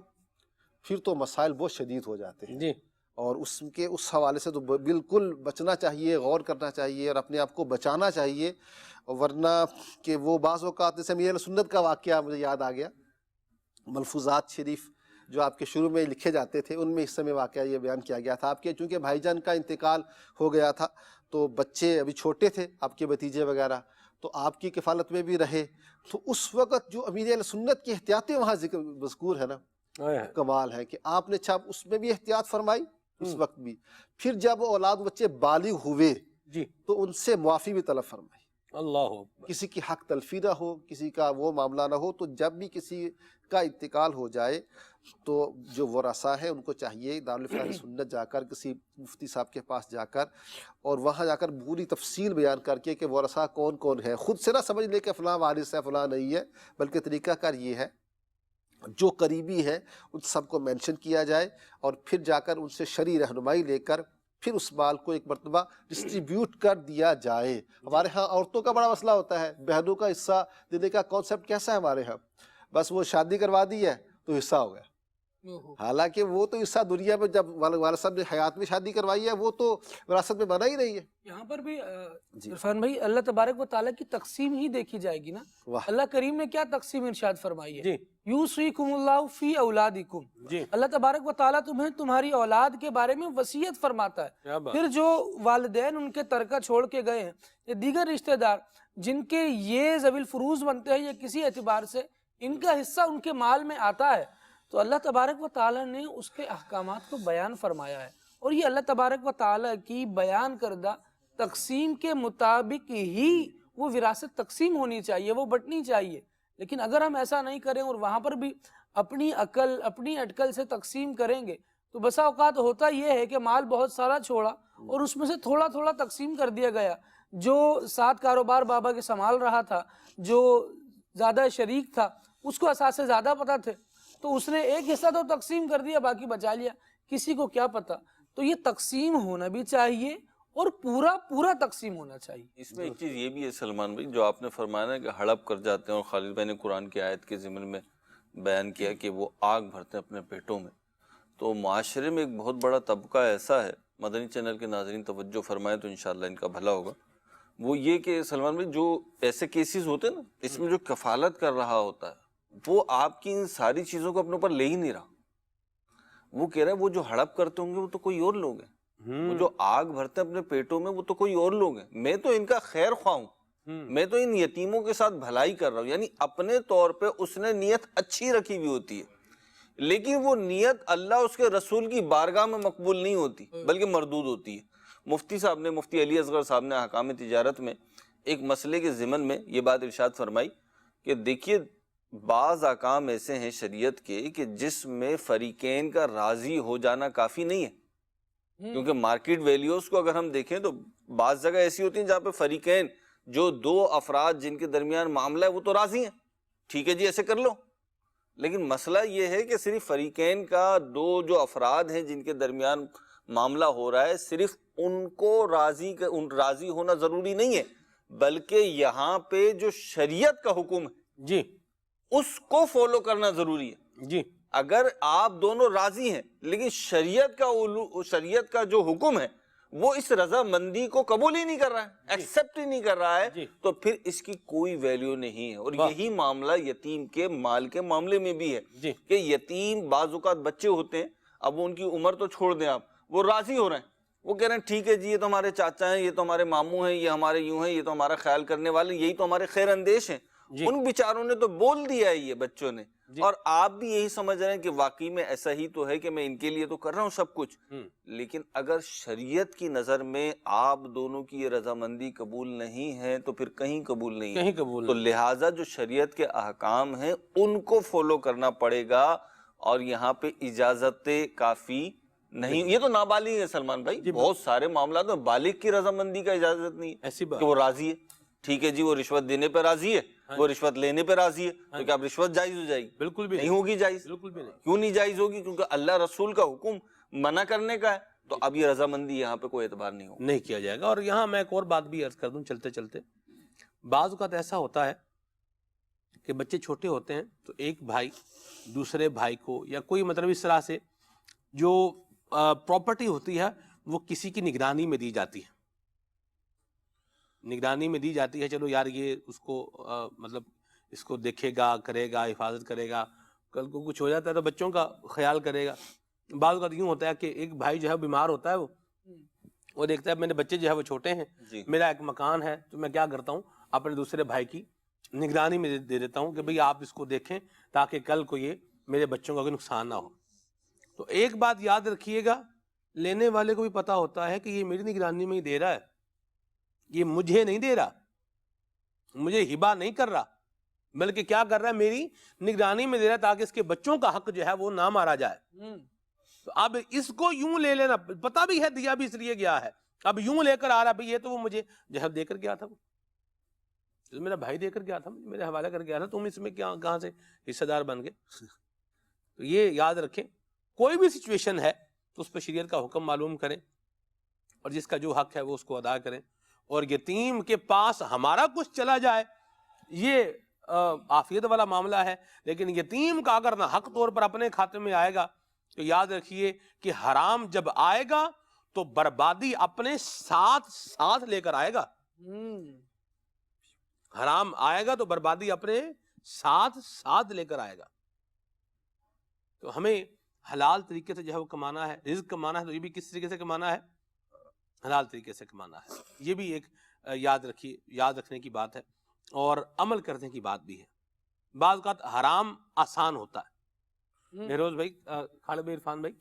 S4: پھر تو مسائل بہت شدید ہو جاتے ہیں، اور اس حوالے سے تو بالکل بچنا چاہیے، غور کرنا چاہیے اور اپنے آپ کو بچانا چاہیے، ورنہ کہ وہ بعض اوقات جیسے امیر اہل سنت کا واقعہ مجھے یاد آ گیا، ملفوظات شریف جو آپ کے شروع میں لکھے جاتے تھے ان میں اس سمے واقعہ یہ بیان کیا گیا تھا آپ کے، چونکہ بھائی جان کا انتقال ہو گیا تھا تو بچے ابھی چھوٹے تھے آپ کے بھتیجے وغیرہ، تو آپ کی کفالت میں بھی رہے، تو اس وقت جو امیر اہل سنت کی احتیاطیں وہاں ذکر مذکور ہے نا، کمال ہے کہ آپ نے اس میں بھی احتیاط فرمائی اس وقت بھی، پھر جب اولاد بچے بالغ ہوئے تو ان سے معافی بھی طلب فرمائی، اللہ، کسی کی حق تلفی نہ ہو، کسی کا وہ معاملہ نہ ہو۔ تو جب بھی کسی کا انتقال ہو جائے تو جو ورثاء ہیں ان کو چاہیے دارالفتاح سنت جا کر کسی مفتی صاحب کے پاس جا کر اور وہاں جا کر پوری تفصیل بیان کر کے کہ ورثاء کون کون ہے، خود سے نہ سمجھ لے کہ فلاں وارث ہے فلاں نہیں ہے، بلکہ طریقہ کار یہ ہے جو قریبی ہے ان سب کو مینشن کیا جائے اور پھر جا کر ان سے شرعی رہنمائی لے کر پھر اس مال کو ایک مرتبہ ڈسٹریبیوٹ کر دیا جائے۔ ہمارے ہاں عورتوں کا بڑا مسئلہ ہوتا ہے، بہنوں کا حصہ دینے کا کانسیپٹ کیسا ہے ہمارے ہاں، بس وہ شادی کروا دی ہے تو حصہ ہو گیا، حالانکہ وہ تو حصہ دنیا میں جب والد صاحب نے حیات میں شادی کروائی ہے وہ تو وراثت میں بنا ہی رہی ہے۔
S6: یہاں پر بھی عرفان بھائی اللہ تبارک و تعالیٰ کی تقسیم ہی دیکھی جائے گی نا، اللہ کریم نے کیا تقسیم ارشاد فرمائی ہے، یوصیکم اللہ فی اولادکم، اللہ تبارک و تعالیٰ تمہیں تمہاری اولاد کے بارے میں وصیت فرماتا ہے۔ پھر جو والدین ان کے ترکہ چھوڑ کے گئے ہیں یا دیگر رشتہ دار جن کے یہ ذوی الفروض بنتے ہیں یا کسی اعتبار سے ان کا حصہ ان کے مال میں آتا ہے، تو اللہ تبارک و تعالیٰ نے اس کے احکامات کو بیان فرمایا ہے، اور یہ اللہ تبارک و تعالیٰ کی بیان کردہ تقسیم کے مطابق ہی وہ وراثت تقسیم ہونی چاہیے، وہ بٹنی چاہیے۔ لیکن اگر ہم ایسا نہیں کریں اور وہاں پر بھی اپنی عقل اپنی اٹکل سے تقسیم کریں گے تو بسا اوقات ہوتا یہ ہے کہ مال بہت سارا چھوڑا اور اس میں سے تھوڑا تھوڑا تقسیم کر دیا گیا، جو 7 کاروبار بابا کے سنبھال رہا تھا، جو زیادہ شریک تھا، اس کو اثاثے زیادہ پتہ تھے تو اس نے ایک حصہ تو تقسیم کر دیا، باقی بچا لیا، کسی کو کیا پتہ۔ تو یہ تقسیم ہونا بھی چاہیے اور پورا تقسیم ہونا چاہیے۔
S5: اس میں ایک چیز یہ بھی ہے سلمان بھائی جو آپ نے فرمایا نا کہ ہڑپ کر جاتے ہیں، اور خالد بھائی نے قرآن کی آیت کے ضمن میں بیان کیا کہ وہ آگ بھرتے ہیں اپنے پیٹوں میں، تو معاشرے میں ایک بہت بڑا طبقہ ایسا ہے، مدنی چینل کے ناظرین توجہ فرمائیں تو انشاءاللہ ان کا بھلا ہوگا، وہ یہ کہ سلمان بھائی جو ایسے کیسز ہوتے ہیں نا اس میں جو کفالت کر رہا ہوتا ہے وہ آپ کی ان ساری چیزوں کو اپنے اوپر لے ہی نہیں رہا، وہ کہہ رہا ہے وہ جو ہڑپ کرتے ہوں گے وہ تو کوئی اور لوگ ہیں، وہ جو آگ بھرتے ہیں اپنے پیٹوں میں وہ تو کوئی اور لوگ ہیں، میں تو ان کا خیر خواہ ہوں، میں تو ان یتیموں کے ساتھ بھلائی کر رہا ہوں، یعنی اپنے طور پہ اس نے نیت اچھی رکھی ہوئی ہوتی ہے، لیکن وہ نیت اللہ اس کے رسول کی بارگاہ میں مقبول نہیں ہوتی بلکہ مردود ہوتی ہے۔ مفتی صاحب نے، مفتی علی اصغر صاحب نے احکام تجارت میں ایک مسئلے کے ضمن میں یہ بات ارشاد فرمائی کہ دیکھیے بعض احکام ایسے ہیں شریعت کے کہ جس میں فریقین کا راضی ہو جانا کافی نہیں ہے، کیونکہ مارکیٹ ویلیوز کو اگر ہم دیکھیں تو بعض جگہ ایسی ہوتی ہیں جہاں پہ فریقین، جو دو افراد جن کے درمیان معاملہ ہے وہ تو راضی ہیں، ٹھیک ہے جی ایسے کر لو، لیکن مسئلہ یہ ہے کہ صرف فریقین کا، دو جو افراد ہیں جن کے درمیان معاملہ ہو رہا ہے، صرف ان کو راضی ہونا ضروری نہیں ہے، بلکہ یہاں پہ جو شریعت کا حکم ہے
S2: جی
S5: اس کو فالو کرنا ضروری ہے
S2: جی۔
S5: اگر آپ دونوں راضی ہیں لیکن شریعت کا جو حکم ہے وہ اس رضامندی کو قبول ہی نہیں کر رہا ہے، ایکسپٹ ہی نہیں کر رہا ہے، تو پھر اس کی کوئی ویلیو نہیں ہے۔ اور یہی معاملہ یتیم کے مال کے معاملے میں بھی ہے کہ یتیم بعض اوقات بچے ہوتے ہیں، اب ان کی عمر تو چھوڑ دیں آپ، وہ راضی ہو رہے ہیں، وہ کہہ رہے ہیں ٹھیک ہے جی یہ تو ہمارے چاچا ہیں، یہ تو ہمارے ماموں ہیں، یہ ہمارے یوں ہیں، یہ تو ہمارا خیال کرنے والے، یہی تو ہمارے خیر اندیش ہیں۔ ان بیچاروں نے تو بول دیا ہے یہ بچوں نے، اور آپ بھی یہی سمجھ رہے ہیں کہ واقعی میں ایسا ہی تو ہے کہ میں ان کے لیے تو کر رہا ہوں سب کچھ، لیکن اگر شریعت کی نظر میں آپ دونوں کی یہ رضامندی قبول نہیں ہے تو پھر کہیں قبول نہیں ہے، تو لہٰذا جو شریعت کے احکام ہیں ان کو فالو کرنا پڑے گا، اور یہاں پہ اجازت کافی نہیں۔ یہ تو نابالغ ہے سلمان بھائی، بہت سارے معاملات میں بالغ کی رضامندی کا اجازت نہیں ہے کہ وہ راضی ہے، ٹھیک ہے جی وہ رشوت دینے پہ راضی ہے، وہ رشوت لینے پہ راضی ہے، تو کیا اب رشوت جائز ہو جائے گی؟
S2: بالکل بھی
S5: نہیں ہوگی جائز۔
S2: بالکل بھی نہیں۔
S5: کیوں نہیں جائز ہوگی؟ کیونکہ اللہ رسول کا حکم منع کرنے کا ہے، تو اب یہ رضامندی یہاں پہ کوئی اعتبار نہیں ہوگا،
S2: نہیں کیا جائے گا۔ اور یہاں میں ایک اور بات بھی عرض کر دوں چلتے چلتے، بعض اوقات ایسا ہوتا ہے کہ بچے چھوٹے ہوتے ہیں تو ایک بھائی دوسرے بھائی کو، یا کوئی مطلب اس طرح سے جو پراپرٹی ہوتی ہے وہ کسی کی نگرانی میں دی جاتی ہے، نگرانی میں دی جاتی ہے، چلو یار یہ اس کو مطلب اس کو دیکھے گا، کرے گا، حفاظت کرے گا، کل کو کچھ ہو جاتا ہے تو بچوں کا خیال کرے گا۔ بعض اوقات یوں ہوتا ہے کہ ایک بھائی جو ہے بیمار ہوتا ہے، وہ دیکھتا ہے میرے بچے جو ہے وہ چھوٹے ہیں، میرا ایک مکان ہے، تو میں کیا کرتا ہوں اپنے دوسرے بھائی کی نگرانی میں دے دیتا ہوں کہ بھئی آپ اس کو دیکھیں تاکہ کل کو یہ میرے بچوں کا کوئی نقصان نہ ہو۔ تو ایک بات یاد رکھیے گا، لینے والے کو بھی پتا ہوتا ہے کہ یہ میری نگرانی میں ہی دے رہا ہے، یہ مجھے نہیں دے رہا، مجھے ہبہ نہیں کر رہا، بلکہ کیا کر رہا ہے میری نگرانی میں دے رہا ہے تاکہ اس کے بچوں کا حق جو ہے وہ نہ مارا جائے۔ تو اب اس کو یوں لے لینا، پتا بھی ہے دیا بھی اس لیے گیا ہے، اب یوں لے کر آ رہا بھئی یہ تو وہ مجھے جو ہے دے کر گیا تھا، وہ میرا بھائی دے کر گیا تھا، میرے حوالے کر گیا تھا، تم اس میں کہاں سے حصہ دار بن گئے؟ تو یہ یاد رکھیں، کوئی بھی سچویشن ہے تو اس پہ شریعت کا حکم معلوم کریں، اور جس کا جو حق ہے وہ اس کو ادا کریں۔ اور یتیم کے پاس ہمارا کچھ چلا جائے یہ عافیت والا معاملہ ہے، لیکن یتیم کا اگر نہ حق طور پر اپنے کھاتے میں آئے گا تو یاد رکھیے کہ حرام جب آئے گا تو بربادی اپنے ساتھ ساتھ لے کر آئے گا، حرام آئے گا تو بربادی اپنے ساتھ ساتھ لے کر آئے گا۔ تو ہمیں حلال طریقے سے جو ہے وہ کمانا ہے، رزق کمانا ہے، تو یہ بھی کس طریقے سے کمانا ہے؟ حلال طریقے سے کمانا ہے۔ یہ بھی ایک یاد رکھنے کی بات ہے، اور عمل کرنے کی بات بھی ہے۔ بعض اوقات حرام آسان ہوتا ہے۔ بہروز بھائی، خالد عرفان بھائی،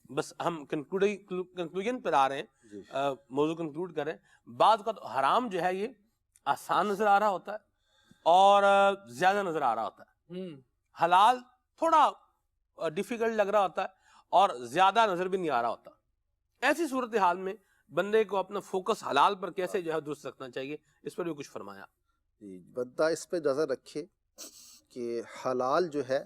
S2: بس ہم کنکلوژن پر آ رہے ہیں، موضوع کنکلوڈ کر رہے ہیں۔ بعض اوقات حرام جو ہے یہ آسان نظر آ رہا ہوتا ہے اور زیادہ نظر آ رہا ہوتا ہے، حلال تھوڑا ڈیفیکلٹ لگ رہا ہوتا ہے اور زیادہ نظر بھی نہیں آ رہا ہوتا۔ ایسی صورتحال میں بندے کو اپنا فوکس حلال پر کیسے جو ہے درست رکھنا چاہیے، اس پر بھی کچھ فرمایا۔
S4: بندہ اس پہ نظر رکھے کہ حلال جو ہے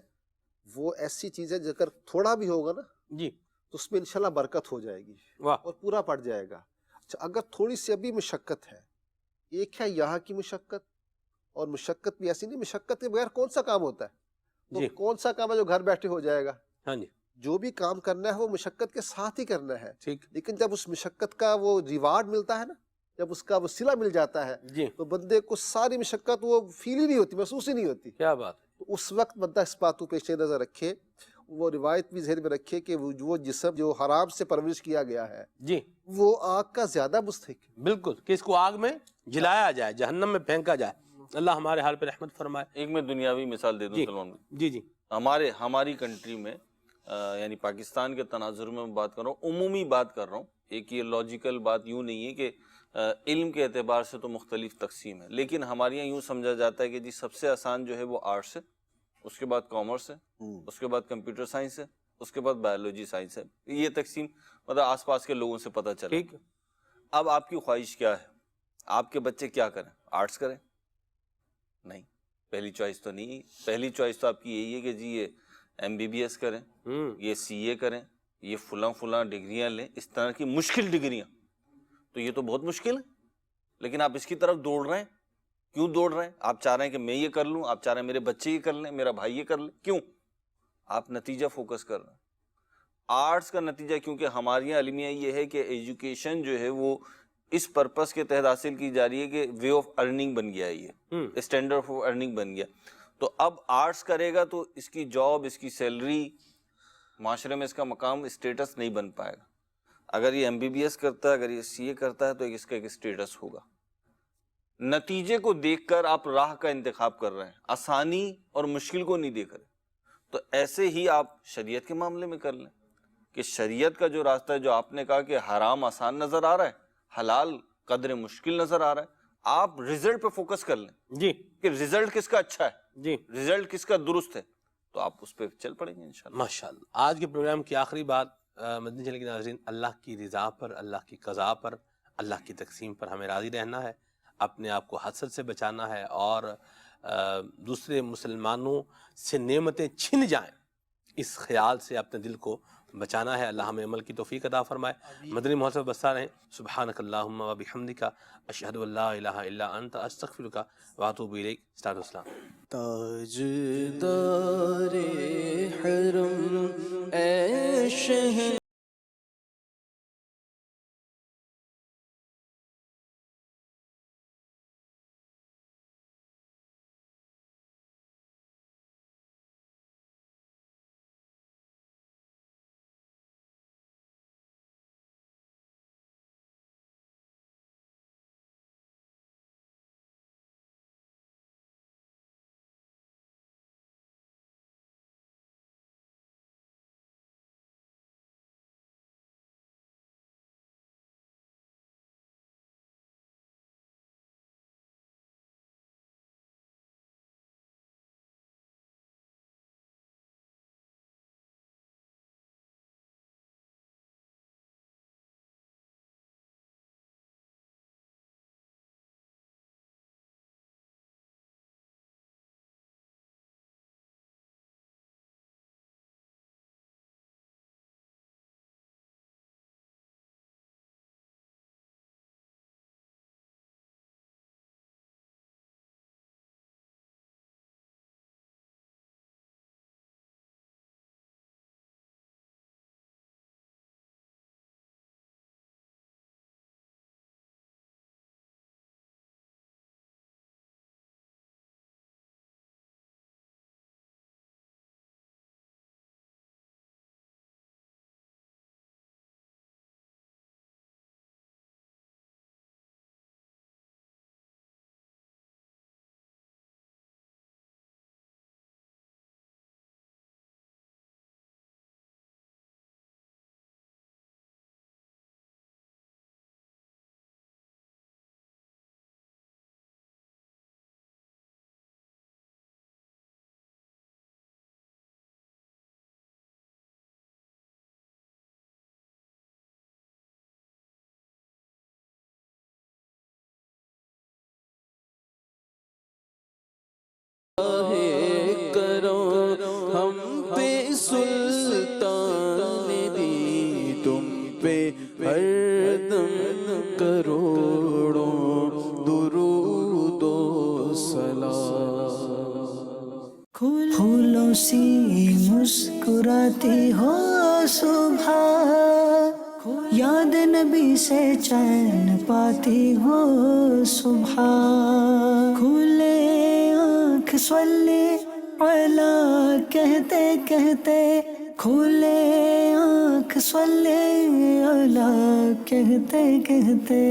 S4: وہ ایسی چیز ہے اگر تھوڑا بھی ہوگا نا
S2: جی
S4: تو اس میں انشاءاللہ برکت ہو جائے گی اور پورا پڑ جائے گا۔ اچھا، اگر تھوڑی سی ابھی مشقت ہے، ایک ہے یہاں کی مشقت، اور مشقت بھی ایسی نہیں، مشقت کے بغیر کون سا کام ہوتا ہے؟ تو کون سا کام ہے جو گھر بیٹھے ہو جائے گا؟
S2: ہاں جی،
S4: جو بھی کام کرنا ہے وہ مشقت کے ساتھ ہی کرنا ہے، لیکن جب اس مشقت کا وہ ریوارڈ ملتا ہے نا، جب اس کا وسیلہ مل جاتا ہے تو بندے کو ساری مشقت وہ فیل ہی نہیں ہوتی، محسوس ہی نہیں ہوتی۔
S2: کیا بات ہے!
S4: تو اس وقت بندہ اس بات کو پیش نظر رکھے، وہ روایت بھی ذہن میں رکھے کہ وہ جسم جو حرام سے پرورش کیا گیا ہے
S2: جی
S4: وہ آگ کا زیادہ مستحق ہے۔
S2: بالکل، کہ اس کو آگ میں جلایا جائے، جہنم میں پھینکا جائے۔ اللہ ہمارے حال پہ رحمت فرمائے۔
S5: ایک میں دنیاوی مثال دے دوں سلمان بھائی،
S2: جی
S5: ہماری کنٹری میں، یعنی پاکستان کے تناظر میں بات کر رہا ہوں، عمومی بات کر رہا ہوں، ایک یہ لاجیکل بات یوں نہیں ہے کہ علم کے اعتبار سے تو مختلف تقسیم ہے، لیکن ہمارے یہاں یوں سمجھا جاتا ہے کہ جی سب سے آسان جو ہے وہ آرٹس ہے، اس کے بعد کامرس ہے، اس کے بعد کمپیوٹر سائنس ہے، اس کے بعد بایولوجی سائنس ہے. یہ تقسیم مطلب آس پاس کے لوگوں سے پتہ چلا. اب آپ کی خواہش کیا ہے؟ آپ کے بچے کیا کریں؟ آرٹس کریں؟ نہیں، پہلی چوائس تو نہیں. پہلی چوائس تو آپ کی یہی ہے کہ جی یہ MBBS کریں، یہ CA کریں، یہ فلاں ڈگریاں لیں، اس طرح کی مشکل ڈگریاں. تو یہ تو بہت مشکل ہے، لیکن آپ اس کی طرف دوڑ رہے ہیں. کیوں دوڑ رہے ہیں؟ آپ چاہ رہے ہیں کہ میں یہ کر لوں، آپ چاہ رہے ہیں میرے بچے یہ کر لیں، میرا بھائی یہ کر لیں. کیوں؟ آپ نتیجہ فوکس کر رہے ہیں. آرٹس کا نتیجہ، کیونکہ ہمارے یہاں المیہ یہ ہے کہ ایجوکیشن جو ہے وہ اس پرپس کے تحت حاصل کی جا رہی ہے کہ وے آف ارننگ بن گیا ہے، یہ اسٹینڈرڈ آف ارننگ بن گیا. تو اب آرٹس کرے گا تو اس کی جاب، اس کی سیلری، معاشرے میں اس کا مقام، اسٹیٹس نہیں بن پائے گا. اگر یہ MBBS کرتا ہے، اگر یہ CA کرتا ہے تو اس کا ایک اسٹیٹس ہوگا. نتیجے کو دیکھ کر آپ راہ کا انتخاب کر رہے ہیں، آسانی اور مشکل کو نہیں دیکھ رہے. تو ایسے ہی آپ شریعت کے معاملے میں کر لیں کہ شریعت کا جو راستہ ہے، جو آپ نے کہا کہ حرام آسان نظر آ رہا ہے، حلال قدر مشکل نظر آ رہا ہے، آپ رزلٹ پہ فوکس کر لیں
S2: جی
S5: کہ رزلٹ کس کا اچھا ہے،
S2: جی
S5: رزلٹ کس کا درست ہے، تو آپ اس پہ چل پڑیں گے انشاءاللہ.
S2: ماشاءاللہ. آج کے پروگرام کی آخری بات، مدنی چینل کے ناظرین، اللہ کی رضا پر، اللہ کی قضا پر، اللہ کی تقسیم پر ہمیں راضی رہنا ہے، اپنے آپ کو حسد سے بچانا ہے، اور دوسرے مسلمانوں سے نعمتیں چھن جائیں اس خیال سے اپنے دل کو بچانا ہے. اللہ ہمیں عمل کی توفیق عطا فرمائے. مدنی محسوس بسا رہیں. سبحانک اللہم و بحمدک، اشہد ان لا الہ الا انت، استغفرک و اتوب الیک. استاد اسلام.
S3: تاجدار حرم اے شہر کرو ہم پہ سلطان دی، تم پہ ہر دم کروڑوں درود و سلام.
S1: پھولوں سی مسکراتی ہو صبح، یاد نبی سے چین پاتی ہو صبح. کھلے آنکھ صلی علی کہتے کہتے، کھلے آنکھ صلی علی کہتے کہتے.